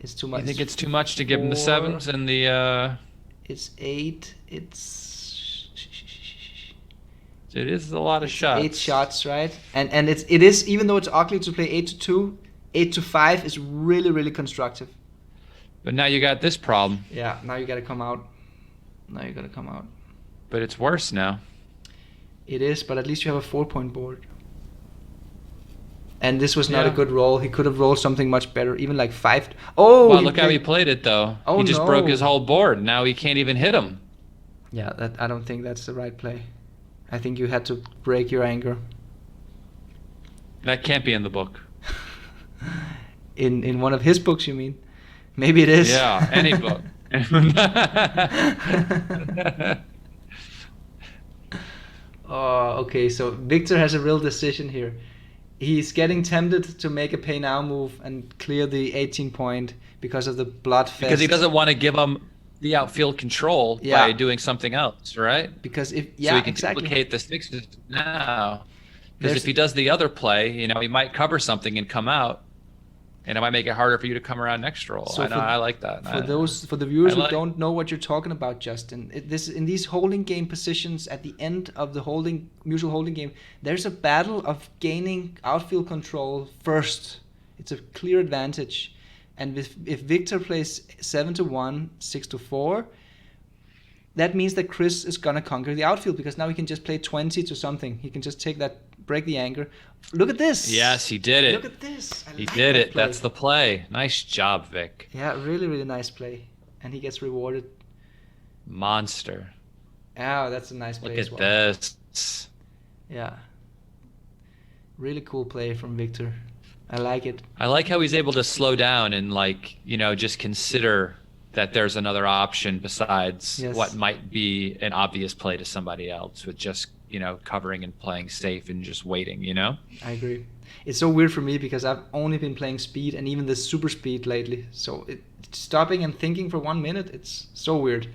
Speaker 2: It's too much.
Speaker 3: You think it's too much to give him the 7s and the...
Speaker 2: It's 8. It
Speaker 3: is a lot of shots.
Speaker 2: 8 shots, right? And it is, even though it's ugly to play 8-2, 8-5 is really, really constructive.
Speaker 3: But now you got this problem.
Speaker 2: Yeah, now you got to come out.
Speaker 3: But it's worse now.
Speaker 2: It is, but at least you have a 4-point board. And this was not a good roll. He could have rolled something much better, even like 5. Oh!
Speaker 3: Well, look how he played it, though.
Speaker 2: Oh,
Speaker 3: he just broke his whole board. Now he can't even hit him.
Speaker 2: Yeah, I don't think that's the right play. I think you had to break your anger.
Speaker 3: That can't be in the book.
Speaker 2: In one of his books, you mean? Maybe it is.
Speaker 3: Yeah, any book.
Speaker 2: Oh, okay. So Viktor has a real decision here. He's getting tempted to make a pay now move and clear the 18 point because of the blood fest.
Speaker 3: Because he doesn't want to give him the outfield control by doing something else, right?
Speaker 2: Because so he can
Speaker 3: duplicate the 6s now. Because if he does the other play, he might cover something and come out. And it might make it harder for you to come around next roll. So I like that.
Speaker 2: For the viewers who don't know what you're talking about, Justin, in these holding game positions at the end of the mutual holding game, there's a battle of gaining outfield control first. It's a clear advantage. And if Viktor plays 7-1, 6-4, that means that Chris is gonna conquer the outfield because now he can just play 20 to something. He can just take that, break the anger. Look at this.
Speaker 3: Yes, he did it.
Speaker 2: Look at this.
Speaker 3: He did it. That's the play. Nice job, Vic.
Speaker 2: Yeah, really, really nice play. And he gets rewarded.
Speaker 3: Monster.
Speaker 2: Oh, that's a nice play as well.
Speaker 3: Look at this.
Speaker 2: Yeah. Really cool play from Viktor. I like it.
Speaker 3: I like how he's able to slow down and just consider that there's another option besides what might be an obvious play to somebody else with just covering and playing safe and just waiting,
Speaker 2: I agree. It's so weird for me because I've only been playing speed and even the super speed lately. So stopping and thinking for 1 minute, it's so weird.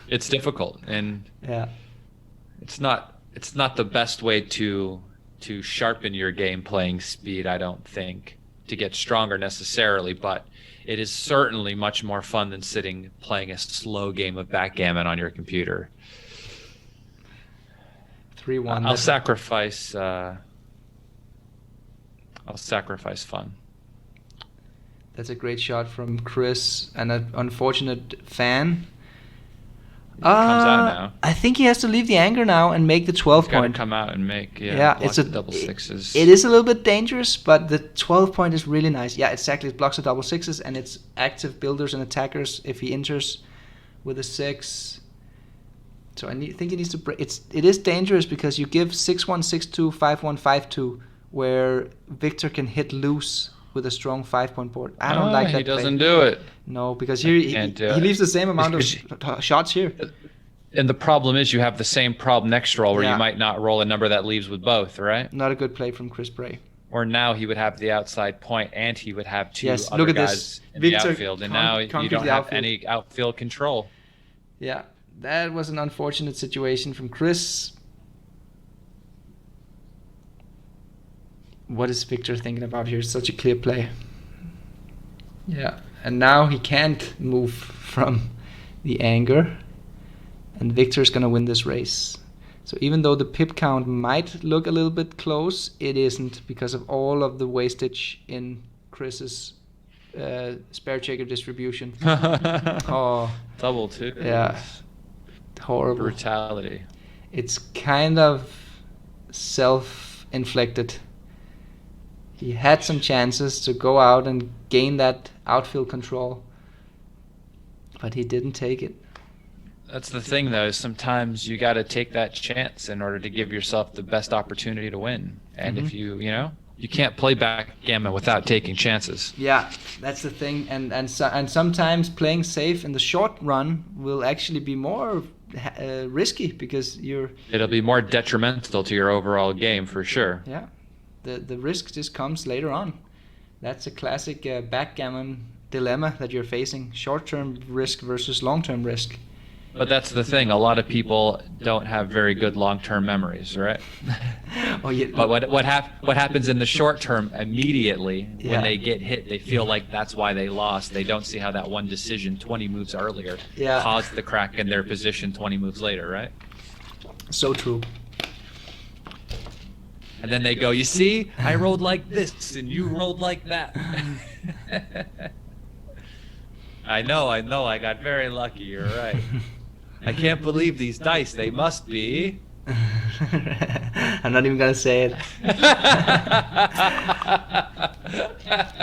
Speaker 3: It's difficult and it's not the best way to sharpen your game playing speed, I don't think, to get stronger necessarily, but it is certainly much more fun than sitting playing a slow game of backgammon on your computer.
Speaker 2: 3-1.
Speaker 3: I'll sacrifice fun.
Speaker 2: That's a great shot from Chris, and an unfortunate fan.
Speaker 3: Comes out now.
Speaker 2: I think he has to leave the anger now and make the 12 point.
Speaker 3: Come out and make
Speaker 2: it's a
Speaker 3: double 6s.
Speaker 2: It is a little bit dangerous, but the 12 point is really nice. Yeah, exactly. It blocks the double 6s and it's active builders and attackers if he enters with a 6. So think he needs to break. It is dangerous because you give 6-1, 6-2, 5-1, 5-2, where Viktor can hit loose with a strong 5-point board. I don't like that.
Speaker 3: He doesn't do it.
Speaker 2: No, because here he leaves the same amount of shots here.
Speaker 3: And the problem is you have the same problem next roll where you might not roll a number that leaves with both, right?
Speaker 2: Not a good play from Chris Bray.
Speaker 3: Or now he would have the outside point and he would have two other
Speaker 2: look at
Speaker 3: guys
Speaker 2: this.
Speaker 3: in
Speaker 2: Viktor
Speaker 3: the outfield. And now you don't have any outfield control.
Speaker 2: Yeah, that was an unfortunate situation from Chris. What is Viktor thinking about here? Such a clear play. Yeah, and now he can't move from the anger. And Viktor's going to win this race. So even though the pip count might look a little bit close, it isn't because of all of the wastage in Chris's spare checker distribution.
Speaker 3: Double too.
Speaker 2: Yeah. Horrible.
Speaker 3: Brutality.
Speaker 2: It's kind of self-inflicted. He had some chances to go out and gain that outfield control, but he didn't take it.
Speaker 3: That's the thing, though. Sometimes you got to take that chance in order to give yourself the best opportunity to win. And if you can't play backgammon without taking chances.
Speaker 2: Yeah, that's the thing. And sometimes playing safe in the short run will actually be more risky because it'll
Speaker 3: be more detrimental to your overall game for sure.
Speaker 2: Yeah, the risk just comes later on. That's a classic backgammon dilemma that you're facing: short-term risk versus long-term risk.
Speaker 3: But that's the thing. A lot of people don't have very good long-term memories, right? But what happens in the short term immediately when they get hit, they feel like that's why they lost. They don't see how that one decision 20 moves earlier caused the crack in their position 20 moves later, right?
Speaker 2: So true.
Speaker 3: And then they go, you see, I rolled like this and you rolled like that. I know, I got very lucky, you're right. I can't believe these dice, they must be.
Speaker 2: I'm not even gonna say it.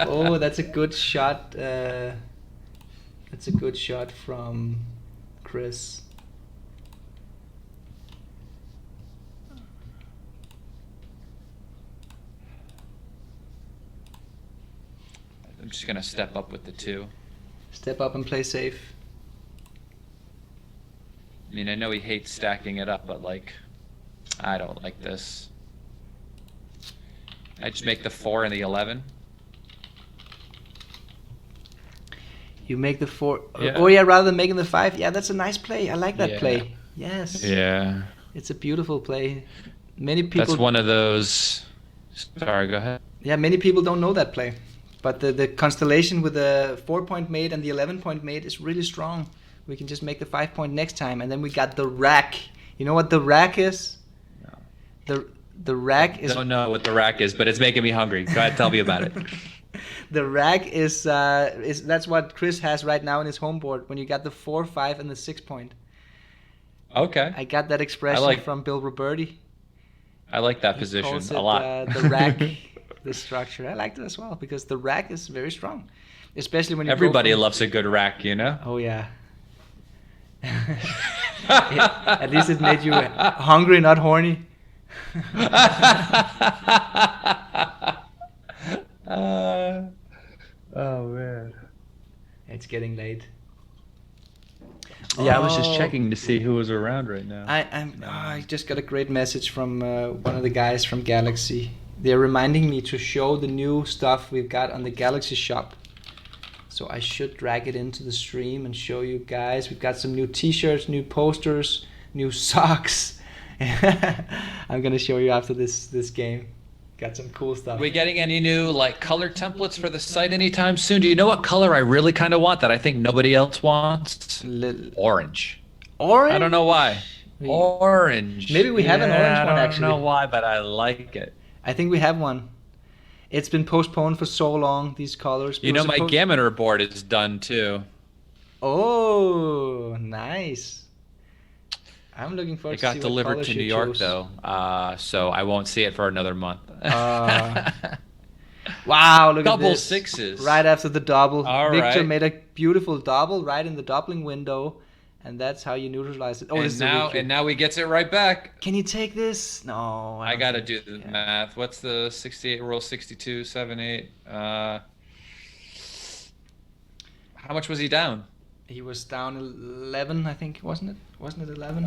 Speaker 2: Oh, that's a good shot. That's a good shot from Chris.
Speaker 3: I'm just gonna step up with the 2.
Speaker 2: Step up and play safe.
Speaker 3: I mean, I know he hates stacking it up, but I don't like this. I just make the 4 and the 11.
Speaker 2: You make the 4. Yeah. Oh yeah, rather than making the 5. Yeah, that's a nice play. I like that play. Yes.
Speaker 3: Yeah.
Speaker 2: It's a beautiful play. Many people.
Speaker 3: That's one of those. Sorry, go ahead.
Speaker 2: Yeah, many people don't know that play, but the constellation with the 4-point mate and the 11-point mate is really strong. We can just make the 5-point next time, and then we got the rack. You know what the rack is? No. The rack is.
Speaker 3: I don't know what the rack is, but it's making me hungry. Go ahead, tell me about it.
Speaker 2: The rack is that's what Chris has right now in his home board. When you got the 4, 5, and the 6-point.
Speaker 3: Okay.
Speaker 2: I got that expression from Bill Roberti.
Speaker 3: I like that position a lot.
Speaker 2: The rack, the structure. I liked it as well because the rack is very strong, especially when you.
Speaker 3: Everybody loves a good rack, you know.
Speaker 2: Oh yeah. At least it made you hungry, not horny.
Speaker 3: Oh man,
Speaker 2: it's getting late.
Speaker 3: Yeah, I was just checking to see who was around right now.
Speaker 2: I just got a great message from one of the guys from Galaxy. They're reminding me to show the new stuff we've got on the Galaxy shop. So I should drag it into the stream and show you guys. We've got some new t-shirts, new posters, new socks. I'm going to show you after this game. Got some cool stuff.
Speaker 3: Are we getting any new color templates for the site anytime soon? Do you know what color I really kind of want that I think nobody else wants? Orange.
Speaker 2: Orange?
Speaker 3: I don't know why. Orange.
Speaker 2: Maybe we have an orange one actually.
Speaker 3: I don't know why, but I like it.
Speaker 2: I think we have one. It's been postponed for so long, these colors.
Speaker 3: You know, my Gammiter board is done too.
Speaker 2: Oh, nice. I'm looking forward to see what
Speaker 3: colors. It got delivered to New York, though, so I won't see it for another month.
Speaker 2: Wow, look
Speaker 3: double
Speaker 2: at this.
Speaker 3: Sixes.
Speaker 2: Right after the double.
Speaker 3: All
Speaker 2: Viktor
Speaker 3: right.
Speaker 2: made a beautiful double right in the doubling window. And that's how you neutralize it. Oh,
Speaker 3: and
Speaker 2: this
Speaker 3: now he gets it right back.
Speaker 2: Can you take this? No.
Speaker 3: I gotta do the math. What's the 68 roll? 62, 7, 8. How much was he down?
Speaker 2: He was down 11, I think, wasn't it? Wasn't it 11?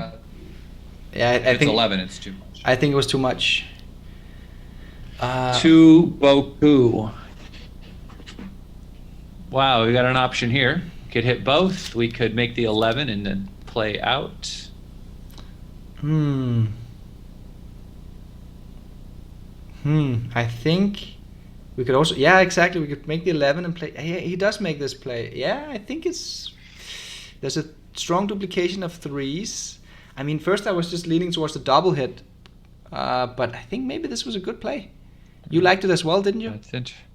Speaker 3: Yeah, I think 11. It's too much.
Speaker 2: I think it was too much.
Speaker 3: Too beaucoup. Wow, we got an option here. Could hit both. We could make the 11 and then play out.
Speaker 2: I think we could also... Yeah, exactly. We could make the 11 and play... He does make this play. Yeah, I think it's... There's a strong duplication of 3s. I mean, first I was just leaning towards the double hit. But I think maybe this was a good play. You liked it as well, didn't you?
Speaker 3: That's interesting.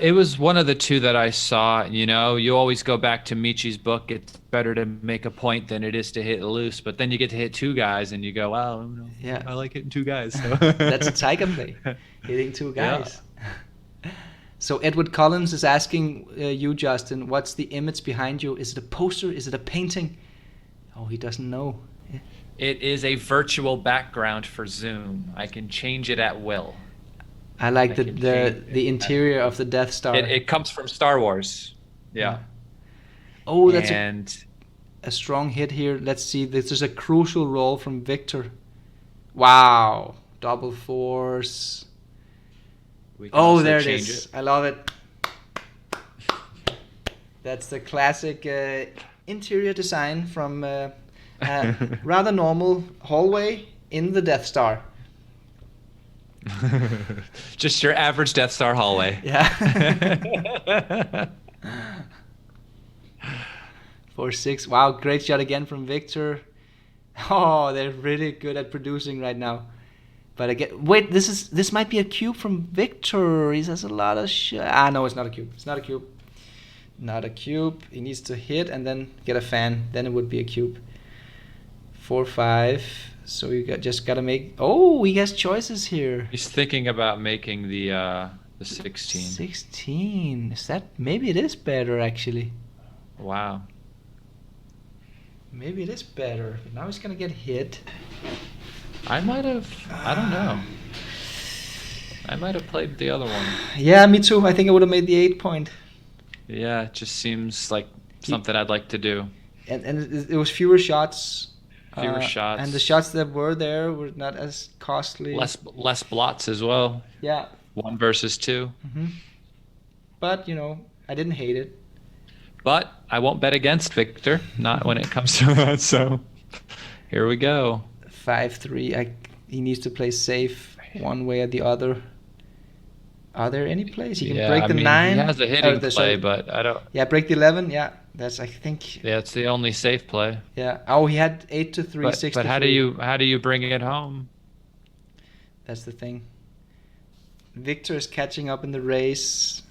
Speaker 3: It was one of the two that I saw. You know, you always go back to Michi's book. It's better to make a point than it is to hit loose. But then you get to hit 2 guys, and you go, "Wow, yeah, I like hitting 2 guys." So.
Speaker 2: That's a Tiger play, hitting 2 guys. Yeah. So Edward Collins is asking you, Justin, what's the image behind you? Is it a poster? Is it a painting? Oh, he doesn't know. Yeah.
Speaker 3: It is a virtual background for Zoom. I can change it at will.
Speaker 2: I like the interior of the Death Star.
Speaker 3: It comes from Star Wars. Yeah.
Speaker 2: Oh, that's a strong hit here. Let's see. This is a crucial roll from Viktor. Wow. Double force. Oh, there it is. I love it. That's the classic interior design from a rather normal hallway in the Death Star.
Speaker 3: Just your average Death Star hallway.
Speaker 2: Yeah. 4-6. Wow, great shot again from Viktor. Oh, they're really good at producing right now. But again, wait, this might be a cube from Viktor. He has a lot of no, it's not a cube. It's not a cube. Not a cube. He needs to hit and then get a fan. Then it would be a cube. 4-5. So you just gotta make. Oh, he has choices here.
Speaker 3: He's thinking about making the 16.
Speaker 2: 16. Is that? Maybe it is better actually.
Speaker 3: Wow.
Speaker 2: Maybe it is better. But now he's gonna get hit.
Speaker 3: I might have. I don't know. I might have played the other one.
Speaker 2: Yeah, me too. I think I would have made the 8 point.
Speaker 3: Yeah, it just seems like something I'd like to do.
Speaker 2: And it was fewer shots.
Speaker 3: Fewer shots.
Speaker 2: And the shots that were there were not as costly.
Speaker 3: Less blots as well.
Speaker 2: Yeah.
Speaker 3: 1 versus 2.
Speaker 2: Mm-hmm. But, I didn't hate it.
Speaker 3: But I won't bet against Viktor, not when it comes to that, so here we go.
Speaker 2: 5-3. He needs to play safe one way or the other. Are there any plays? He can break the 9.
Speaker 3: He has a hitting play, but I don't...
Speaker 2: Yeah, break the 11. Yeah, that's, I think...
Speaker 3: Yeah, it's the only safe play.
Speaker 2: Yeah. Oh, he had 8-3, 6-3.
Speaker 3: But how do you bring it home?
Speaker 2: That's the thing. Viktor is catching up in the race.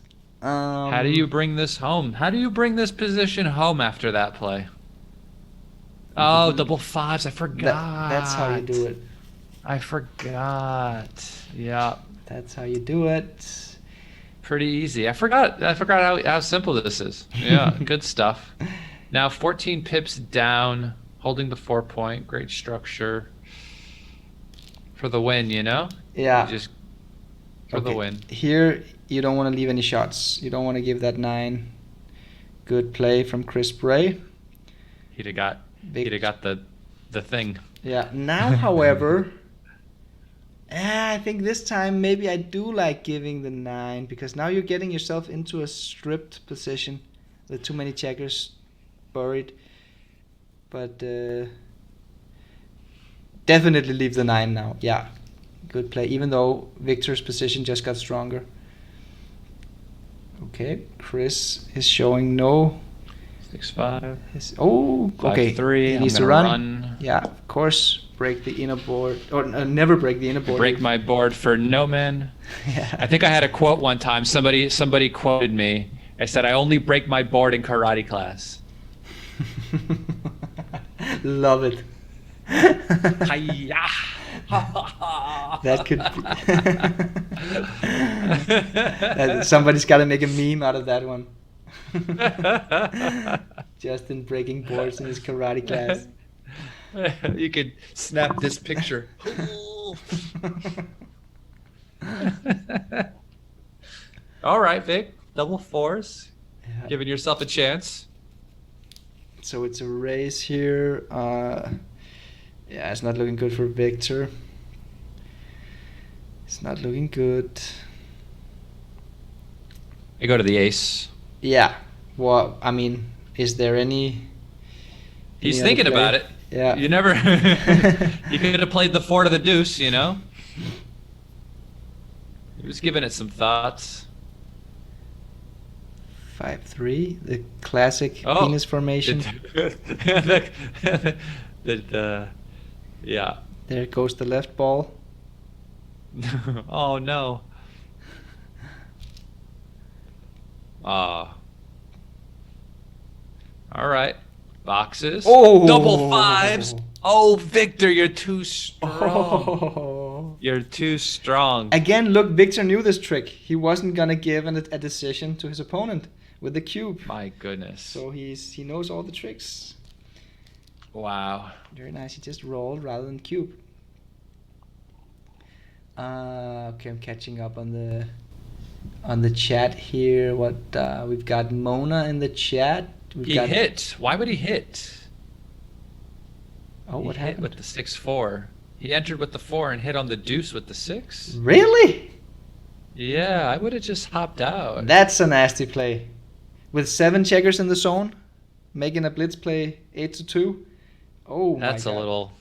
Speaker 3: How do you bring this home? How do you bring this position home after that play? Oh, double 5s. I forgot.
Speaker 2: That's how you do it.
Speaker 3: I forgot. Yeah.
Speaker 2: That's how you do it.
Speaker 3: Pretty easy. I forgot how simple this is. Yeah, good stuff. Now 14 pips down, holding the 4 point. Great structure for the win, Yeah. Just for the win.
Speaker 2: Here, you don't want to leave any shots. You don't want to give that 9. Good play from Chris Bray.
Speaker 3: He'd have got the thing.
Speaker 2: Yeah. Now, however... I think this time maybe I do like giving the 9 because now you're getting yourself into a stripped position with too many checkers buried. But definitely leave the 9 now. Yeah, good play. Even though Viktor's position just got stronger. Okay, Chris is showing no.
Speaker 3: 6-5.
Speaker 2: Okay.
Speaker 3: 5-3.
Speaker 2: He needs to run. Yeah, of course. Break the inner board, or never break the inner board.
Speaker 3: Break my board for no man.
Speaker 2: Yeah.
Speaker 3: I think I had a quote one time. Somebody quoted me. I said, "I only break my board in karate class."
Speaker 2: Love it. That could be. Somebody's got to make a meme out of that one. Justin breaking boards in his karate class.
Speaker 3: You could snap this picture. All right, Vic. Double fours.
Speaker 2: Yeah.
Speaker 3: Giving yourself a chance.
Speaker 2: So it's a race here. Yeah, it's not looking good for Viktor. It's not looking good.
Speaker 3: You go to the ace.
Speaker 2: Yeah. Well, I mean, is there any...
Speaker 3: He's thinking about it.
Speaker 2: Yeah.
Speaker 3: You never... You could have played the 4 to the deuce, you know? He was giving it some thoughts.
Speaker 2: 5-3, the classic penis formation.
Speaker 3: Yeah.
Speaker 2: There goes the left ball.
Speaker 3: Oh no. All right. Boxes.
Speaker 2: Oh!
Speaker 3: Double fives. Oh, Viktor, you're too strong.
Speaker 2: Oh.
Speaker 3: You're too strong.
Speaker 2: Again, look, Viktor knew this trick. He wasn't gonna give a decision to his opponent with the cube.
Speaker 3: My goodness.
Speaker 2: So he knows all the tricks.
Speaker 3: Wow.
Speaker 2: Very nice. He just rolled rather than cube. Okay, I'm catching up on the chat here. What we've got Mona in the chat.
Speaker 3: He hit. Why would he hit?
Speaker 2: Oh, what happened?
Speaker 3: With the 6-4. He entered with the 4 and hit on the deuce with the 6.
Speaker 2: Really?
Speaker 3: Yeah, I would have just hopped out.
Speaker 2: That's a nasty play. With 7 checkers in the zone, making a blitz play 8-2. Oh my God.
Speaker 3: That's a little...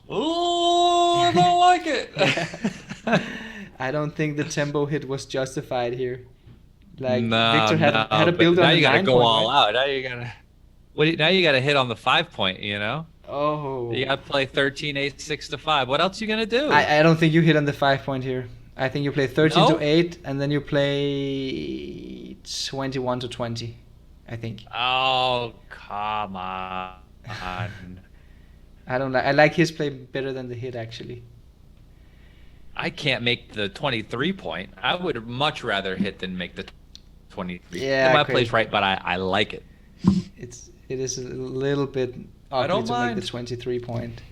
Speaker 3: Oh, I don't like it.
Speaker 2: I don't think the tempo hit was justified here. Like
Speaker 3: no,
Speaker 2: Viktor had a build on
Speaker 3: now
Speaker 2: the
Speaker 3: you gotta
Speaker 2: 9
Speaker 3: go
Speaker 2: point,
Speaker 3: all
Speaker 2: right?
Speaker 3: out. Now you gotta hit on the 5 point. You know.
Speaker 2: Oh.
Speaker 3: You gotta play 13, 8, 6 to 5. What else you gonna do?
Speaker 2: I don't think you hit on the 5 point here. I think you play 13 to 8, and then you play 21 to 20. I think.
Speaker 3: Oh, come on.
Speaker 2: I don't like. I like his play better than the hit actually.
Speaker 3: I can't make the 23 point. I would much rather hit than make the 23.
Speaker 2: Yeah,
Speaker 3: my play's right, but I like it.
Speaker 2: It is a little bit ugly to make the 23 point.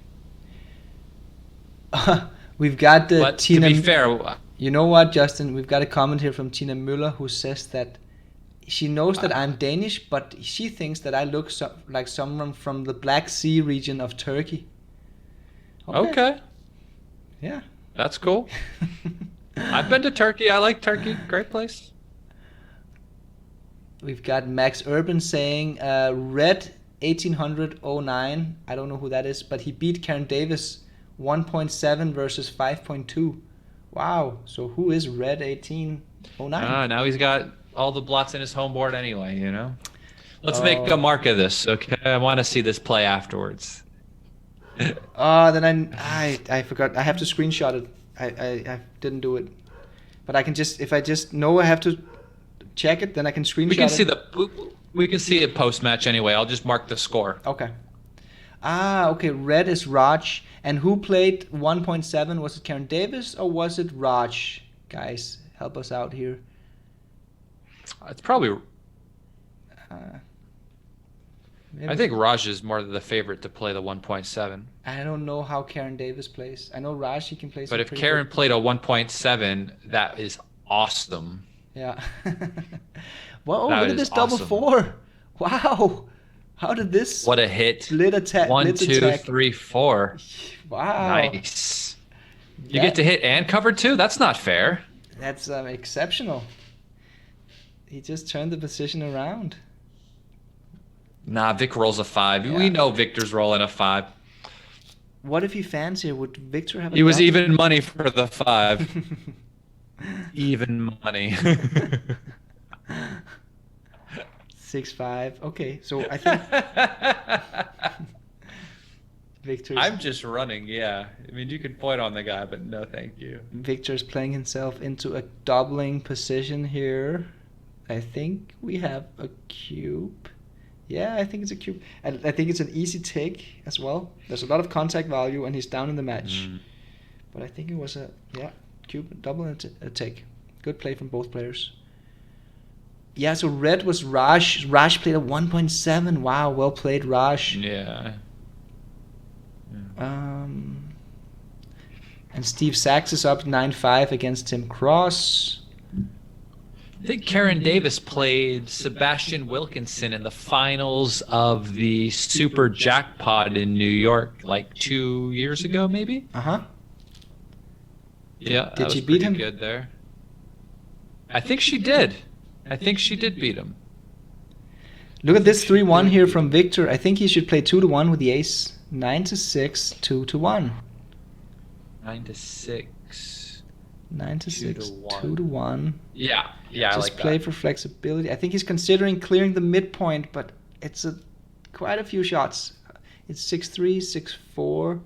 Speaker 2: We've got the
Speaker 3: but
Speaker 2: Tina.
Speaker 3: To be fair,
Speaker 2: you know what, Justin? We've got a comment here from Tina Müller who says that she knows that I'm Danish, but she thinks that I look like someone from the Black Sea region of Turkey.
Speaker 3: Okay.
Speaker 2: Yeah.
Speaker 3: That's cool. I've been to Turkey. I like Turkey. Great place.
Speaker 2: We've got Max Urban saying red 1809. I don't know who that is, but he beat Karen Davis 1.7 versus 5.2. Wow. So who is red 1809?
Speaker 3: Now he's got all the blots in his home board anyway, you know. Let's make a mark of this, okay? I want to see this play afterwards.
Speaker 2: Then I forgot. I have to screenshot it. I didn't do it, but I can just if I just know I have to check it, then I can screenshot.
Speaker 3: We can see it post match anyway. I'll just mark the score.
Speaker 2: Okay. Okay. Red is Raj, and who played 1.7? Was it Karen Davis or was it Raj? Guys, help us out here.
Speaker 3: It's probably. I think Raj is more the favorite to play the 1.7.
Speaker 2: I don't know how Karen Davis plays. I know Raj, he can play.
Speaker 3: But if Karen played a 1.7, that is awesome.
Speaker 2: Yeah. Whoa, look at this double 4. Wow. How did this...
Speaker 3: What a hit.
Speaker 2: Split attack.
Speaker 3: 1, 2, 3, 4.
Speaker 2: Wow.
Speaker 3: Nice. You get to hit and cover too? That's not fair.
Speaker 2: That's exceptional. He just turned the position around.
Speaker 3: Nah, Vic rolls a 5. Yeah. We know Viktor's rolling a 5.
Speaker 2: What if he fans here? Would Viktor have a
Speaker 3: He was even money for the 5. Even money.
Speaker 2: 6-5. Okay, so I think Viktor's...
Speaker 3: I'm just running, yeah. I mean, you could point on the guy, but no thank you.
Speaker 2: Viktor's playing himself into a doubling position here. I think we have a cube. Yeah, I think it's a cube. I think it's an easy take as well. There's a lot of contact value, and he's down in the match. But I think it was a cube double and a take. Good play from both players. Yeah, so red was Raj. Raj played a 1.7. Wow, well played, Raj.
Speaker 3: Yeah.
Speaker 2: And Steve Sachs is up 9-5 against Tim Cross.
Speaker 3: I think Karen Davis played Sebastian Wilkinson in the finals of the Super Jackpot in New York like 2 years ago, maybe?
Speaker 2: Uh-huh.
Speaker 3: Yeah,
Speaker 2: did she beat him?
Speaker 3: Good there. I think she did. I think she did beat him.
Speaker 2: Look at this 3-1 here from Viktor. I think he should play 2-1 with the ace. 9-6, 2-1.
Speaker 3: 9-6.
Speaker 2: 9-6, 2-1.
Speaker 3: Yeah,
Speaker 2: Just
Speaker 3: I like
Speaker 2: play
Speaker 3: that.
Speaker 2: for flexibility. I think he's considering clearing the midpoint, but it's quite a few shots. It's 6-3, 6-4.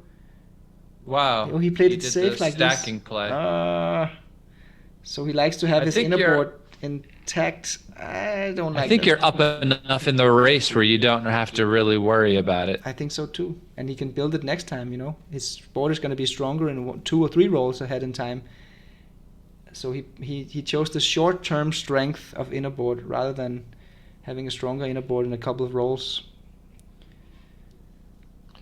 Speaker 3: Wow.
Speaker 2: Oh, he played it safe like this.
Speaker 3: Stacking play.
Speaker 2: So he likes to have his inner board intact. I don't like that.
Speaker 3: I think you're up enough in the race where you don't have to really worry about it.
Speaker 2: I think so too. And he can build it next time, you know. His board is going to be stronger in 2 or 3 rolls ahead in time. So he chose the short-term strength of inner board rather than having a stronger inner board in a couple of rolls.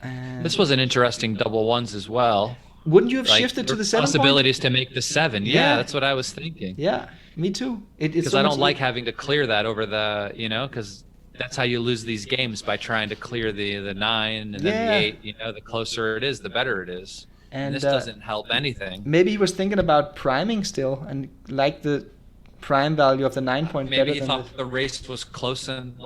Speaker 2: And
Speaker 3: this was an interesting double ones as well.
Speaker 2: Wouldn't you have shifted to the 7
Speaker 3: possibilities to make the 7? Yeah, that's what I was thinking.
Speaker 2: Yeah, me too.
Speaker 3: Because I don't like having to clear that over the, because that's how you lose these games, by trying to clear the 9 and then the 8. The closer it is, the better it is. And this doesn't help anything.
Speaker 2: Maybe he was thinking about priming still and like the prime value of the 9 point.
Speaker 3: Maybe he thought the race was close and.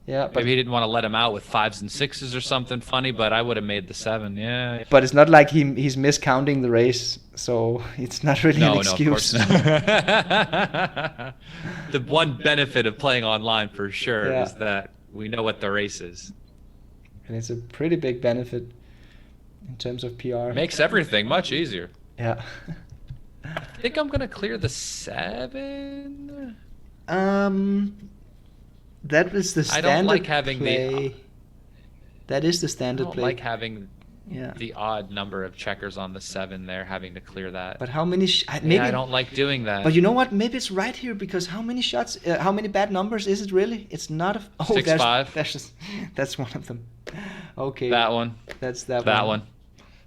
Speaker 2: Yeah, but
Speaker 3: maybe he didn't want to let him out with 5s and 6s or something funny, but I would have made the 7. Yeah.
Speaker 2: But it's not like he's miscounting the race, so it's not really an excuse.
Speaker 3: No, of course not. The one benefit of playing online for sure is that we know what the race is.
Speaker 2: And it's a pretty big benefit in terms of PR.
Speaker 3: Makes everything much easier.
Speaker 2: Yeah.
Speaker 3: I think I'm gonna clear the 7.
Speaker 2: That is the standard
Speaker 3: I don't like having
Speaker 2: play. That is the standard play.
Speaker 3: I don't like having the odd number of checkers on the 7 there, having to clear that.
Speaker 2: But how many?
Speaker 3: Maybe I don't like doing that.
Speaker 2: But you know what? Maybe it's right here, because how many shots? How many bad numbers is it really? It's not a.
Speaker 3: 6-5.
Speaker 2: That's one of them. Okay.
Speaker 3: That one.
Speaker 2: That's that
Speaker 3: one.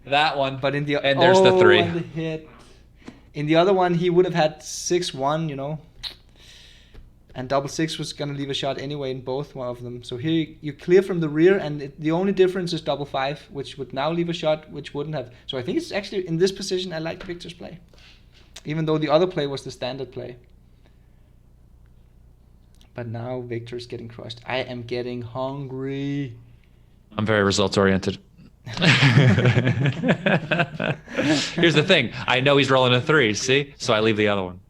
Speaker 3: That one.
Speaker 2: But in the
Speaker 3: and there's the 3.
Speaker 2: And the hit. In the other one, he would have had 6-1. And double 6 was going to leave a shot anyway in both one of them. So here you clear from the rear, and the only difference is double 5, which would now leave a shot, which wouldn't have. So I think it's actually, in this position, I like Viktor's play. Even though the other play was the standard play. But now Viktor's getting crushed. I am getting hungry.
Speaker 3: I'm very results oriented. Here's the thing. I know he's rolling a 3, see? So I leave the other one.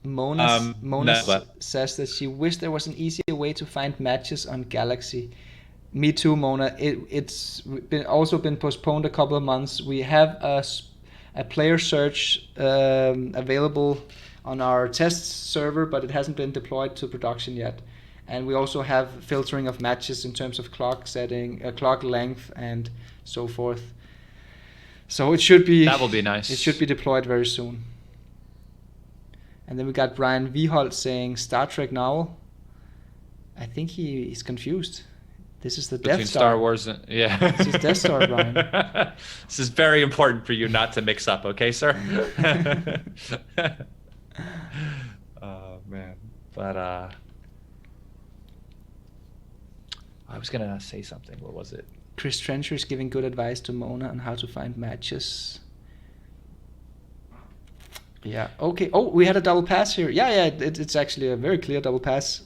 Speaker 2: Mona says that she wished there was an easier way to find matches on Galaxy. Me too, Mona. It's also been postponed a couple of months. We have a player search available on our test server, but it hasn't been deployed to production yet. And we also have filtering of matches in terms of clock setting, clock length, and so forth. So it should be.
Speaker 3: That will be nice.
Speaker 2: It should be deployed very soon. And then we got Brian Viholt saying Star Trek novel. I think he's confused. This is the Death Star.
Speaker 3: Between Star Wars and
Speaker 2: This is Death Star, Brian.
Speaker 3: This is very important for you not to mix up, okay, sir? Oh man, but I was gonna say something. What was it?
Speaker 2: Chris Trencher is giving good advice to Mona on how to find matches. Yeah. Okay. Oh, we had a double pass here. Yeah. It's actually a very clear double pass.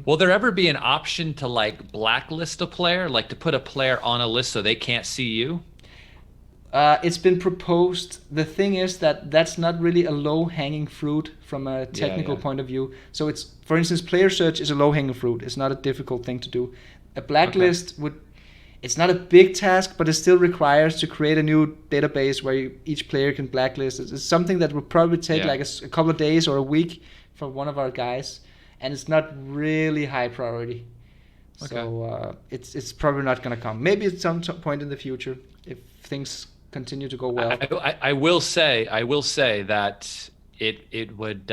Speaker 3: Will there ever be an option to like blacklist a player, like to put a player on a list so they can't see you?
Speaker 2: It's been proposed. The thing is that that's not really a low-hanging fruit from a technical point of view. So it's, for instance, player search is a low-hanging fruit. It's not a difficult thing to do. A blacklist would. It's not a big task, but it still requires to create a new database where each player can blacklist. It's something that would probably take like a couple of days or a week for one of our guys, and it's not really high priority. Okay. So it's probably not going to come. Maybe at some point in the future if things continue to go well.
Speaker 3: I will say that it would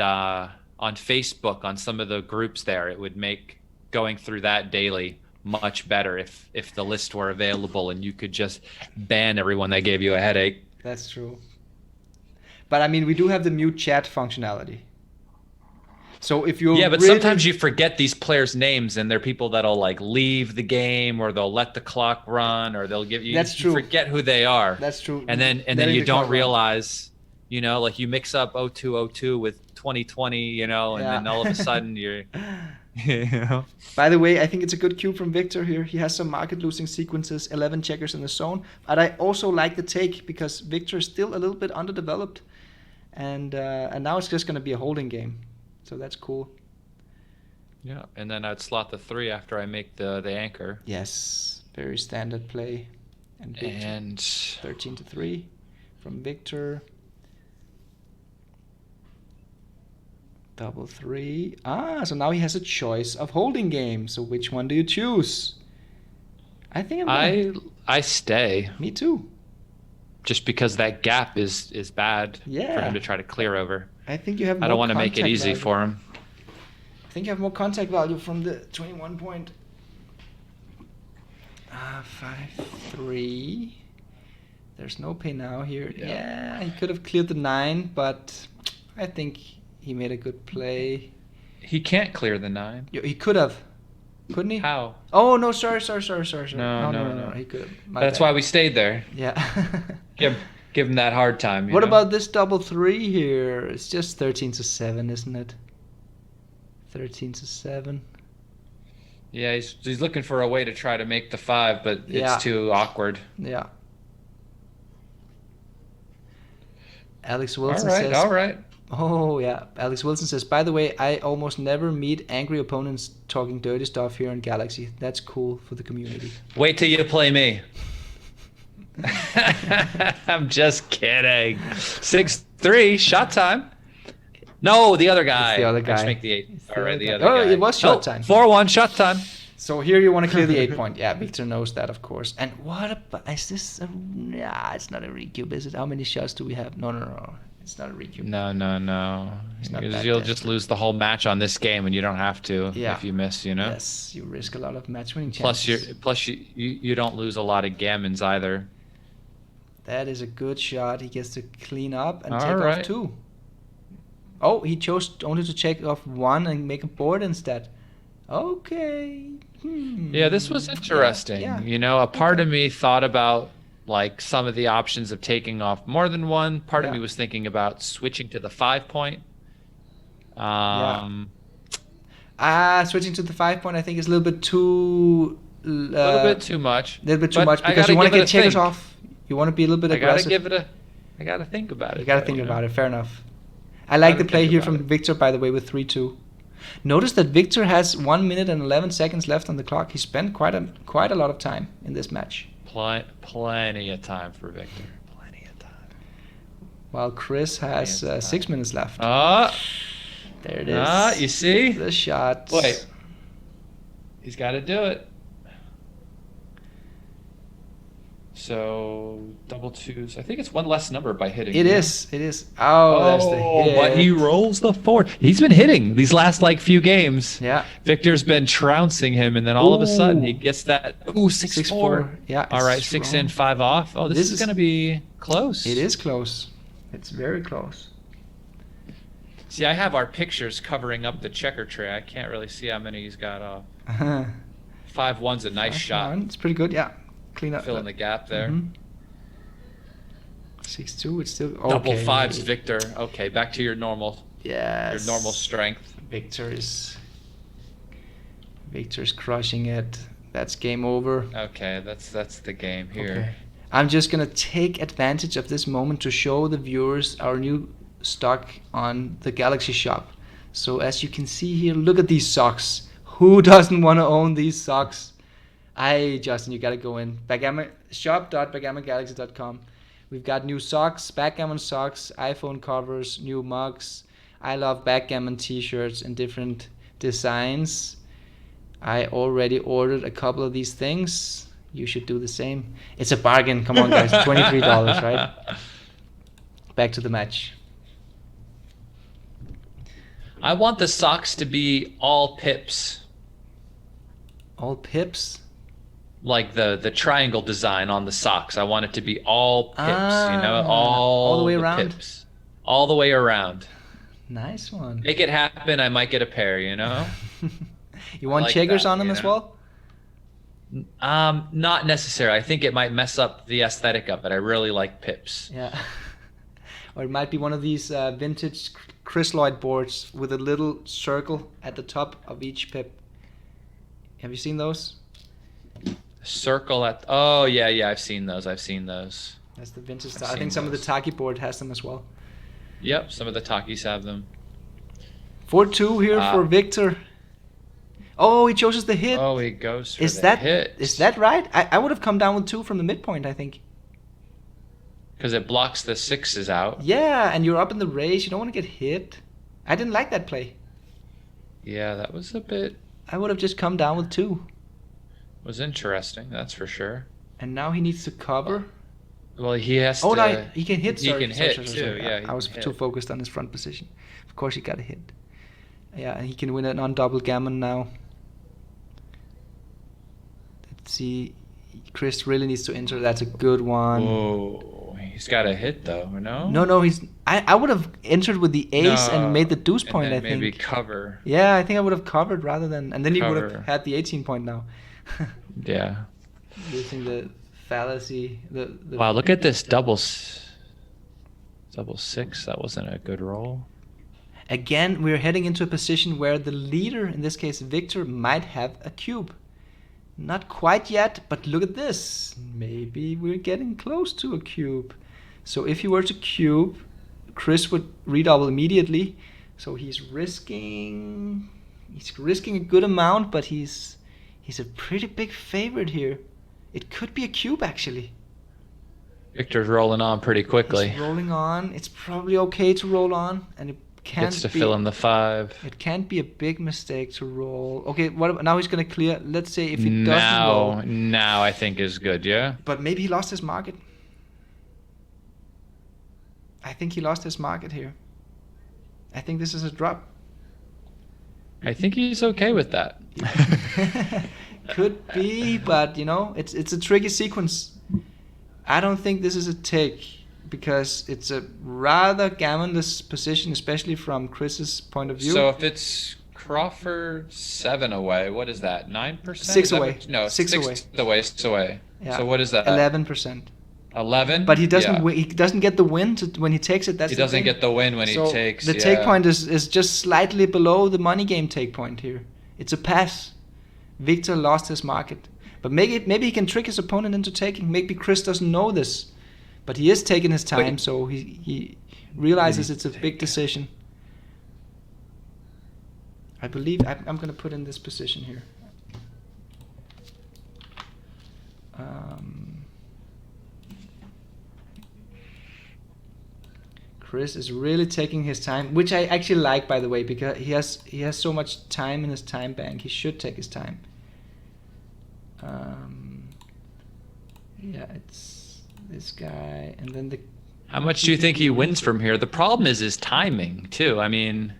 Speaker 3: on Facebook on some of the groups there. It would make going through that daily much better if the list were available and you could just ban everyone that gave you a headache.
Speaker 2: That's true. But I mean, we do have the mute chat functionality. So if you
Speaker 3: but sometimes you forget these players' names, and they're people that'll like leave the game, or they'll let the clock run, or they'll give you.
Speaker 2: That's true.
Speaker 3: You forget who they are.
Speaker 2: That's true.
Speaker 3: And then you don't realize, like you mix up 0202 with 2020, and then all of a sudden you're.
Speaker 2: By the way, I think it's a good cue from Viktor here. He has some market losing sequences, 11 checkers in the zone. But I also like the take because Viktor is still a little bit underdeveloped, and now it's just going to be a holding game. So that's cool.
Speaker 3: Yeah, and then I'd slot the 3 after I make the anchor.
Speaker 2: Yes, very standard play. And 13-3 from Viktor. Double 3. So now he has a choice of holding game. So which one do you choose? I think
Speaker 3: I stay.
Speaker 2: Me too.
Speaker 3: Just because that gap is bad for him to try to clear over.
Speaker 2: I think you have.
Speaker 3: I don't want to make it easy for him.
Speaker 2: I think you have more contact value from the 21 point. 5-3. There's no pay now here. Yeah, he could have cleared the 9, but I think he made a good play.
Speaker 3: He can't clear the 9.
Speaker 2: He could have. Couldn't he?
Speaker 3: How?
Speaker 2: Oh, no, sorry. No. He could have.
Speaker 3: That's why we stayed there.
Speaker 2: Yeah.
Speaker 3: Give him that hard time.
Speaker 2: What about this double 3 here? It's just 13-7, isn't it? 13-7.
Speaker 3: Yeah, he's looking for a way to try to make the 5, but it's too awkward.
Speaker 2: Yeah. Alex Wilson says...
Speaker 3: All right.
Speaker 2: Oh, yeah. Alex Wilson says, by the way, I almost never meet angry opponents talking dirty stuff here in Galaxy. That's cool for the community.
Speaker 3: Wait till you play me. I'm just kidding. 6-3, shot time. No, the other guy.
Speaker 2: It's the other guy.
Speaker 3: Let's make the 8. All right, the other guy.
Speaker 2: Oh, it was shot time.
Speaker 3: 4-1, shot time.
Speaker 2: So here you want to clear the 8 point. Yeah, Viktor knows that, of course. And what about... Is this... it's not a recube, is it? How many shots do we have? No. It's not a recube.
Speaker 3: No. Because you'll just lose the whole match on this game, and you don't have to if you miss,
Speaker 2: Yes, you risk a lot of match-winning chances.
Speaker 3: Plus you don't lose a lot of gammons either.
Speaker 2: That is a good shot. He gets to clean up and take off 2. Oh, he chose only to take off 1 and make a board instead. Okay.
Speaker 3: Yeah, this was interesting. Yeah. A part of me thought about like some of the options of taking off more than 1. Part of me was thinking about switching to the 5 point.
Speaker 2: Switching to the 5 point I think is a little bit too...
Speaker 3: a little bit too much.
Speaker 2: A little bit too much because you want to get checkers off. You want to be a little bit aggressive.
Speaker 3: I got to think about it.
Speaker 2: You got to think about it. Fair enough. I like the play here from Viktor, by the way, with 3-2. Notice that Viktor has 1 minute and 11 seconds left on the clock. He spent quite a lot of time in this match.
Speaker 3: Plenty of time for Viktor. Plenty of time.
Speaker 2: While Chris has 6 minutes left. There it is.
Speaker 3: You see?
Speaker 2: The shot.
Speaker 3: Wait. He's got to do it. So double 2s. I think it's 1 less number by hitting.
Speaker 2: It is. Oh, that's the hit.
Speaker 3: But he rolls the 4. He's been hitting these last few games.
Speaker 2: Yeah.
Speaker 3: Viktor's been trouncing him, and then all of a sudden he gets that 6-4.
Speaker 2: Yeah.
Speaker 3: All right, 6 in, 5 off. Oh, this is going to be close.
Speaker 2: It is close. It's very close.
Speaker 3: See, I have our pictures covering up the checker tray. I can't really see how many he's got off. 5-1's a nice shot.
Speaker 2: It's pretty good, yeah. Clean up.
Speaker 3: Fill in the gap there.
Speaker 2: 6-2, it's still... Okay.
Speaker 3: Double 5s, Viktor. Okay, back to your normal...
Speaker 2: Yes.
Speaker 3: Your normal strength.
Speaker 2: Viktor's crushing it. That's game over.
Speaker 3: Okay, that's the game here.
Speaker 2: Okay. I'm just going to take advantage of this moment to show the viewers our new stock on the Galaxy shop. So as you can see here, look at these socks. Who doesn't want to own these socks? Justin, you got to go in. shop.backgammongalaxy.com. We've got new socks, backgammon socks, iPhone covers, new mugs. I love backgammon t-shirts in different designs. I already ordered a couple of these things. You should do the same. It's a bargain. Come on, guys. $23, right? Back to the match.
Speaker 3: I want the socks to be all pips.
Speaker 2: All pips?
Speaker 3: Like the triangle design on the socks. I want it to be all pips, all
Speaker 2: the way
Speaker 3: the
Speaker 2: around?
Speaker 3: pips. All the way around.
Speaker 2: Nice one.
Speaker 3: Make it happen, I might get a pair,
Speaker 2: You want
Speaker 3: like
Speaker 2: checkers
Speaker 3: that,
Speaker 2: on them as well?
Speaker 3: Not necessarily. I think it might mess up the aesthetic of it. I really like pips.
Speaker 2: Yeah. Or it might be one of these vintage Chrysolite boards with a little circle at the top of each pip. Have you seen those?
Speaker 3: Circle oh yeah, I've seen those. That's
Speaker 2: the vintage style. I think some of the Taki board has them as well.
Speaker 3: Yep, some of the Takis have them.
Speaker 2: 4-2 here for Viktor. Oh, he chooses the hit.
Speaker 3: Oh, he goes for the hit.
Speaker 2: Is that right? I would have come down with 2 from the midpoint, I think.
Speaker 3: Because it blocks the 6s out.
Speaker 2: Yeah, and you're up in the race. You don't want to get hit. I didn't like that play.
Speaker 3: Yeah, that was a bit...
Speaker 2: I would have just come down with 2.
Speaker 3: Was interesting, that's for sure.
Speaker 2: And now he needs to cover.
Speaker 3: Well, he has to...
Speaker 2: Oh, no, he can hit.
Speaker 3: He can hit, too. Yeah,
Speaker 2: I was too focused on his front position. Of course, he got a hit. Yeah, and he can win it on double gammon now. Let's see. Chris really needs to enter. That's a good one.
Speaker 3: Whoa. He's got a hit, though, no?
Speaker 2: No, he's... I would have entered with the ace and made the deuce point, I think.
Speaker 3: Maybe cover.
Speaker 2: Yeah, I think I would have covered rather than... And then he would have had the 18 point now.
Speaker 3: Yeah.
Speaker 2: Using the fallacy.
Speaker 3: Wow, look at this double 6. That wasn't a good roll.
Speaker 2: Again, we're heading into a position where the leader, in this case Viktor, might have a cube. Not quite yet, but look at this. Maybe we're getting close to a cube. So if he were to cube, Chris would redouble immediately. So he's risking a good amount, but he's a pretty big favorite here. It could be a cube, actually.
Speaker 3: Viktor's rolling on pretty quickly.
Speaker 2: He's rolling on. It's probably okay to roll on, and it can't
Speaker 3: gets to fill in the 5.
Speaker 2: It can't be a big mistake to roll. Okay, now he's gonna clear. Let's say if he doesn't roll.
Speaker 3: Now I think is good, yeah.
Speaker 2: But maybe he lost his market. I think he lost his market here. I think this is a drop.
Speaker 3: I think he's okay with that.
Speaker 2: Could be, but it's a tricky sequence. I don't think this is a take because it's a rather gammonless position, especially from Chris's point of view.
Speaker 3: So if it's Crawford 7 away, what is that? 9%?
Speaker 2: 6 away.
Speaker 3: No,
Speaker 2: 6 away.
Speaker 3: 6 away.
Speaker 2: Yeah.
Speaker 3: So what is that?
Speaker 2: 11%.
Speaker 3: 11.
Speaker 2: But he doesn't. He doesn't get the win when he takes it. That's
Speaker 3: he doesn't get the win when he takes.
Speaker 2: The take point is just slightly below the money game take point here. It's a pass. Viktor lost his market, but maybe he can trick his opponent into taking. Maybe Chris doesn't know this, but he is taking his time, so he realizes it's a big decision. I believe I'm going to put in this position here. Chris is really taking his time, which I actually like, by the way, because he has so much time in his time bank. He should take his time. Yeah, it's this guy, and then the.
Speaker 3: How much do you think he wins from here? The problem is his timing too. I mean,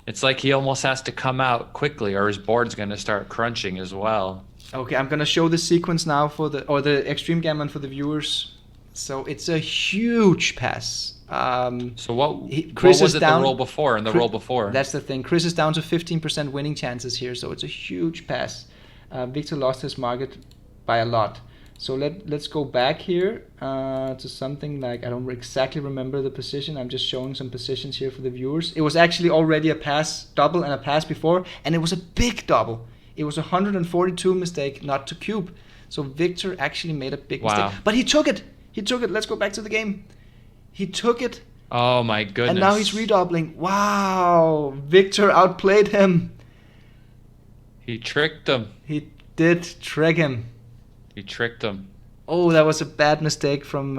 Speaker 3: it's like he almost has to come out quickly, or his board's going to start crunching as well.
Speaker 2: Okay, I'm going to show the sequence now for the extreme gammon for the viewers. So it's a huge pass.
Speaker 3: So what was it the roll before and the roll before?
Speaker 2: That's the thing. Chris is down to 15% winning chances here, so it's a huge pass. Viktor lost his market by a lot. So let's go back here to something like, I don't exactly remember the position. I'm just showing some positions here for the viewers. It was actually already a pass double and a pass before, and it was a big double. It was a 142 mistake not to cube. So Viktor actually made a big mistake. But he took it. Let's go back to the game. He took it.
Speaker 3: Oh my goodness.
Speaker 2: And now he's redoubling. Wow. Viktor outplayed him.
Speaker 3: He tricked him.
Speaker 2: He did trick him.
Speaker 3: He tricked him.
Speaker 2: Oh, that was a bad mistake from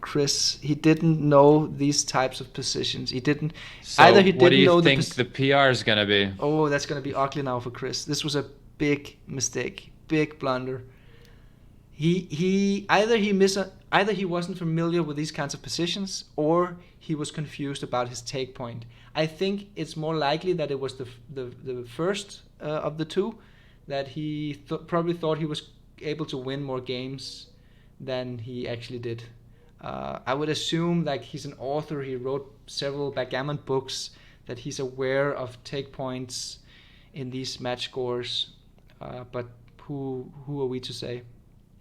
Speaker 2: Chris. He didn't know these types of positions. He didn't.
Speaker 3: So either he didn't know. What do you think the PR is gonna be?
Speaker 2: Oh, that's gonna be ugly now for Chris. This was a big mistake, big blunder. Either he wasn't familiar with these kinds of positions, or he was confused about his take point. I think it's more likely that it was the first of the two, that he probably thought he was able to win more games than he actually did. I would assume, like, he's an author, he wrote several backgammon books, that he's aware of take points in these match scores. But who are we to say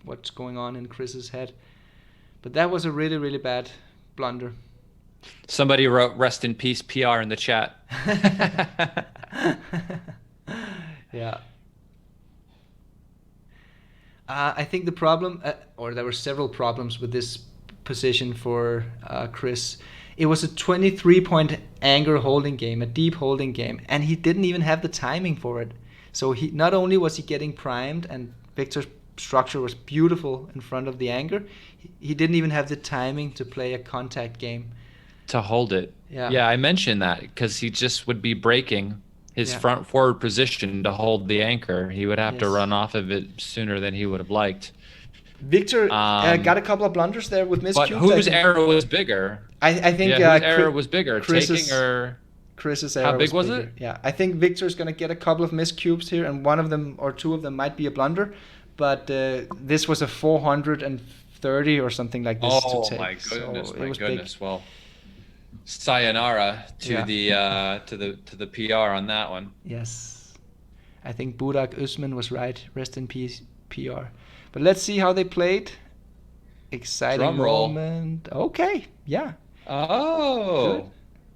Speaker 2: what's going on in Chris's head? But that was a really, really bad blunder.
Speaker 3: Somebody wrote "Rest in peace, PR" in the chat.
Speaker 2: Yeah. I think the problem, or there were several problems with this position for Chris. It was a 23-point anger holding game, a deep holding game, and he didn't even have the timing for it. So he not only was he getting primed, and Viktor's structure was beautiful in front of the anger, he didn't even have the timing to play a contact game.
Speaker 3: To hold it. Yeah, I mentioned that because he just would be breaking his front forward position to hold the anchor. He would have to run off of it sooner than he would have liked.
Speaker 2: Viktor got a couple of blunders there with miscues.
Speaker 3: But whose error was bigger?
Speaker 2: I think
Speaker 3: whose error was bigger? Taking or
Speaker 2: Chris's error?
Speaker 3: How big was
Speaker 2: bigger.
Speaker 3: it?
Speaker 2: Yeah, I think Viktor's going to get a couple of miscubes here, and one of them or two of them might be a blunder. But this was a 430 or something like this to take.
Speaker 3: Oh my goodness!
Speaker 2: So
Speaker 3: my goodness! Big. Well, sayonara to the PR on that one.
Speaker 2: Yes, I think Burak Usman was right. Rest in peace, PR. But let's see how they played. Exciting
Speaker 3: Drum roll.
Speaker 2: moment. Okay, yeah.
Speaker 3: Oh.
Speaker 2: Good.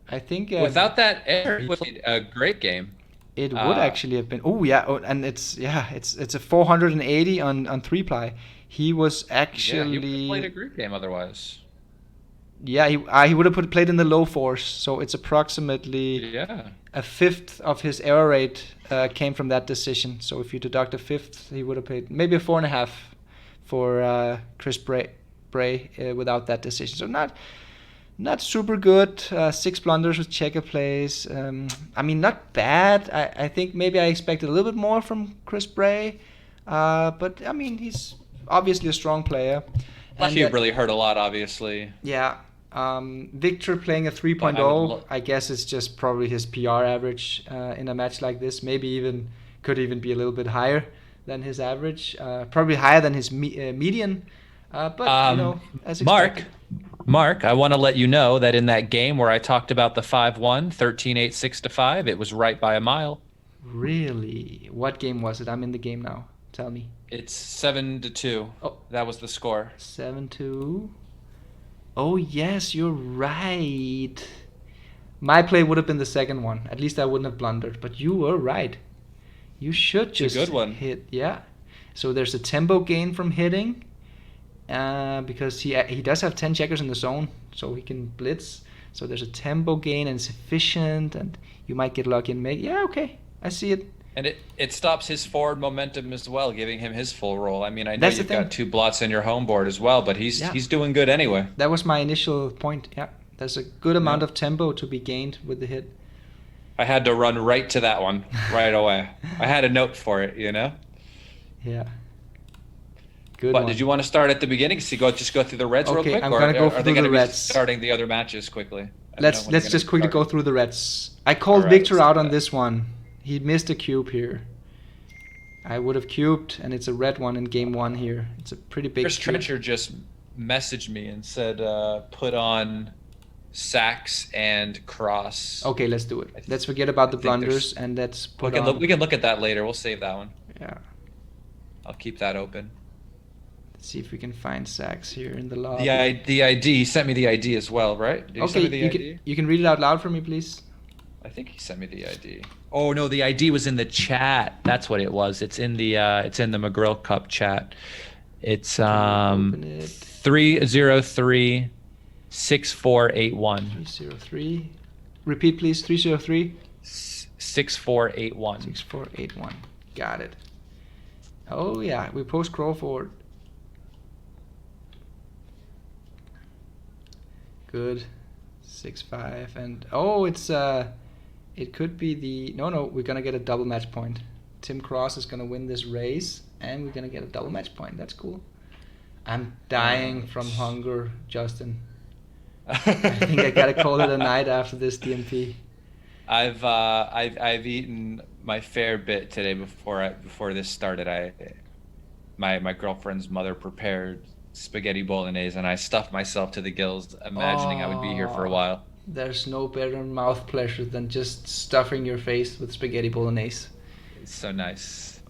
Speaker 2: I think
Speaker 3: without that error, he played a great game.
Speaker 2: It would actually have been. Oh yeah, and it's a 480 on 3-ply. He was actually.
Speaker 3: Yeah, he would have played a great game otherwise.
Speaker 2: Yeah, he would have played in the low fours. So it's approximately a fifth of his error rate came from that decision. So if you deduct a fifth, he would have played maybe a 4.5 for Chris Bray without that decision. So not super good. 6 blunders with checker plays. I mean, not bad. I think maybe I expected a little bit more from Chris Bray. But I mean, he's obviously a strong player.
Speaker 3: And he really hurt a lot, obviously.
Speaker 2: Yeah. Viktor playing a 3.0, I guess it's just probably his PR average in a match like this. Maybe could even be a little bit higher than his average. Probably higher than his median. But as expected.
Speaker 3: Mark, I want to let you know that in that game where I talked about the 5-1, 13-8, 6-5, it was right by a mile.
Speaker 2: Really? What game was it? I'm in the game now. Tell me.
Speaker 3: It's 7-2. Oh, that was the score.
Speaker 2: 7-2. Oh yes, you're right. My play would have been the second one. At least I wouldn't have blundered. But you were right. You should just
Speaker 3: a good one.
Speaker 2: Hit. Yeah. So there's a tempo gain from hitting. Because he does have 10 checkers in the zone, so he can blitz. So there's a tempo gain and it's efficient, and you might get lucky and make. Yeah, okay, I see it.
Speaker 3: And it stops his forward momentum as well, giving him his full roll. I mean, I know you've got 2 blots in your home board as well, but he's doing good anyway.
Speaker 2: That was my initial point. Yeah, there's a good amount of tempo to be gained with the hit.
Speaker 3: I had to run right to that one right away. I had a note for it,
Speaker 2: Yeah. Good
Speaker 3: but
Speaker 2: one.
Speaker 3: Did you want to start at the beginning? So just go through the reds real quick?
Speaker 2: I'm going to go through the reds.
Speaker 3: Starting the other matches quickly?
Speaker 2: Let's just quickly go through the reds. I called Viktor out on this one. He missed a cube here. I would have cubed, and it's a red one in game 1 here. It's a pretty big
Speaker 3: Chris Trencher just messaged me and said put on Sachs and Cross.
Speaker 2: Okay, let's do it. Let's forget about the blunders and let's put on...
Speaker 3: We can look at that later. We'll save that one.
Speaker 2: Yeah.
Speaker 3: I'll keep that open.
Speaker 2: See if we can find Sachs here in the lobby.
Speaker 3: The ID. He sent me the ID as well, right? Did he send me the ID?
Speaker 2: You can read it out loud for me, please.
Speaker 3: I think he sent me the ID. Oh no, the ID was in the chat. That's what it was. It's in the Magriel Cup chat. It's 303 6481.
Speaker 2: 303. Repeat, please. 303
Speaker 3: 6481.
Speaker 2: 6481. Got it. Oh yeah, we post scroll forward. Good. 6-5 and it could be the we're gonna get a double match point. Tim Cross is gonna win this race and we're gonna get a double match point. That's cool. I'm dying from hunger, Justin. I think I gotta call it a night after this DMP.
Speaker 3: I've eaten my fair bit today before this started. My girlfriend's mother prepared spaghetti bolognese, and I stuffed myself to the gills, imagining I would be here for a while.
Speaker 2: There's no better mouth pleasure than just stuffing your face with spaghetti bolognese.
Speaker 3: It's so nice.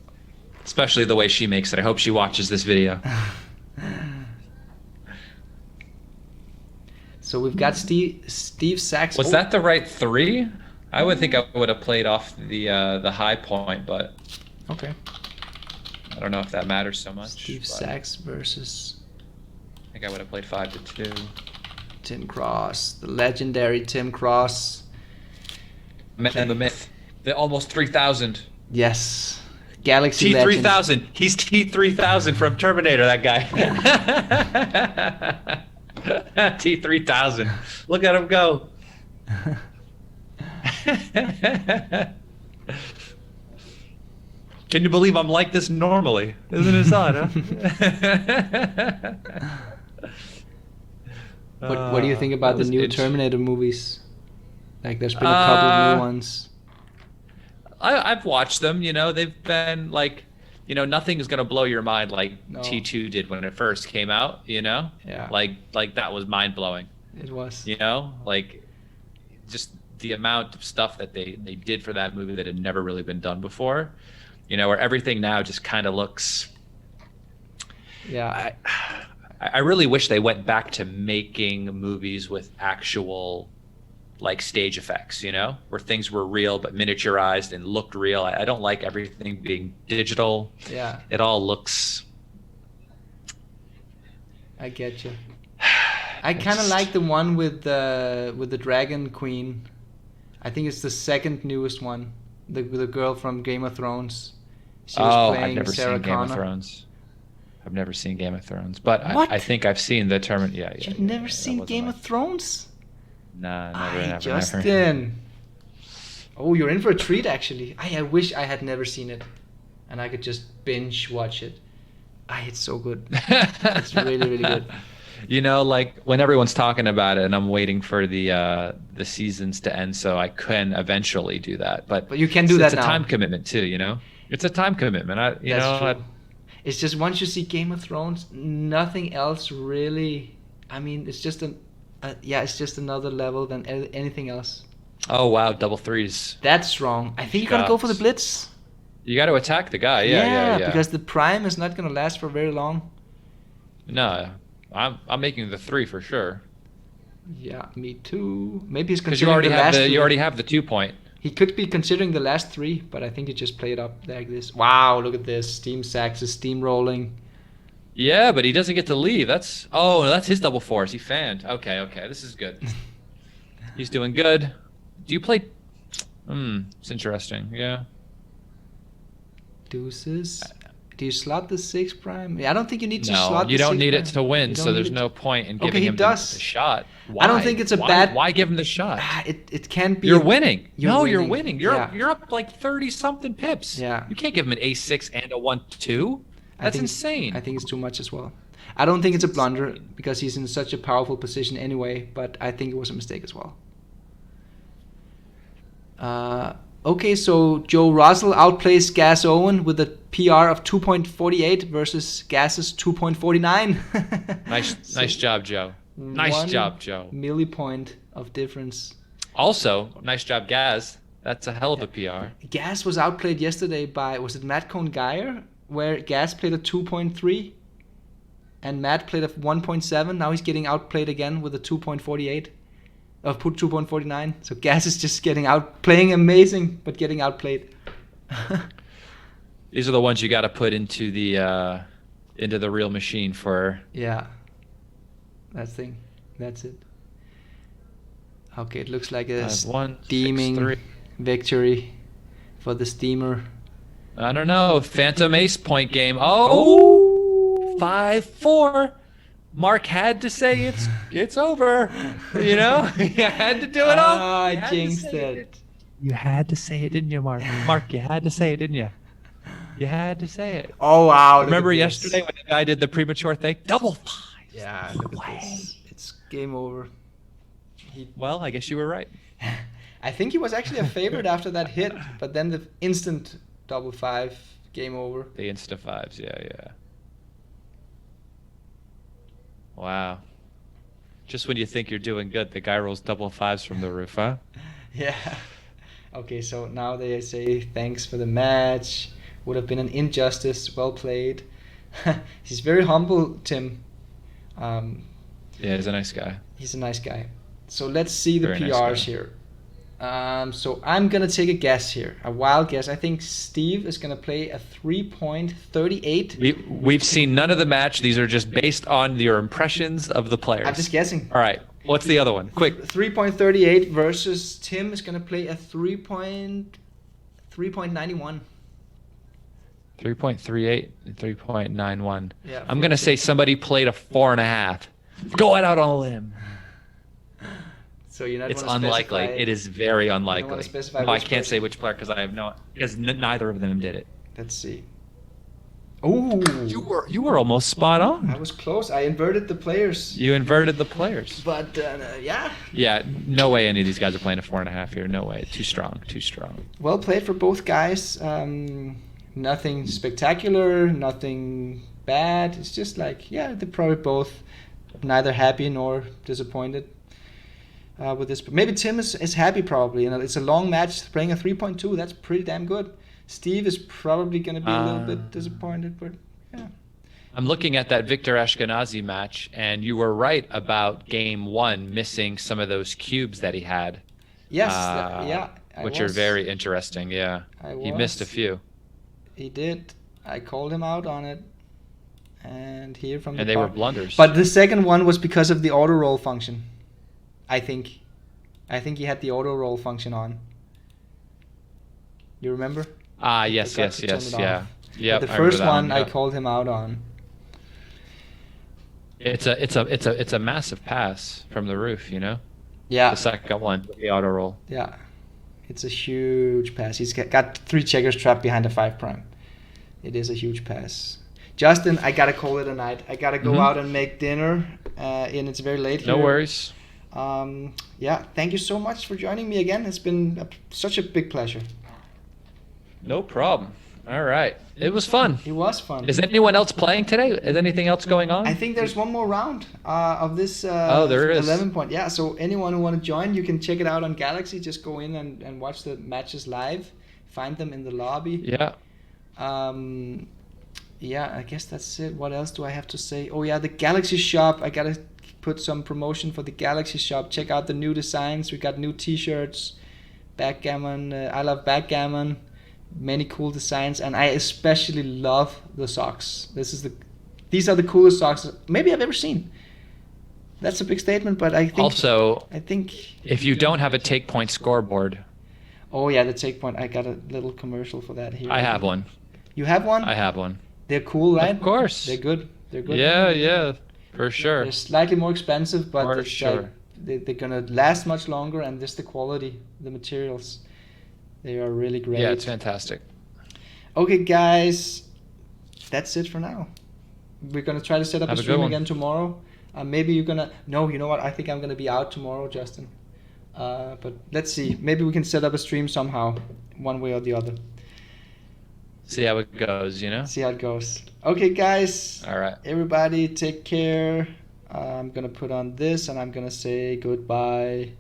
Speaker 3: Especially the way she makes it. I hope she watches this video.
Speaker 2: So we've got Steve Sachs.
Speaker 3: Was that the right 3? I would think I would have played off the high point, but
Speaker 2: okay.
Speaker 3: I don't know if that matters so much.
Speaker 2: Steve Sachs versus.
Speaker 3: I think I would have played 5-2.
Speaker 2: Tim Cross, the legendary Tim Cross.
Speaker 3: And the myth, the almost 3000.
Speaker 2: Yes. Galaxy
Speaker 3: T3000. He's T3000 from Terminator, that guy. T3000. Look at him go. Can you believe I'm like this normally? Isn't it odd, huh?
Speaker 2: What do you think about the new Terminator movies? Like, there's been a couple of new ones.
Speaker 3: I've watched them. You know, they've been like, you know, nothing is gonna blow your mind like T2 did when it first came out. You know,
Speaker 2: yeah,
Speaker 3: like that was mind blowing.
Speaker 2: It was.
Speaker 3: You know, like just the amount of stuff that they did for that movie that had never really been done before. You know, where everything now just kind of looks.
Speaker 2: Yeah.
Speaker 3: I really wish they went back to making movies with actual, like, stage effects, you know, where things were real but miniaturized and looked real. I don't like everything being digital.
Speaker 2: Yeah.
Speaker 3: It all looks.
Speaker 2: I get you. I kind of like the one with the Dragon Queen. I think it's the second newest one. The girl from Game of Thrones. She was playing
Speaker 3: I've never
Speaker 2: Sarah
Speaker 3: seen Game
Speaker 2: Connor.
Speaker 3: of Thrones. I've never seen Game of Thrones, but
Speaker 2: What?
Speaker 3: I think I've seen the term. Yeah.
Speaker 2: You've never seen Game of Thrones?
Speaker 3: Nah, never.
Speaker 2: Justin. Oh, you're in for a treat, actually. I wish I had never seen it, and I could just binge watch it. It's so good. It's really, really good.
Speaker 3: You know, like when everyone's talking about it, and I'm waiting for the seasons to end, so I can eventually do that. But
Speaker 2: you can do that now.
Speaker 3: It's a time commitment too. You know, it's a time commitment.
Speaker 2: That's true. It's just once you see Game of Thrones, nothing else really. I mean, it's just it's just another level than anything else.
Speaker 3: Oh wow, double threes.
Speaker 2: That's wrong. I think you gotta go for the blitz.
Speaker 3: You got to attack the guy. Yeah.
Speaker 2: Because the prime is not gonna last for very long.
Speaker 3: No, I'm making the 3 for sure.
Speaker 2: Yeah, me too. Maybe he's
Speaker 3: because you
Speaker 2: considering
Speaker 3: you already have the 2 point.
Speaker 2: He could be considering the last 3, but I think he just played up like this. Wow, look at this. Steam Sachs is steamrolling.
Speaker 3: Yeah, but he doesn't get to leave. That's his double fours. He fanned. Okay, this is good. He's doing good. Do you play? It's interesting. Yeah.
Speaker 2: Deuces. Do you slot the 6 prime? Yeah, I don't think you need to slot the 6 prime.
Speaker 3: No, you don't need it to win, so there's no point in giving him the shot. Why?
Speaker 2: I don't think it's a bad...
Speaker 3: Why give him the shot?
Speaker 2: It can't be...
Speaker 3: You're winning. You're winning. You're up like 30-something pips.
Speaker 2: Yeah.
Speaker 3: You can't give him an ace-6 and a 1-2. That's insane.
Speaker 2: I think it's too much as well. I don't think it's a blunder because he's in such a powerful position anyway, but I think it was a mistake as well. Okay, so Joe Russell outplays Gas Owen with a PR of 2.48 versus Gas's 2.49.
Speaker 3: Nice job, Joe. Nice job, Joe.
Speaker 2: Millipoint of difference.
Speaker 3: Also, nice job, Gaz. That's a hell of a PR.
Speaker 2: Gas was outplayed yesterday by, was it Matt Cohn-Geyer? Where Gas played a 2.3 and Matt played a 1.7. Now he's getting outplayed again with a 2.48. Of put 2.49. So Gas is just getting out, playing amazing, but getting outplayed.
Speaker 3: These are the ones you got to put into the real machine for.
Speaker 2: Yeah. That's it. Okay, it looks like a steaming victory for the steamer.
Speaker 3: I don't know. Phantom Ace point game. Oh, 5-4. Mark had to say it's over. You know, you had to do it all.
Speaker 2: I jinxed it.
Speaker 3: You had to say it, didn't you, Mark? Mark, you had to say it, didn't you? You had to say it.
Speaker 2: Oh, wow.
Speaker 3: Remember yesterday when the guy did the premature thing? Double fives.
Speaker 2: Yeah, look at this. It's game over.
Speaker 3: Well, I guess you were right.
Speaker 2: I think he was actually a favorite after that hit, but then the instant double five, game over.
Speaker 3: The insta fives, yeah. Wow. Just when you think you're doing good, the guy rolls double fives from the roof, huh?
Speaker 2: Yeah. Okay, so now they say thanks for the match. Would have been an injustice. Well played. He's very humble, Tim.
Speaker 3: Yeah, he's a nice guy.
Speaker 2: He's a nice guy. So let's see the
Speaker 3: Very
Speaker 2: PRs
Speaker 3: nice
Speaker 2: here. So I'm going to take a guess here. A wild guess. I think Steve is going to play a 3.38.
Speaker 3: We've seen none of the match. These are just based on your impressions of the players.
Speaker 2: I'm just guessing.
Speaker 3: All right. What's the other one? Quick.
Speaker 2: 3.38 versus Tim is going to play a 3.91.
Speaker 3: 3.38 and 3.91.
Speaker 2: Yeah,
Speaker 3: I'm going to say somebody played a 4.5. Go out on a limb.
Speaker 2: So you're not.
Speaker 3: It's unlikely. It is very unlikely.
Speaker 2: No,
Speaker 3: I can't say which player because I have because neither of them did it.
Speaker 2: Let's see. Oh,
Speaker 3: you were almost spot on.
Speaker 2: I was close. I inverted the players.
Speaker 3: You inverted the players.
Speaker 2: But yeah.
Speaker 3: Yeah, no way any of these guys are playing a 4.5 here. No way. Too strong.
Speaker 2: Well played for both guys. Nothing spectacular. Nothing bad. It's just like, yeah, they're probably both neither happy nor disappointed with this. But maybe Tim is happy probably. It's a long match. Playing a 3.2. That's pretty damn good. Steve is probably going to be a little bit disappointed, but yeah.
Speaker 3: I'm looking at that Viktor Ashkenazi match, and you were right about game one missing some of those cubes that he had.
Speaker 2: Yes,
Speaker 3: which are very interesting, yeah. He missed a few.
Speaker 2: He did. I called him out on it. And here from
Speaker 3: and they were blunders.
Speaker 2: But the second one was because of the auto roll function. I think he had the auto roll function on. You remember?
Speaker 3: Yes, yeah. Yeah.
Speaker 2: The first one I called him out on.
Speaker 3: It's a massive pass from the roof, you know?
Speaker 2: Yeah.
Speaker 3: The second one, the auto roll.
Speaker 2: Yeah. It's a huge pass. He's got 3 checkers trapped behind a 5 prime. It is a huge pass. Justin, I gotta call it a night. I gotta go out and make dinner, and it's very late here.
Speaker 3: No worries.
Speaker 2: Yeah, thank you so much for joining me again. It's been such a big pleasure.
Speaker 3: No problem. All right. It was fun.
Speaker 2: It was fun.
Speaker 3: Is anyone else playing today? Is anything else going on?
Speaker 2: I think there's one more round of this
Speaker 3: there is.
Speaker 2: 11 point. Yeah, so anyone who want to join, you can check it out on Galaxy. Just go in and watch the matches live. Find them in the lobby.
Speaker 3: Yeah.
Speaker 2: Yeah, I guess that's it. What else do I have to say? Oh, yeah, the Galaxy shop. I got to put some promotion for the Galaxy shop. Check out the new designs. We got new t-shirts, backgammon. I love backgammon. Many cool designs, and I especially love the socks. These are the coolest socks maybe I've ever seen. That's a big statement, but I think
Speaker 3: if you don't have a take point scoreboard.
Speaker 2: Oh yeah, the take point. I got a little commercial for that here.
Speaker 3: I have one.
Speaker 2: You have one?
Speaker 3: I have one.
Speaker 2: They're cool, right?
Speaker 3: Of course.
Speaker 2: They're good.
Speaker 3: Yeah, for sure.
Speaker 2: They're slightly more expensive, but
Speaker 3: for sure.
Speaker 2: They're gonna last much longer, and just the quality, the materials. They are really great.
Speaker 3: Yeah, it's fantastic.
Speaker 2: Okay, guys, that's it for now. We're going to try to set up a stream again tomorrow. Maybe you're going to... No, you know what? I think I'm going to be out tomorrow, Justin. But let's see. Maybe we can set up a stream somehow, one way or the other.
Speaker 3: See how it goes, you know?
Speaker 2: See how it goes. Okay, guys.
Speaker 3: All right.
Speaker 2: Everybody, take care. I'm going to put on this, and I'm going to say goodbye.